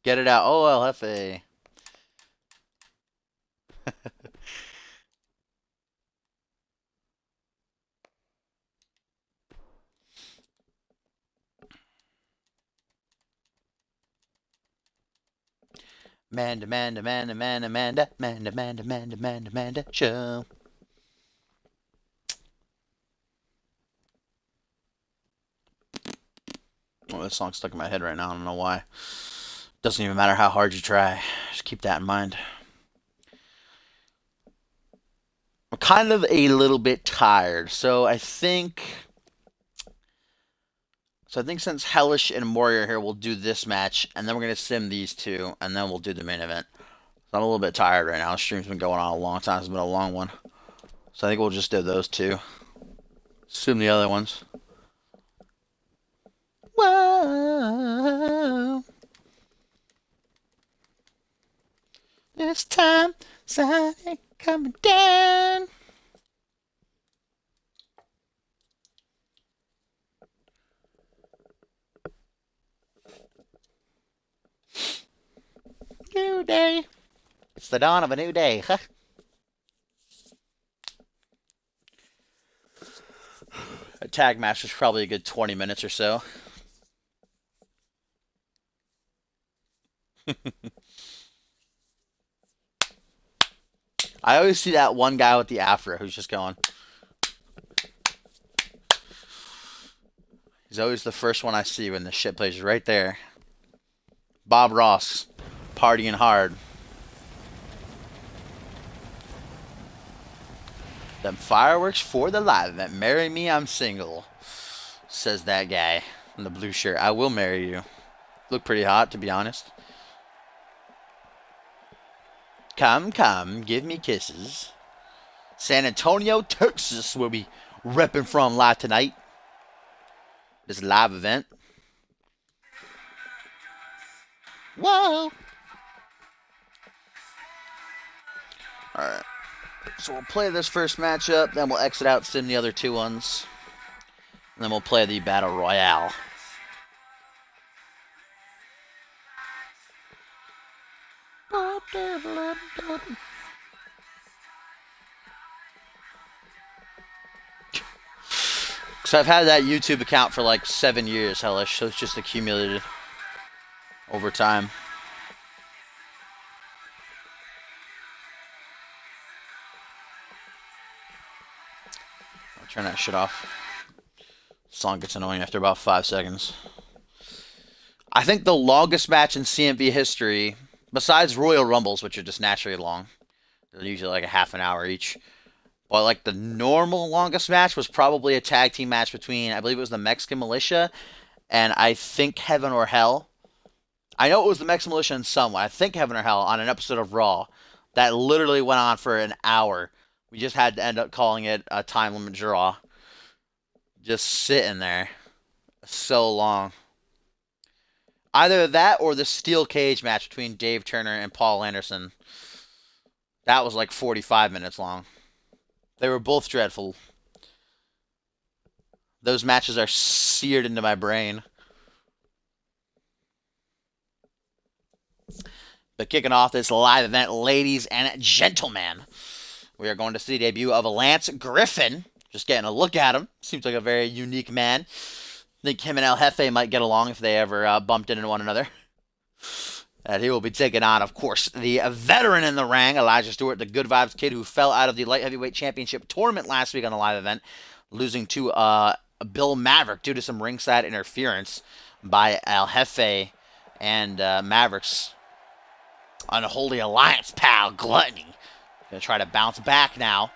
Get it out. OLFA. Amanda, show. Oh, this song's stuck in my head right now. I don't know why. Doesn't even matter how hard you try. Just keep that in mind. I'm kind of a little bit tired, so I think So I think since Hellish and Maury are here, we'll do this match, and then we're going to sim these two, and then we'll do the main event. I'm a little bit tired right now. The stream's been going on a long time. It's been a long one. So I think we'll just do those two. Sim the other ones. Whoa. This time, sun ain't coming down. New day. It's the dawn of a new day, huh? A tag match is probably a good 20 minutes or so. I always see that one guy with the afro who's just going. He's always the first one I see when the shit plays right there. Bob Ross, partying hard. Them fireworks for the live event. Marry me, I'm single, says that guy in the blue shirt. I will marry you. Look pretty hot, to be honest. Come, come, give me kisses. San Antonio, Texas, where we repping from live tonight. This live event. Whoa. Alright. So we'll play this first matchup, then we'll exit out, sim the other two ones. And then we'll play the Battle Royale. So I've had that YouTube account for like 7 years, Hellish, so it's just accumulated over time. I'll turn that shit off. Song gets annoying after about 5 seconds. I think the longest match in CMV history, besides Royal Rumbles, which are just naturally long, they're usually like a half an hour each. But like the normal longest match was probably a tag team match between, I believe it was the Mexican Militia and I think Heaven or Hell. I know it was the Mexican Militia and someone, I think Heaven or Hell, on an episode of Raw that literally went on for an hour. We just had to end up calling it a time limit draw. Just sitting there so long. Either that or the steel cage match between Dave Turner and Paul Anderson. That was like 45 minutes long. They were both dreadful. Those matches are seared into my brain. But kicking off this live event, ladies and gentlemen, we are going to see the debut of Lance Griffin. Just getting a look at him. Seems like a very unique man. I think him and El Jefe might get along if they ever bumped into one another. And he will be taking on, of course, the veteran in the ring, Elijah Stewart, the Good Vibes kid who fell out of the Light Heavyweight Championship tournament last week on the live event, losing to Bill Maverick due to some ringside interference by El Jefe and Maverick's Unholy Alliance pal, Gluttony. Going to try to bounce back now.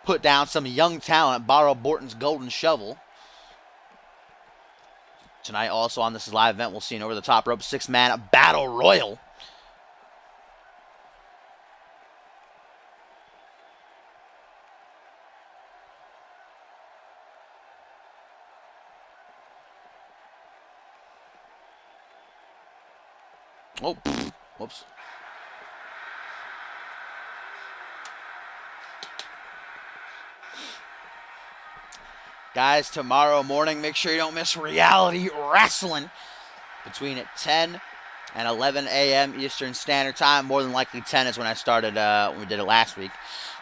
Put down some young talent, borrow Borton's golden shovel. Tonight, also on this live event, we'll see an over-the-top rope 6-man battle royal. Oh, whoops. Guys, tomorrow morning, make sure you don't miss Reality Wrestling between 10 and 11 a.m. Eastern Standard Time. More than likely 10 is when I started, when we did it last week.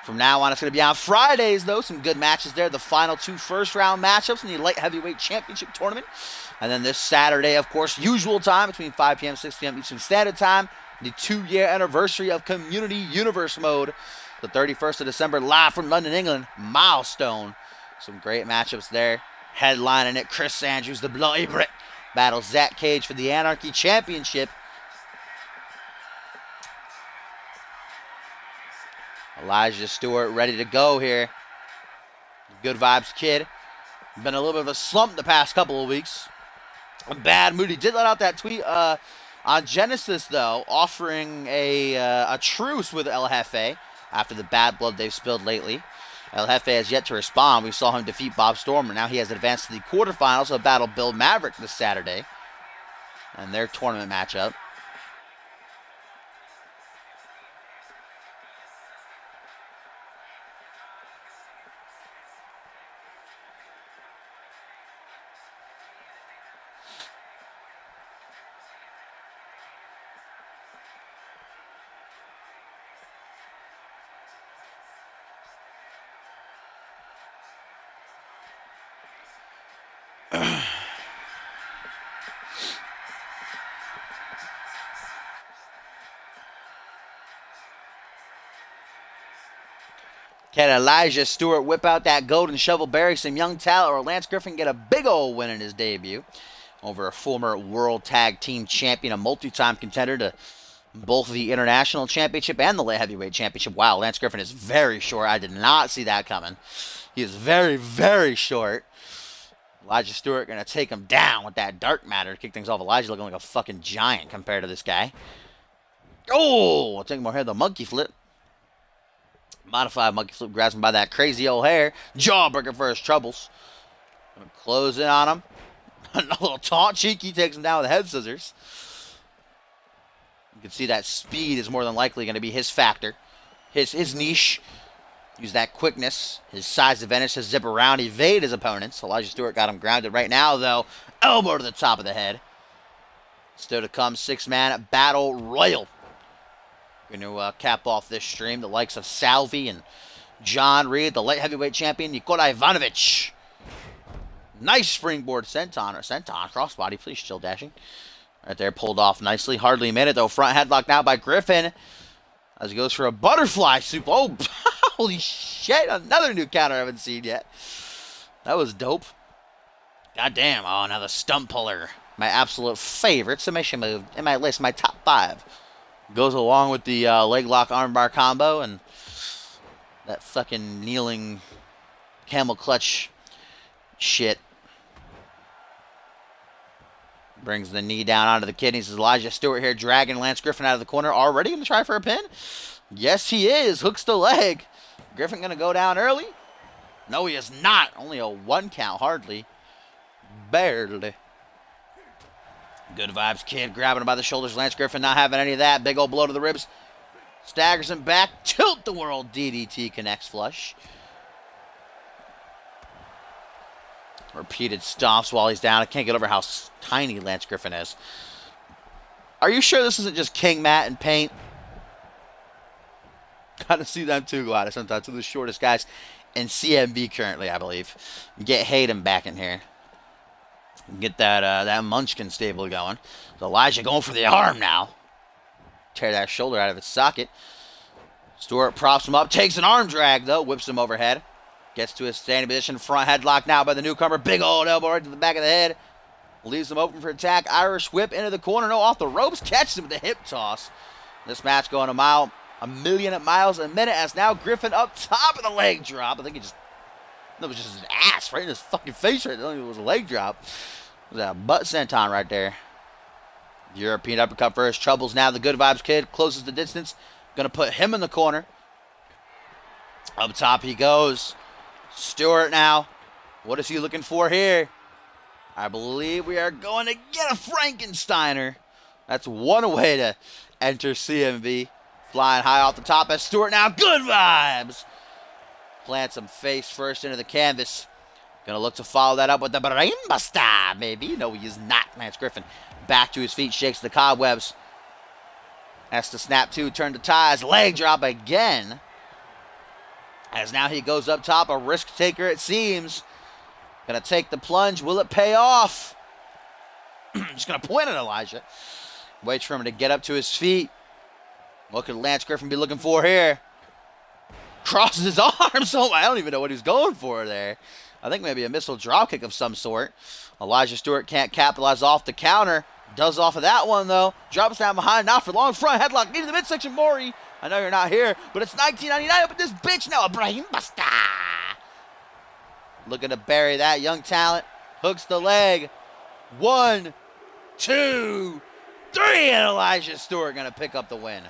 From now on, it's going to be on Fridays, though. Some good matches there. The final 2 first-round matchups in the Light Heavyweight Championship Tournament. And then this Saturday, of course, usual time between 5 p.m. and 6 p.m. Eastern Standard Time. The 2-year anniversary of Community Universe Mode. The 31st of December, live from London, England. Milestone. Some great matchups there. Headlining it, Chris Andrews, the Bloody Brit, battles Zach Cage for the Anarchy Championship. Elijah Stewart ready to go here. Good Vibes kid. Been a little bit of a slump the past couple of weeks. Bad mood. He did let out that tweet on Genesis, though, offering a truce with El Jefe after the bad blood they've spilled lately. El Jefe has yet to respond. We saw him defeat Bob Stormer. Now he has advanced to the quarterfinals of Battle Bill Maverick this Saturday and their tournament matchup. Can Elijah Stewart whip out that golden shovel, bury some young talent, or Lance Griffin get a big old win in his debut over a former World Tag Team Champion, a multi-time contender to both the International Championship and the Light Heavyweight Championship? Wow, Lance Griffin is very short. I did not see that coming. He is very, very short. Elijah Stewart going to take him down with that dark matter to kick things off. Elijah looking like a fucking giant compared to this guy. Oh, I'll take more here. The monkey flip. Modified monkey flip, grabs him by that crazy old hair. Jawbreaker for his troubles. Gonna close in on him. A little taunt. Cheeky takes him down with head scissors. You can see that speed is more than likely going to be his factor. His niche. Use that quickness. His size advantage to zip around, evade his opponents. Elijah Stewart got him grounded right now, though. Elbow to the top of the head. Still to come, 6-man battle royal. Going to cap off this stream. The likes of Salvi and John Reed, the light heavyweight champion, Nikola Ivanovic. Nice springboard senton crossbody. Please chill dashing. Right there, pulled off nicely. Hardly a minute, though. Front headlock now by Griffin. As he goes for a butterfly soup. Oh, holy shit. Another new counter I haven't seen yet. That was dope. Goddamn. Oh, another stump puller. My absolute favorite submission move in my list, my top 5. Goes along with the leg lock armbar combo and that fucking kneeling camel clutch shit. Brings the knee down onto the kidneys. Elijah Stewart here dragging Lance Griffin out of the corner. Already going to try for a pin? Yes, he is. Hooks the leg. Griffin going to go down early? No, he is not. Only a 1 count, hardly. Barely. Good vibes, kid. Grabbing him by the shoulders. Lance Griffin not having any of that. Big old blow to the ribs. Staggers him back. Tilt the world. DDT connects flush. Repeated stomps while he's down. I can't get over how tiny Lance Griffin is. Are you sure this isn't just King Matt and Paint? Kind of see them too go out sometimes. Two of the shortest guys in CMV currently, I believe. Get Hayden back in here. Get that Munchkin stable going. So Elijah going for the arm now. Tear that shoulder out of its socket. Stewart props him up. Takes an arm drag, though. Whips him overhead. Gets to his standing position. Front headlock now by the newcomer. Big old elbow right to the back of the head. Leaves him open for attack. Irish whip into the corner. No, off the ropes. Catches him with a hip toss. This match going a million miles a minute as now Griffin up top of the leg drop. I think that was just his ass right in his fucking face right there. I don't think it was a leg drop. It was a butt senton right there. European uppercut for his troubles. Now the Good Vibes Kid closes the distance. Going to put him in the corner. Up top he goes. Stewart now. What is he looking for here? I believe we are going to get a Frankensteiner. That's one way to enter CMV. Flying high off the top as Stewart now. Good vibes. Plants him face first into the canvas. Gonna look to follow that up with the Brain Buster, baby. No, he is not. Lance Griffin back to his feet, shakes the cobwebs. Has to snap two, turn to ties. Leg drop again. As now he goes up top, a risk taker it seems. Gonna take the plunge. Will it pay off? Just gonna point at Elijah. Waits for him to get up to his feet. What could Lance Griffin be looking for here? Crosses his arms. Oh, I don't even know what he's going for there. I think maybe a missile dropkick of some sort. Elijah Stewart can't capitalize off the counter. Does off of that one, though. Drops down behind. Not for long. Front headlock. Into the midsection. Maury. I know you're not here, but it's 1999 up at this bitch now. A Brain Buster. Looking to bury that young talent. Hooks the leg. 1, 2, 3, and Elijah Stewart going to pick up the win.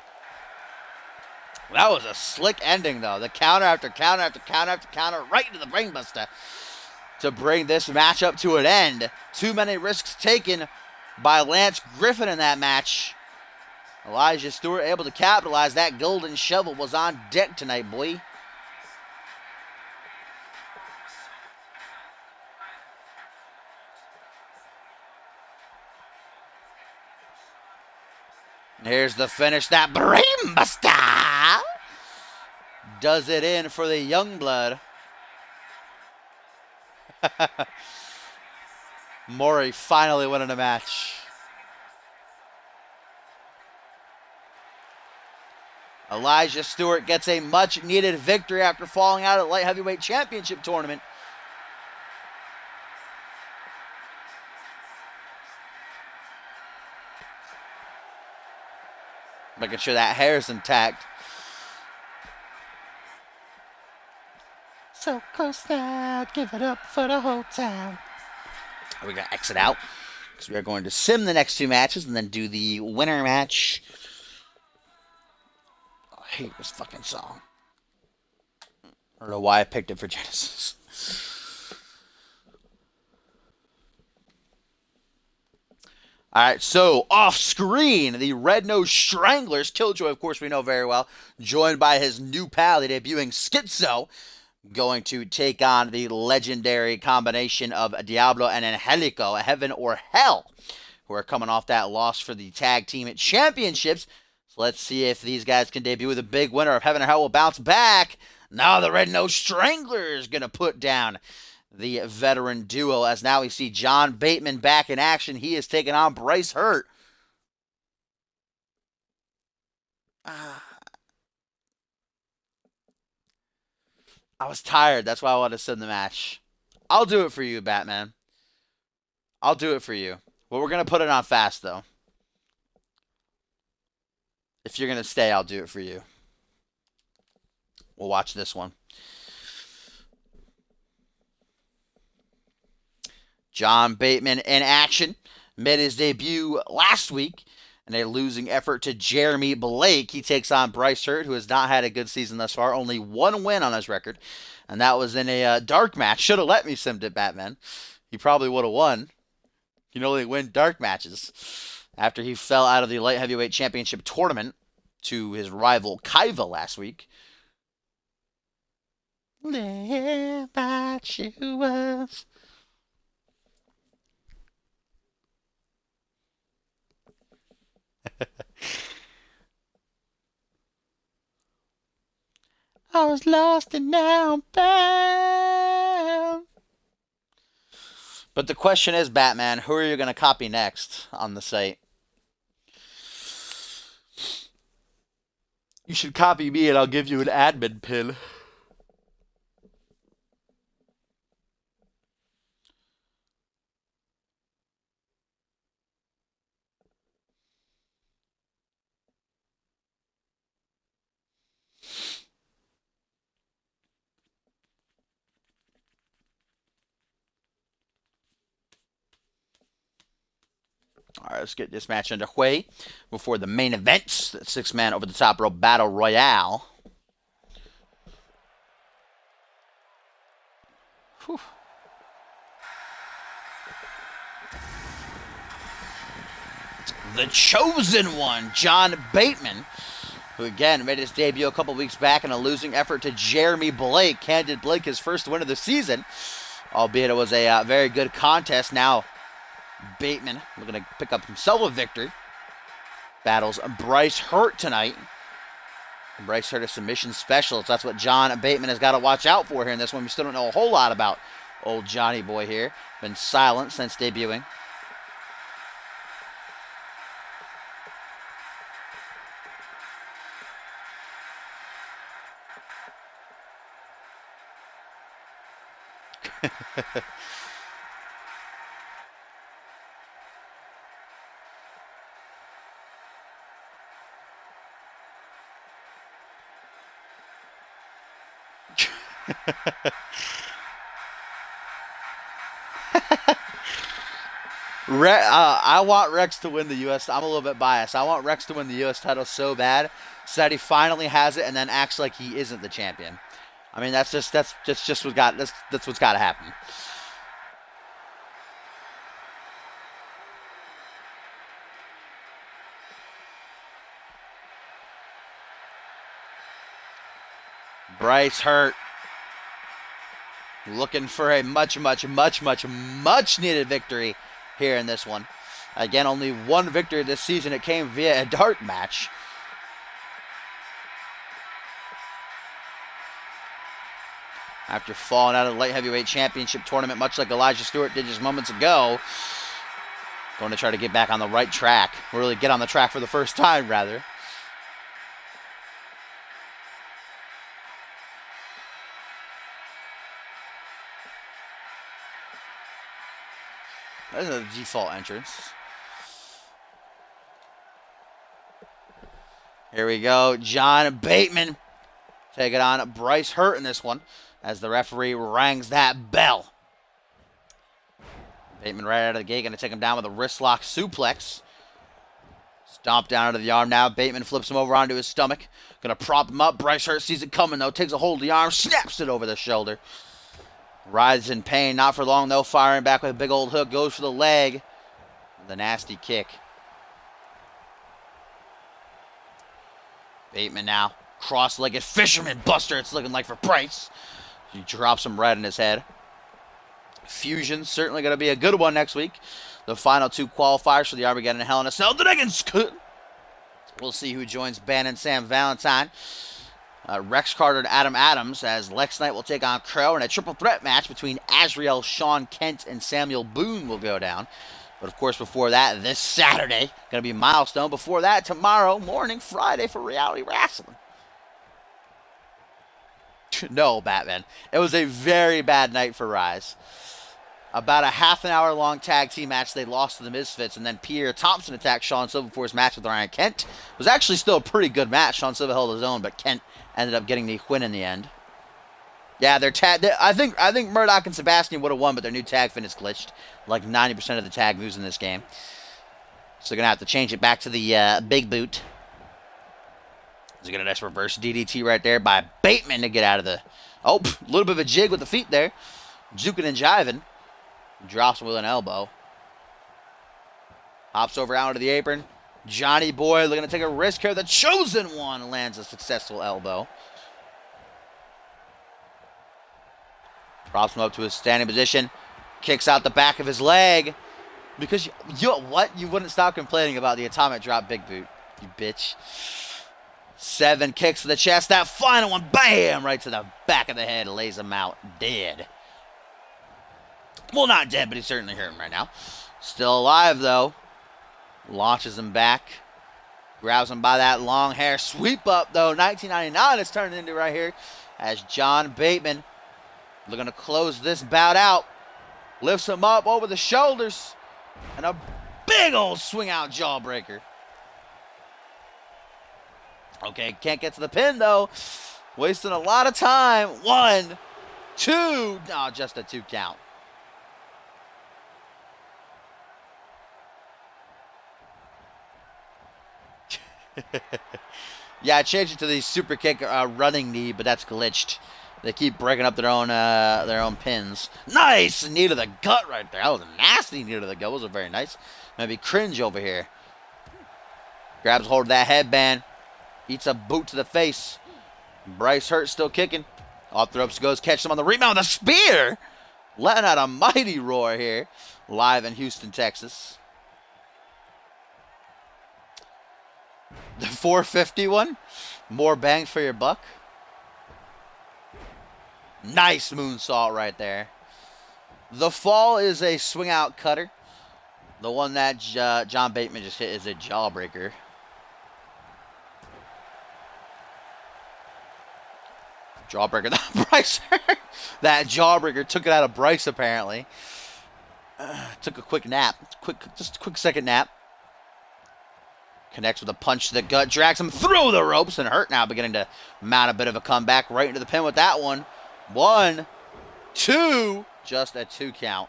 That was a slick ending, though. The counter after counter after counter after counter, right into the brainbuster to bring this matchup to an end. Too many risks taken by Lance Griffin in that match. Elijah Stewart able to capitalize. That golden shovel was on deck tonight, boy. Here's the finish. That brainbuster does it in for the young blood. Maury finally winning a match. Elijah Stewart gets a much-needed victory after falling out of the Light Heavyweight Championship tournament. Making sure that hair is intact. So close now, give it up for the whole town. We're going to exit out because we are going to sim the next two matches and then do the winner match. Oh, I hate this fucking song. I don't know why I picked it for Genesis. Alright, so off screen, the Red Nose Stranglers, Killjoy, of course, we know very well, joined by his new pal, the debuting Schizo, going to take on the legendary combination of Diablo and Angelico, Heaven or Hell, who are coming off that loss for the Tag Team Championships. So let's see if these guys can debut with a big winner. If Heaven or Hell will bounce back, now the Red Nose Stranglers going to put down the veteran duo, as now we see John Bateman back in action. He is taking on Bryce Hurt. I was tired. That's why I wanted to send the match. I'll do it for you, Batman. I'll do it for you. But we're going to put it on fast, though. If you're going to stay, I'll do it for you. We'll watch this one. John Bateman in action. Made his debut last week in a losing effort to Jeremy Blake. He takes on Bryce Hurt, who has not had a good season thus far. Only one win on his record, and that was in a dark match. Should have let me simmed it, Batman. He probably would have won. You can only win dark matches. After he fell out of the Light Heavyweight Championship tournament to his rival Kaiva last week. Live by you was. I was lost and now I'm found. But the question is, Batman, who are you going to copy next on the site? You should copy me and I'll give you an admin pin. All right, let's get this match underway before the main event. The six-man over-the-top rope battle royale. Whew. The chosen one, John Bateman, who again made his debut a couple weeks back in a losing effort to Jeremy Blake. Handed Blake his first win of the season, albeit it was a very good contest. Now Bateman looking to pick up himself a victory. Battles Bryce Hurt tonight. Bryce Hurt, a submission specialist. That's what John Bateman has got to watch out for here in this one. We still don't know a whole lot about old Johnny Boy here. Been silent since debuting. I want Rex to win the U.S. I'm a little bit biased. I want Rex to win the U.S. title so bad, so that he finally has it and then acts like he isn't the champion. I mean, that's just what's got to happen. Bryce Hurt looking for a much needed victory here in this one. Again, only one victory this season. It came via a dark match. After falling out of the light heavyweight championship tournament, much like Elijah Stewart did just moments ago, going to try to get back on the right track. Really get on the track for the first time, rather. That's a default entrance. Here we go. John Bateman taking on Bryce Hurt in this one as the referee rings that bell. Bateman right out of the gate, going to take him down with a wrist lock suplex. Stomp down into the arm now. Bateman flips him over onto his stomach. Going to prop him up. Bryce Hurt sees it coming, though. Takes a hold of the arm, snaps it over the shoulder. Writhes in pain, not for long though, firing back with a big old hook, goes for the leg. The nasty kick. Bateman now, cross-legged fisherman buster, it's looking like for Bryce. He drops him right in his head. Fusion, certainly going to be a good one next week. The final two qualifiers for the Armageddon Hell in a Cell. We'll see who joins Ben and Sam Valentine. Rex Carter and Adam Adams, as Lex Knight will take on Crow, and a triple threat match between Azrael, Sean Kent, and Samuel Boone will go down. But of course, before that, this Saturday, going to be Milestone. Before that, tomorrow morning, Friday, for Reality Wrestling. No, Batman. It was a very bad night for Rise. About a half an hour long tag team match, they lost to the Misfits, and then Pierre Thompson attacked Sean Silva before his match with Ryan Kent. It was actually still a pretty good match. Sean Silva held his own, but Kent ended up getting the win in the end. Yeah, I think Murdoch and Sebastian would have won, but their new tag finish glitched. Like 90% of the tag moves in this game. So they're going to have to change it back to the big boot. He's going to just reverse DDT right there by Bateman to get out of the... Oh, a little bit of a jig with the feet there. Juking and jiving. Drops him with an elbow. Hops over out into the apron. Johnny Boy looking to take a risk here. The Chosen One lands a successful elbow. Props him up to his standing position. Kicks out the back of his leg. Because, you wouldn't stop complaining about the atomic drop big boot. You bitch. 7 kicks to the chest. That final one, bam! Right to the back of the head. Lays him out dead. Well, not dead, but he's certainly hurting right now. Still alive, though. Launches him back. Grabs him by that long hair. Sweep up, though. 1999 is turning into right here. As John Bateman looking to close this bout out. Lifts him up over the shoulders. And a big old swing out jawbreaker. Okay, can't get to the pin, though. Wasting a lot of time. 1, 2. No, just a 2 count. Yeah, I changed it to the super kick running knee, but that's glitched. They keep breaking up their own pins. Nice knee to the gut right there. That was a nasty knee to the gut. Wasn't very nice. Maybe cringe over here. Grabs hold of that headband. Eats a boot to the face. Bryce Hurt still kicking. Off the ropes goes. Catches him on the rebound with a spear. Letting out a mighty roar here. Live in Houston, Texas. The 450 one. More bang for your buck. Nice moonsault right there. The fall is a swing out cutter. The one that John Bateman just hit is a jawbreaker. Jawbreaker. Bryce. That jawbreaker took it out of Bryce apparently. Took a quick nap. Just a quick second nap. Connects with a punch to the gut. Drags him through the ropes. And Hurt now beginning to mount a bit of a comeback. Right into the pin with that one. 1, 2. Just a 2 count.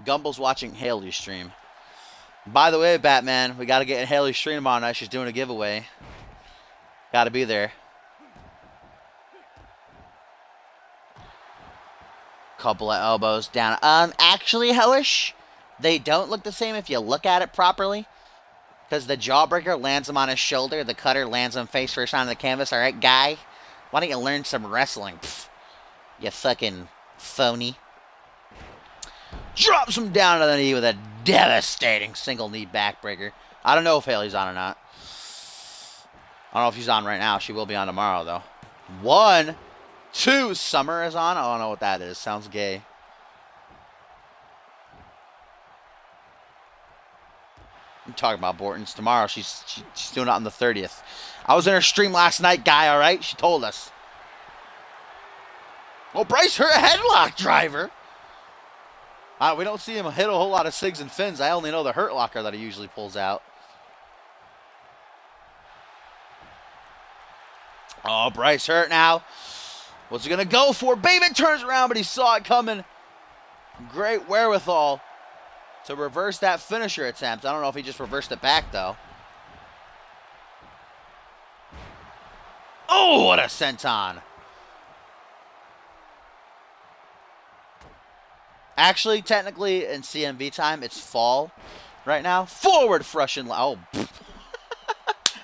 Gumble's watching Haley's stream. By the way, Batman, we got to get in Haley's stream tomorrow night. She's doing a giveaway. Got to be there. Couple of elbows down. Actually, Hellish, they don't look the same if you look at it properly. Because the jawbreaker lands him on his shoulder. The cutter lands him face first on the canvas. All right, guy? Why don't you learn some wrestling? Pfft, you fucking phony. Drops him down to the knee with a devastating single knee backbreaker. I don't know if Haley's on or not. I don't know if she's on right now. She will be on tomorrow, though. 1, 2. Summer is on. I don't know what that is. Sounds gay. I'm talking about Borton's tomorrow. She's doing it on the 30th. I was in her stream last night, guy, all right? She told us. Well, Bryce hurt a headlock driver. We don't see him hit a whole lot of Sigs and Fins. I only know the Hurt Locker that he usually pulls out. Oh, Bryce hurt now. What's he going to go for? Bateman turns around, but he saw it coming. Great wherewithal to reverse that finisher attempt. I don't know if he just reversed it back, though. Oh, what a senton. Actually, technically, in CMV time, it's fall right now. Forward Frushin. Oh,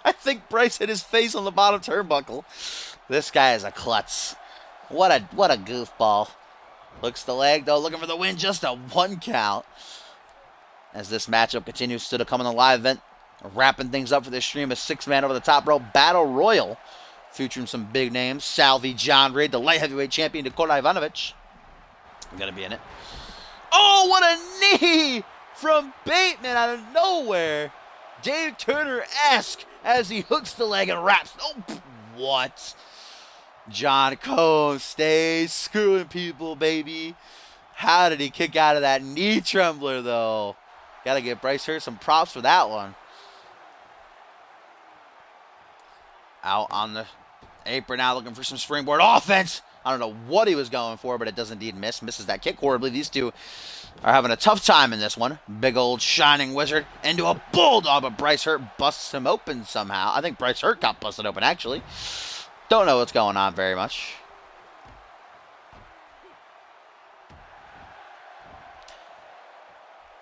I think Bryce hit his face on the bottom turnbuckle. This guy is a klutz. What a goofball. Looks the leg, though, looking for the win. Just a 1 count. As this matchup continues to come on the live event. Wrapping things up for this stream. A 6-man over the top rope battle royal. Featuring some big names. Salvi, John Reed, the light heavyweight champion, Nikola Ivanovic. I'm going to be in it. Oh, what a knee from Bateman out of nowhere. Dave Turner-esque as he hooks the leg and wraps. Oh, what? John Cone stays screwing people, baby. How did he kick out of that knee trembler, though? Got to give Bryce Hurt some props for that one. Out on the apron now, looking for some springboard offense. I don't know what he was going for, but it does indeed miss. Misses that kick horribly. These two are having a tough time in this one. Big old shining wizard into a bulldog, but Bryce Hurt busts him open somehow. I think Bryce Hurt got busted open, actually. Don't know what's going on very much.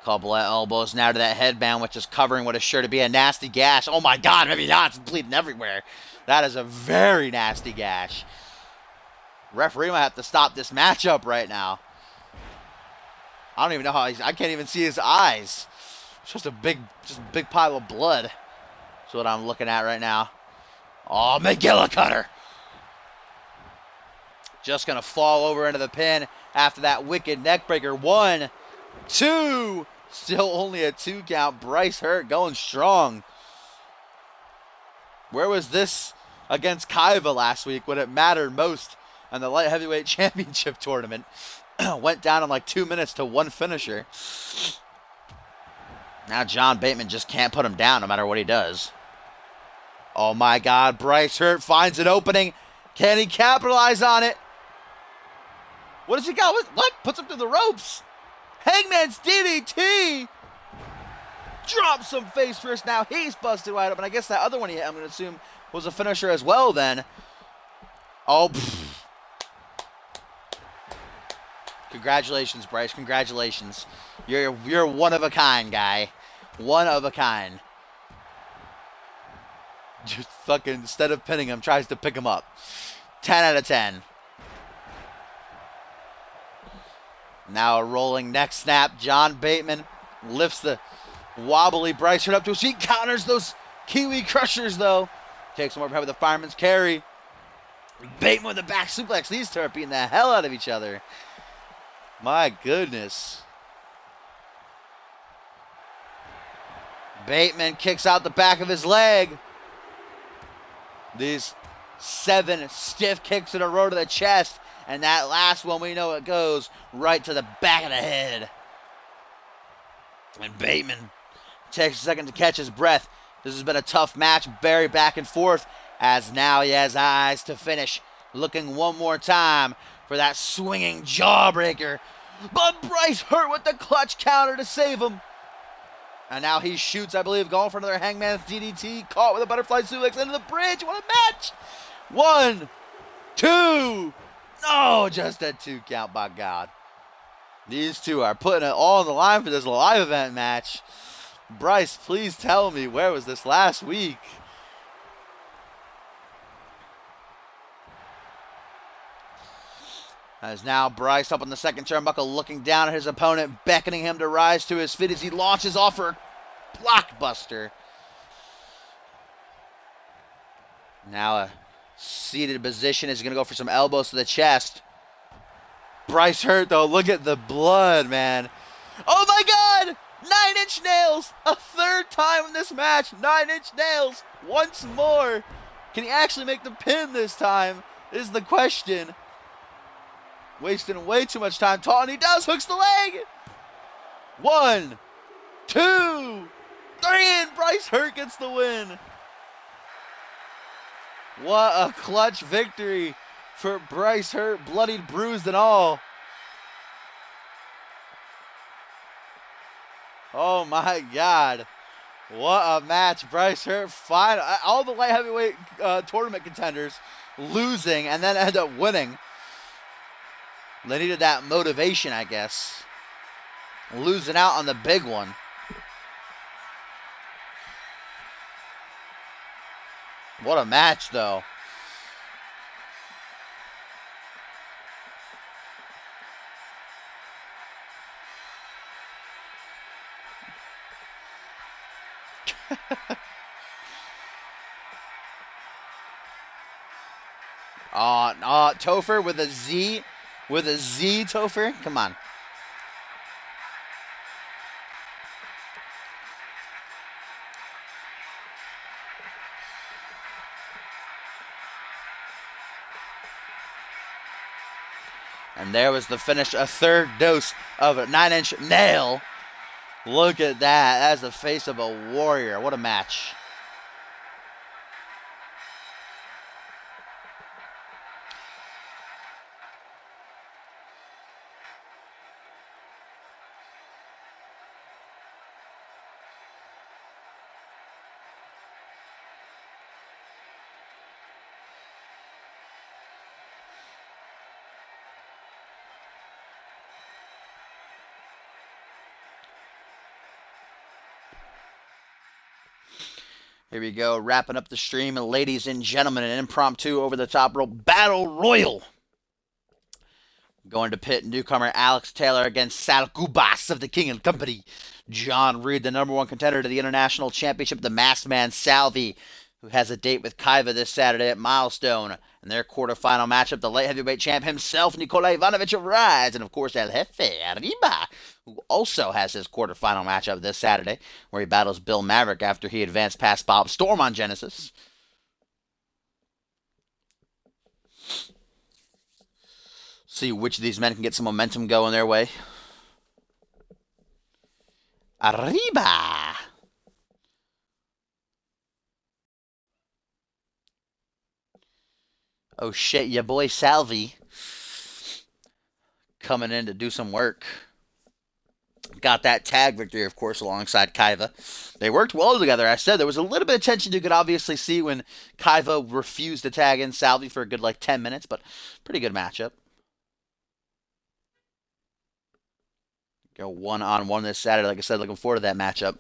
Couple of elbows now to that headband, which is covering what is sure to be a nasty gash. Oh my God, maybe not. It's bleeding everywhere. That is a very nasty gash. Referee might have to stop this matchup right now. I don't even know how I can't even see his eyes. It's just a big pile of blood. That's what I'm looking at right now. Oh, McGillicudder. Just going to fall over into the pin after that wicked neckbreaker. 1, 2. Still only a 2 count. Bryce Hurt going strong. Where was this against Kaiva last week when it mattered most in the light heavyweight championship tournament? Went down in like 2 minutes to 1 finisher. Now John Bateman just can't put him down no matter what he does. Oh my God, Bryce Hurt finds an opening. Can he capitalize on it? What does he got? What? Puts him through the ropes. Hangman's DDT. Drops some face first. Now he's busted wide open. I guess that other one I'm going to assume was a finisher as well then. Oh, congratulations, Bryce. Congratulations. You're one of a kind, guy. One of a kind. Just fucking, instead of pinning him, tries to pick him up. 10 out of 10. Now a rolling neck snap. John Bateman lifts the wobbly Bryce Hurt up to his feet. Counters those Kiwi crushers, though. Takes him over with the fireman's carry. Bateman with the back suplex. These two are beating the hell out of each other. My goodness. Bateman kicks out the back of his leg. These 7 stiff kicks in a row to the chest. And that last one, we know it goes right to the back of the head. And Bateman takes a second to catch his breath. This has been a tough match, very back and forth, as now he has eyes to finish. Looking one more time for that swinging jawbreaker. But Bryce Hurt with the clutch counter to save him. And now he shoots, I believe, going for another Hangman's DDT. Caught with a butterfly suplex into the bridge. What a match! 1, 2. No, just a 2 count, by God. These two are putting it all on the line for this live event match. Bryce, please tell me, where was this last week? As now Bryce up on the second turnbuckle, looking down at his opponent, beckoning him to rise to his feet as he launches off for a blockbuster. Now a seated position is going to go for some elbows to the chest. Bryce Hurt, though, look at the blood, man. Oh my God! 9-inch nails! A third time in this match. 9-inch nails. Once more. Can he actually make the pin this time? Is the question. Wasting way too much time. Taunting, he does. Hooks the leg. 1, 2, 3, and Bryce Hurt gets the win. What a clutch victory for Bryce Hurt, bloodied, bruised, and all. Oh my God. What a match. Bryce Hurt, fine. All the light heavyweight tournament contenders losing and then end up winning. They needed that motivation, I guess. Losing out on the big one. What a match, though. Topher with a Z. With a Z, Topher? Come on. And there was the finish, a third dose of a 9-inch nail. Look at that. That's the face of a warrior. What a match. Here we go, wrapping up the stream. Ladies and gentlemen, an impromptu over-the-top rope battle royal. Going to pit newcomer Alex Taylor against Sal Cubas of the King and Company. John Reed, the #1 contender to the International Championship, the masked man Salvi, who has a date with Kaiva this Saturday at Milestone. And their quarterfinal matchup, the light heavyweight champ himself, Nikola Ivanovic of Rise, and of course El Jefe Arriba, who also has his quarterfinal matchup this Saturday, where he battles Bill Maverick after he advanced past Bob Storm on Genesis. See which of these men can get some momentum going their way. Arriba! Oh shit, your boy Salvi coming in to do some work. Got that tag victory, of course, alongside Kaiva. They worked well together. I said there was a little bit of tension you could obviously see when Kaiva refused to tag in Salvi for a good 10 minutes, but pretty good matchup. Go 1-on-1 this Saturday. Like I said, looking forward to that matchup.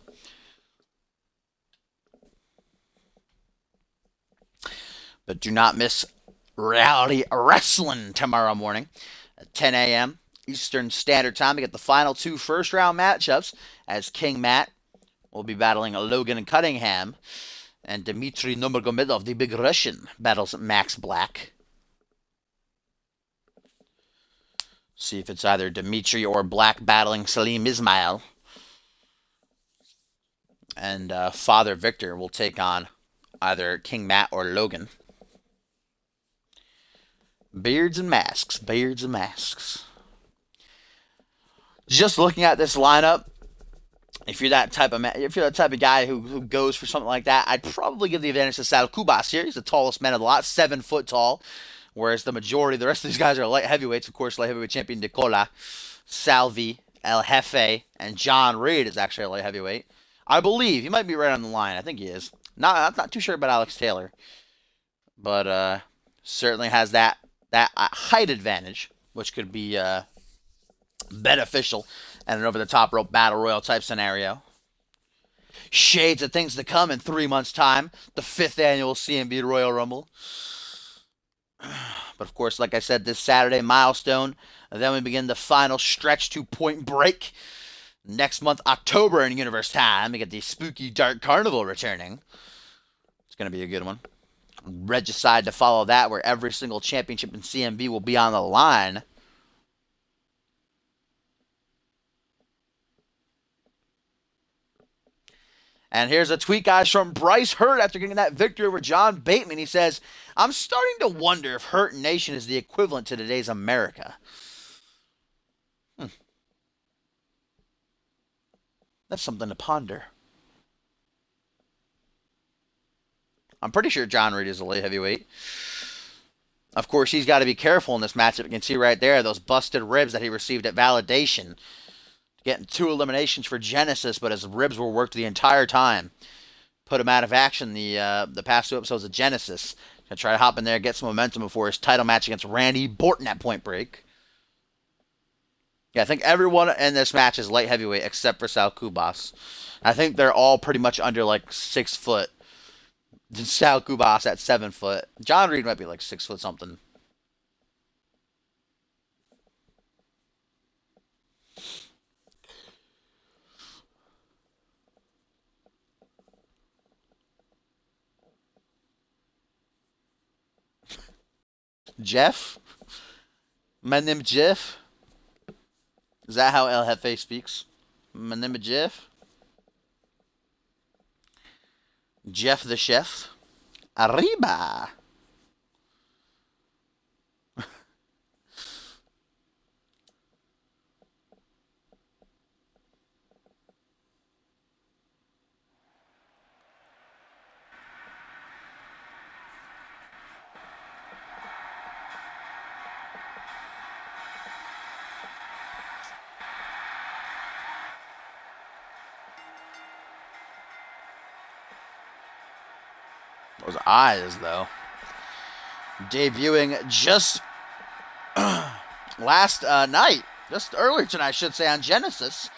But do not miss Reality Wrestling tomorrow morning at 10 a.m. Eastern Standard Time to get the final 2 first-round matchups, as King Matt will be battling Logan Cunningham, and Dmitry Nurmagomedov, the Big Russian, battles Max Black. See if it's either Dmitry or Black battling Salim Ismail. And Father Victor will take on either King Matt or Logan. Beards and masks. Beards and masks. Just looking at this lineup, if you're that type of guy who goes for something like that, I'd probably give the advantage to Sal Cubas here. He's the tallest man of the lot, 7 foot tall, whereas the majority, the rest of these guys are light heavyweights. Of course, light heavyweight champion Nikola, Salvi, El Jefe, and John Reed is actually a light heavyweight. I believe he might be right on the line. I think he is. I'm not too sure about Alex Taylor, but certainly has that height advantage, which could be beneficial and an over the top rope battle royal type scenario. Shades of things to come in 3 months' time. The 5th annual CMV Royal Rumble. But of course, like I said, this Saturday milestone. And then we begin the final stretch to Point Break. Next month, October in Universe time, we get the Spooky Dark Carnival returning. It's going to be a good one. Regicide to follow that, where every single championship in CMV will be on the line. And here's a tweet, guys, from Bryce Hurt after getting that victory over John Bateman. He says, I'm starting to wonder if Hurt Nation is the equivalent to today's America. That's something to ponder. I'm pretty sure John Reed is a light heavyweight. Of course, he's got to be careful in this matchup. You can see right there those busted ribs that he received at Validation. Getting 2 eliminations for Genesis, but his ribs were worked the entire time. Put him out of action the past 2 episodes of Genesis. Gonna try to hop in there, get some momentum before his title match against Randy Borton at Point Break. Yeah, I think everyone in this match is light heavyweight except for Sal Kubas. I think they're all pretty much under like 6 foot. Sal Kubas at 7 foot. John Reed might be like 6 foot something. Jeff? My name is Jeff? Is that how El Jefe speaks? My name is Jeff? Jeff the Chef? Arriba! Those eyes, though. Debuting just last night, just earlier tonight, I should say, on Genesis,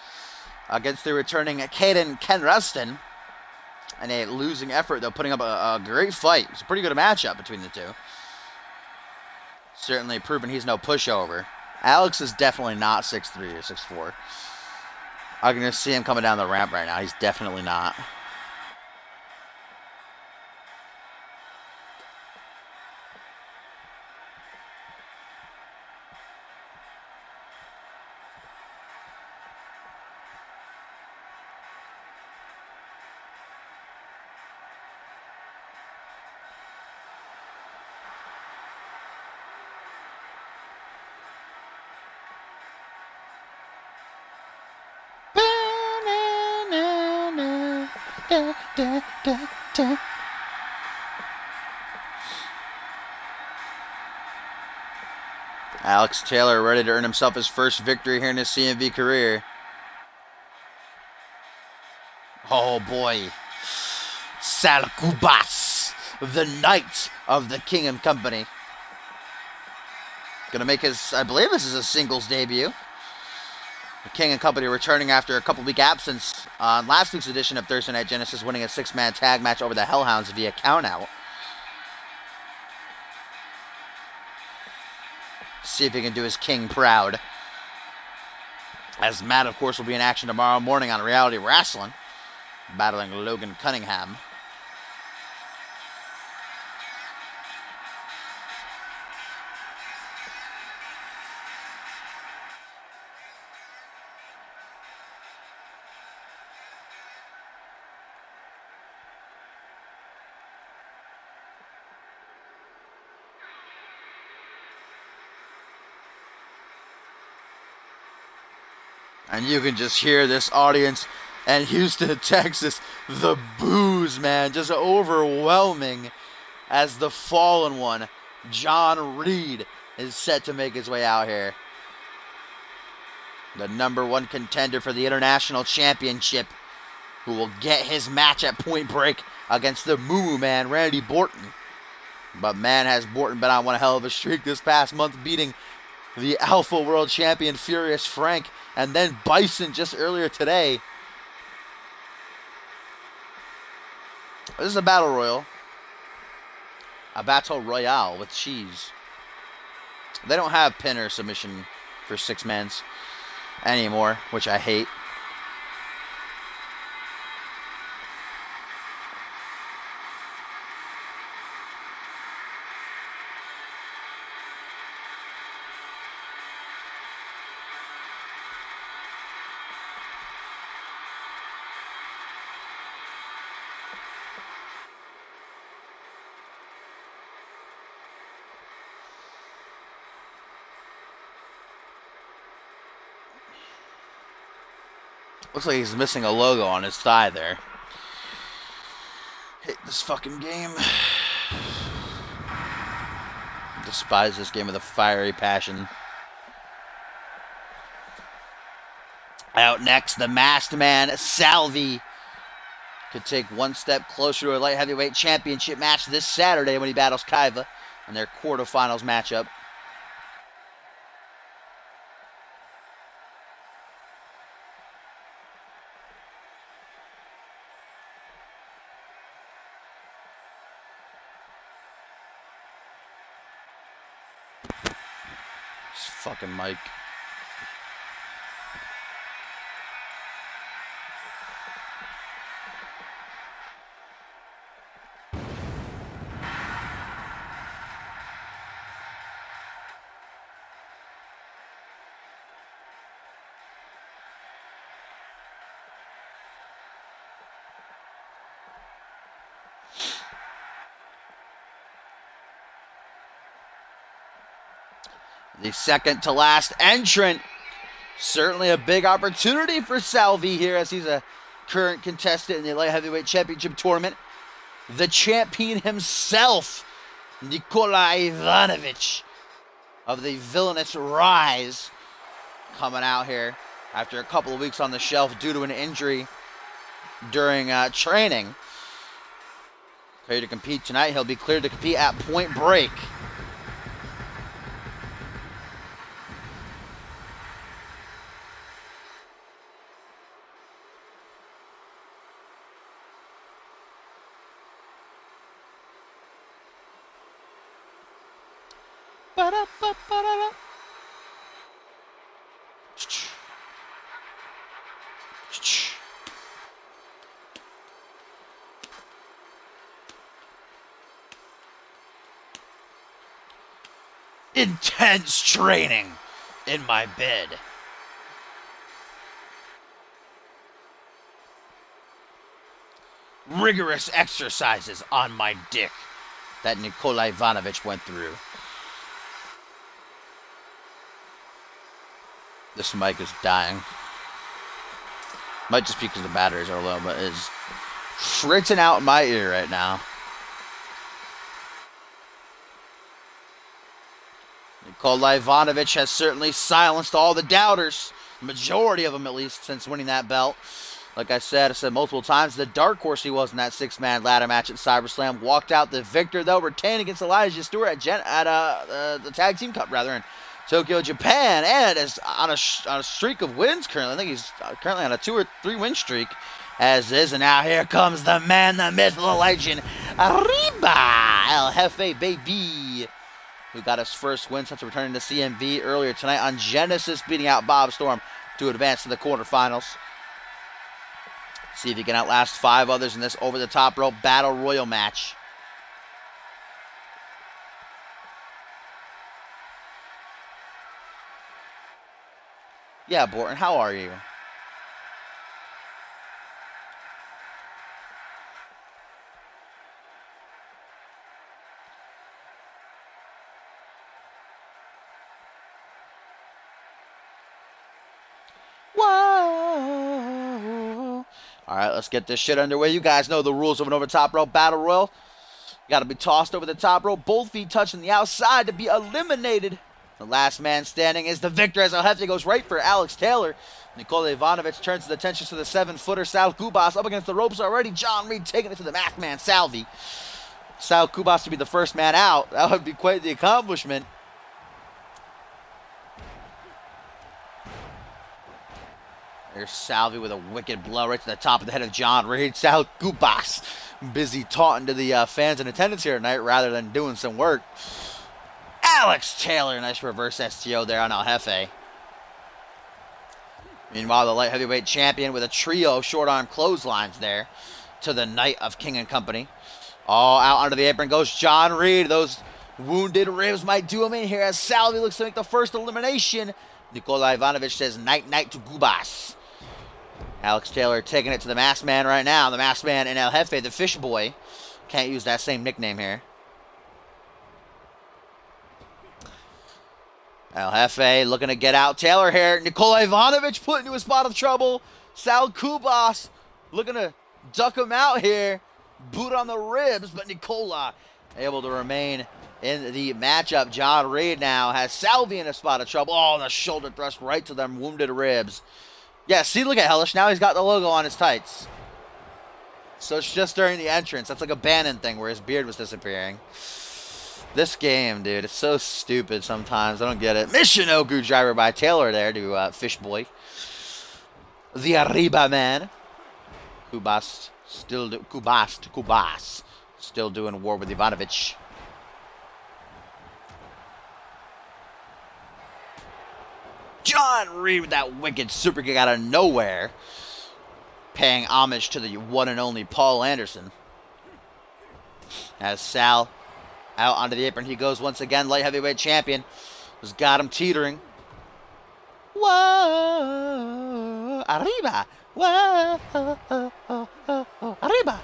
against the returning Caden Ken Rustin. And a losing effort, though, putting up a great fight. It's a pretty good matchup between the two. Certainly proven he's no pushover. Alex is definitely not 6'3 or 6'4. I can just see him coming down the ramp right now. He's definitely not. Alex Taylor ready to earn himself his first victory here in his CMV career. Oh boy. Sal Kubas, the Knight of the King and Company. Gonna make his, I believe this is a singles debut. The King and Company returning after a couple-week absence on last week's edition of Thursday Night Genesis, winning a 6-man tag match over the Hellhounds via countout. See if he can do his king proud. As Matt, of course, will be in action tomorrow morning on Reality Wrestling, battling Logan Cunningham. And you can just hear this audience in Houston, Texas, the boos, man, just overwhelming as the fallen one, John Reed, is set to make his way out here. the #1 contender for the International Championship, who will get his match at Point Break against the Moo Man, Randy Borton. But man, has Borton been on one hell of a streak this past month, beating the Alpha World Champion Furious Frank, and then Bison just earlier today. This is a battle royal. A battle royale with cheese. They don't have pin or submission for 6-mans anymore, which I hate. Looks like he's missing a logo on his thigh there. Hate this fucking game. Despise this game with a fiery passion. Out next, the masked man, Salvi, could take one step closer to a light heavyweight championship match this Saturday when he battles Kaiva in their quarterfinals matchup. Fucking Mike. The second to last entrant. Certainly a big opportunity for Salvi here, as he's a current contestant in the light heavyweight championship tournament. The champion himself, Nikolai Ivanovic of the Villainous Rise, coming out here after a couple of weeks on the shelf due to an injury during training. Cleared to compete tonight. He'll be cleared to compete at Point Break. Intense training in my bed. Rigorous exercises on my dick that Nikolai Ivanovic went through. This mic is dying. Might just be because the batteries are low, but it's fritzing out in my ear right now. Nikolai Ivanovic has certainly silenced all the doubters. Majority of them, at least, since winning that belt. Like I said multiple times, the dark horse he was in that 6-man ladder match at CyberSlam. Walked out the victor, though, retained against Elijah Stewart at the Tag Team Cup, rather, in Tokyo, Japan. And is on a streak of wins currently. I think he's currently on a 2 or 3 win streak, as is. And now here comes the man, the myth, the legend, Arriba El Jefe, baby, who got his first win since returning to CMV earlier tonight on Genesis, beating out Bob Storm to advance to the quarterfinals. See if he can outlast 5 others in this over-the-top rope battle royal match. Yeah, Borton, how are you? Whoa. All right, let's get this shit underway. You guys know the rules of an over-top rope battle royal. You got to be tossed over the top rope, both feet touching the outside to be eliminated. The last man standing is the victor as El Jefe goes right for Alex Taylor. Nikola Ivanovic turns his attention to the 7-footer. Sal Kubas up against the ropes already. John Reed taking it to the masked man, Salvi. Sal Kubas to be the first man out. That would be quite the accomplishment. There's Salvi with a wicked blow right to the top of the head of John Reed. Sal Kubas busy taunting to the fans in attendance here tonight rather than doing some work. Alex Taylor, nice reverse STO there on El Jefe. Meanwhile, the light heavyweight champion with a trio of short arm clotheslines there to the Knight of King and Company. All out onto the apron goes John Reed. Those wounded ribs might do him in here as Salvi looks to make the first elimination. Nikola Ivanovic says night-night to Kubas. Alex Taylor taking it to the masked man right now. The masked man and El Jefe, the fish boy. Can't use that same nickname here. El Jefe looking to get out Taylor here. Nikola Ivanovic put into a spot of trouble. Sal Kubas looking to duck him out here. Boot on the ribs, but Nikola able to remain in the matchup. John Reed now has Salvi in a spot of trouble. Oh, the shoulder thrust right to them wounded ribs. Yeah, see, look at Hellish. Now he's got the logo on his tights. So it's just during the entrance. That's like a Bannon thing where his beard was disappearing. This game, dude, it's so stupid sometimes. I don't get it. Michinoku driver by Taylor there to Fish Boy. The Arriba man. Kubas still doing war with Ivanovic. John Reed with that wicked super kick out of nowhere. Paying homage to the one and only Paul Anderson. As Sal out onto the apron he goes once again. Light heavyweight champion. Just got him teetering. Whoa. Arriba. Whoa. Arriba.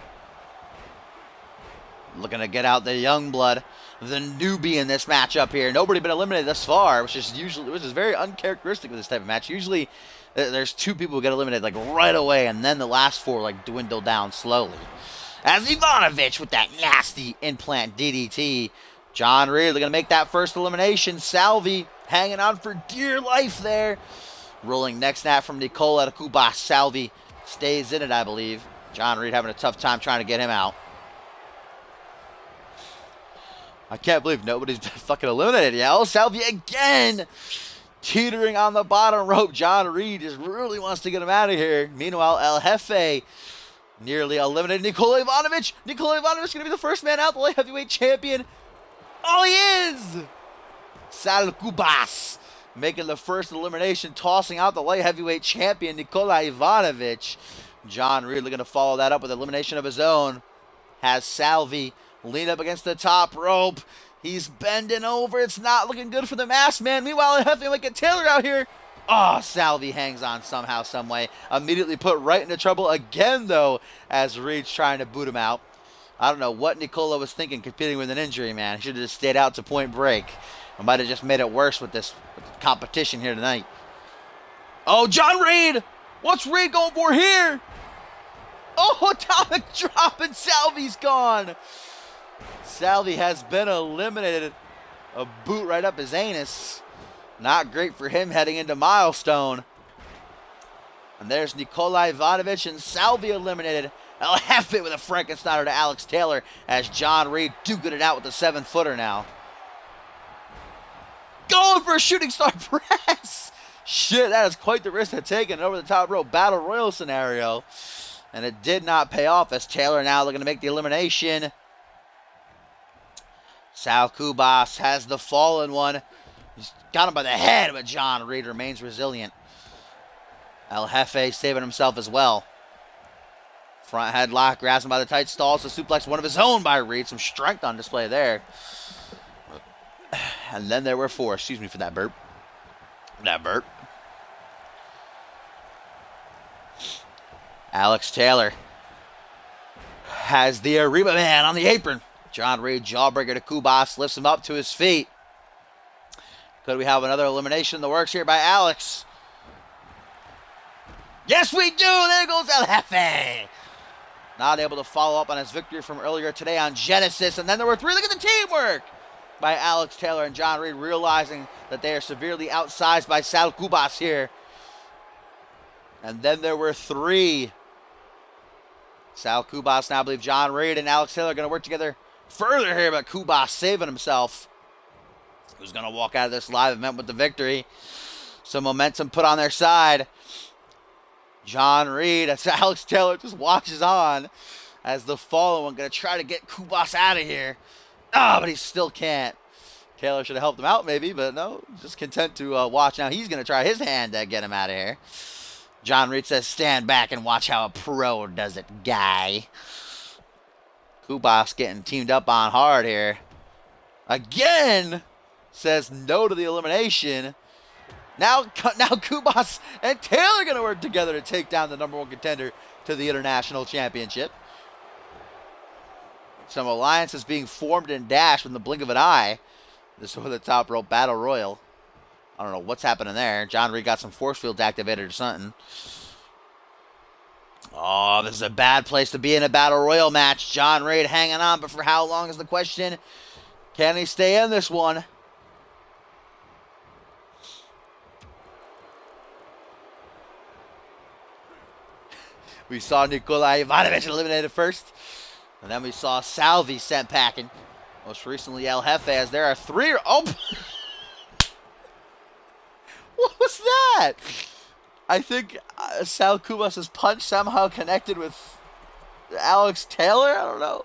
Looking to get out the young blood. The newbie in this matchup here. Nobody been eliminated thus far, which is very uncharacteristic of this type of match. Usually there's two people who get eliminated like right away, and then the last four like dwindle down slowly. As Ivanovic with that nasty implant DDT. John Reed looking to make that first elimination. Salvi hanging on for dear life there. Rolling neck snap from Nikola to Kubas. Salvi stays in it, I believe. John Reed having a tough time trying to get him out. I can't believe nobody's been fucking eliminated yet. Oh, Salvi again teetering on the bottom rope. John Reed just really wants to get him out of here. Meanwhile, El Jefe nearly eliminated Nikola Ivanovic. Nikola Ivanovic going to be the first man out, the light heavyweight champion. Oh, he is! Sal Kubas making the first elimination, tossing out the light heavyweight champion, Nikola Ivanovic. John Reed looking to follow that up with elimination of his own. Has Salvi lean up against the top rope. He's bending over. It's not looking good for the masked man. Meanwhile, El Jefe might get Taylor out here. Oh, Salvi hangs on somehow, some way. Immediately put right into trouble again, though, as Reed's trying to boot him out. I don't know what Nikola was thinking competing with an injury, man. He should have just stayed out to Point Break. I might have just made it worse with this competition here tonight. Oh, John Reed! What's Reed going for here? Oh, atomic drop, and Salvi's gone. Salvi has been eliminated. A boot right up his anus. Not great for him heading into Milestone. And there's Nikola Ivanovic and Salvi eliminated. El Jefe with a Frankensteiner to Alex Taylor as John Reed duking it out with the 7-footer now. Going for a shooting star press. Shit, that is quite the risk to take an over the top rope battle royal scenario. And it did not pay off as Taylor now looking to make the elimination. Sal Kubas has the fallen one. He's got him by the head, but John Reed remains resilient. El Jefe saving himself as well. Front headlock, grabs him by the tight stalls to suplex one of his own by Reed. Some strength on display there. And then there were four. Excuse me for that burp. Alex Taylor has the Arriba man on the apron. John Reed, jawbreaker to Kubas, lifts him up to his feet. Could we have another elimination in the works here by Alex? Yes, we do! There goes El Jefe! Not able to follow up on his victory from earlier today on Genesis. And then there were three. Look at the teamwork! by Alex Taylor and John Reed, realizing that they are severely outsized by Sal Kubas here. And then there were 3. Sal Kubas now, I believe John Reed and Alex Taylor are going to work together further here, but Kubas saving himself. Who's going to walk out of this live event with the victory. Some momentum put on their side. John Reed, as Alex Taylor just watches on as the fallen one going to try to get Kubas out of here. But he still can't. Taylor should have helped him out maybe, but no, just content to watch. Now he's going to try his hand to get him out of here. John Reed says, stand back and watch how a pro does it, guy. Kubas getting teamed up on hard here. Again, says no to the elimination. Now Kubas and Taylor going to work together to take down the #1 contender to the International Championship. Some alliances being formed and dashed in the blink of an eye. This over the top rope battle royal. I don't know what's happening there. John Reed got some force fields activated or something. Oh, this is a bad place to be in a battle royal match. John Reed hanging on, but for how long is the question? Can he stay in this one? We saw Nikolai Ivanovic eliminated first. And then we saw Salvi sent packing. Most recently El Jefe, as there are 3. Oh! What was that? I think Sal Kubas' punch somehow connected with Alex Taylor? I don't know.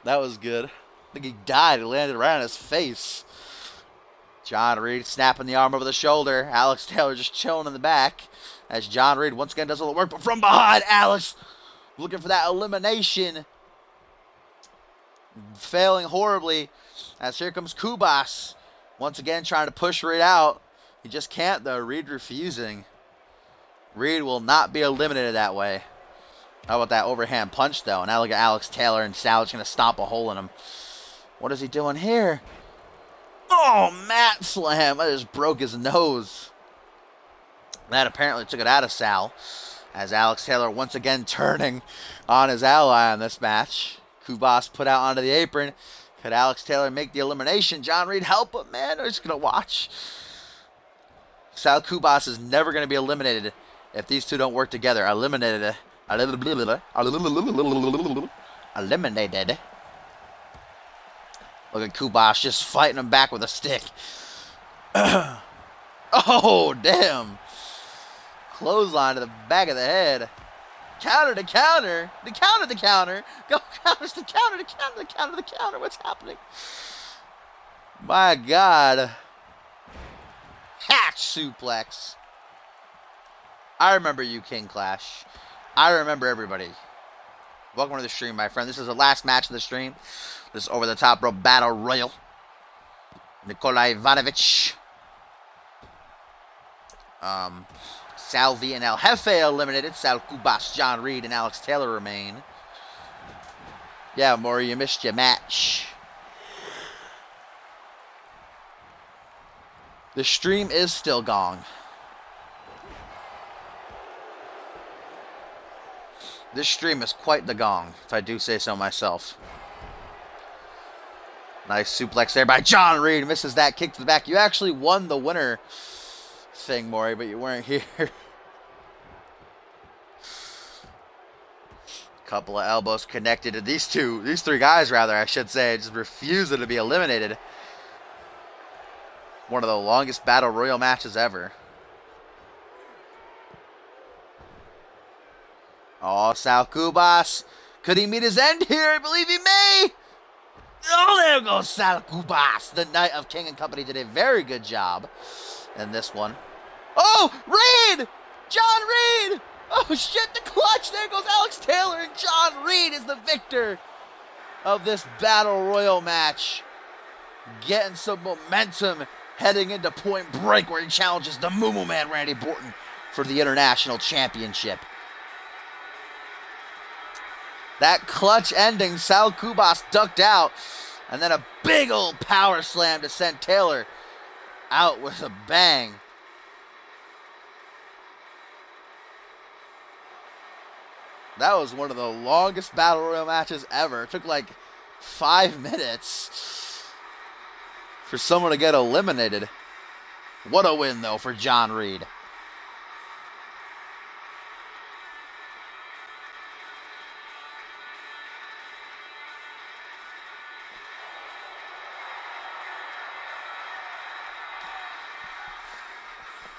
That was good. I think he died. It landed right on his face. John Reed snapping the arm over the shoulder. Alex Taylor just chilling in the back. As John Reed once again does all the work. But from behind, Alex looking for that elimination. Failing horribly. As here comes Kubas. Once again trying to push Reed out. He just can't though. Reed refusing. Reed will not be eliminated that way. How about that overhand punch though? Now look at Alex Taylor and Sal's going to stomp a hole in him. What is he doing here? Oh, mat slam. I just broke his nose. That apparently took it out of Sal. As Alex Taylor once again turning on his ally in this match. Kubas put out onto the apron. Could Alex Taylor make the elimination? John Reed help him, man. I'm just going to watch. Sal Kubas is never going to be eliminated if these two don't work together. Eliminated. Look at Kubas just fighting him back with a stick. Oh, damn. Clothesline to the back of the head. Counter to counter. The counter to counter. Go counters to counter to counter to counter to counter. What's happening? My God. Hatch suplex. I remember you, King Clash. I remember everybody. Welcome to the stream, my friend. This is the last match of the stream. This over-the-top rope battle royal. Nikolai Ivanovic. Salvi and El Jefe eliminated. Sal Kubas, John Reed, and Alex Taylor remain. Yeah, Maury, you missed your match. The stream is still gong. This stream is quite the gong, if I do say so myself. Nice suplex there by John Reed. Misses that kick to the back. You actually won the winner thing, Maury, but you weren't here. Couple of elbows connected to these three guys, rather, I should say, just refusing to be eliminated. One of the longest battle royal matches ever. Oh, Sal Kubas. Could he meet his end here? I believe he may. Oh, there goes Sal Kubas. The Knight of King and Company did a very good job in this one. Oh, Reed! John Reed! Oh, shit, the clutch. There goes Alex Taylor, and John Reed is the victor of this battle royal match. Getting some momentum heading into Point Break, where he challenges the Moo Man Randy Borton for the International Championship. That clutch ending, Sal Kubas ducked out, and then a big old power slam to send Taylor out with a bang. That was one of the longest battle royal matches ever. It took like 5 minutes. for someone to get eliminated. What a win, though, for John Reed.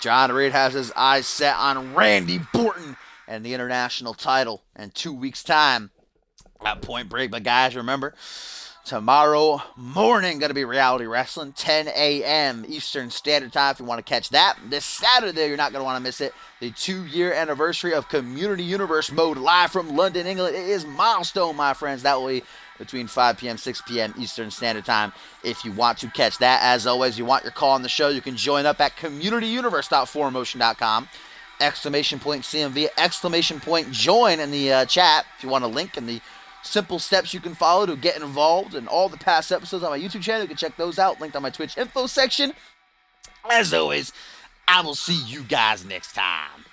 John Reed has his eyes set on Randy Borton and the international title in 2 weeks' time at Point Break. But guys, remember, tomorrow morning going to be Reality Wrestling, 10 a.m. Eastern Standard Time if you want to catch that. This Saturday, you're not going to want to miss it. The 2-year anniversary of Community Universe Mode live from London, England. It is milestone, my friends. That will be between 5 p.m. 6 p.m. Eastern Standard Time if you want to catch that. As always, you want your call on the show, you can join up at communityuniverse.4motion.com. Exclamation point CMV, exclamation point join in the chat if you want a link and the simple steps you can follow to get involved in all the past episodes on my YouTube channel. You can check those out, linked on my Twitch info section. As always, I will see you guys next time.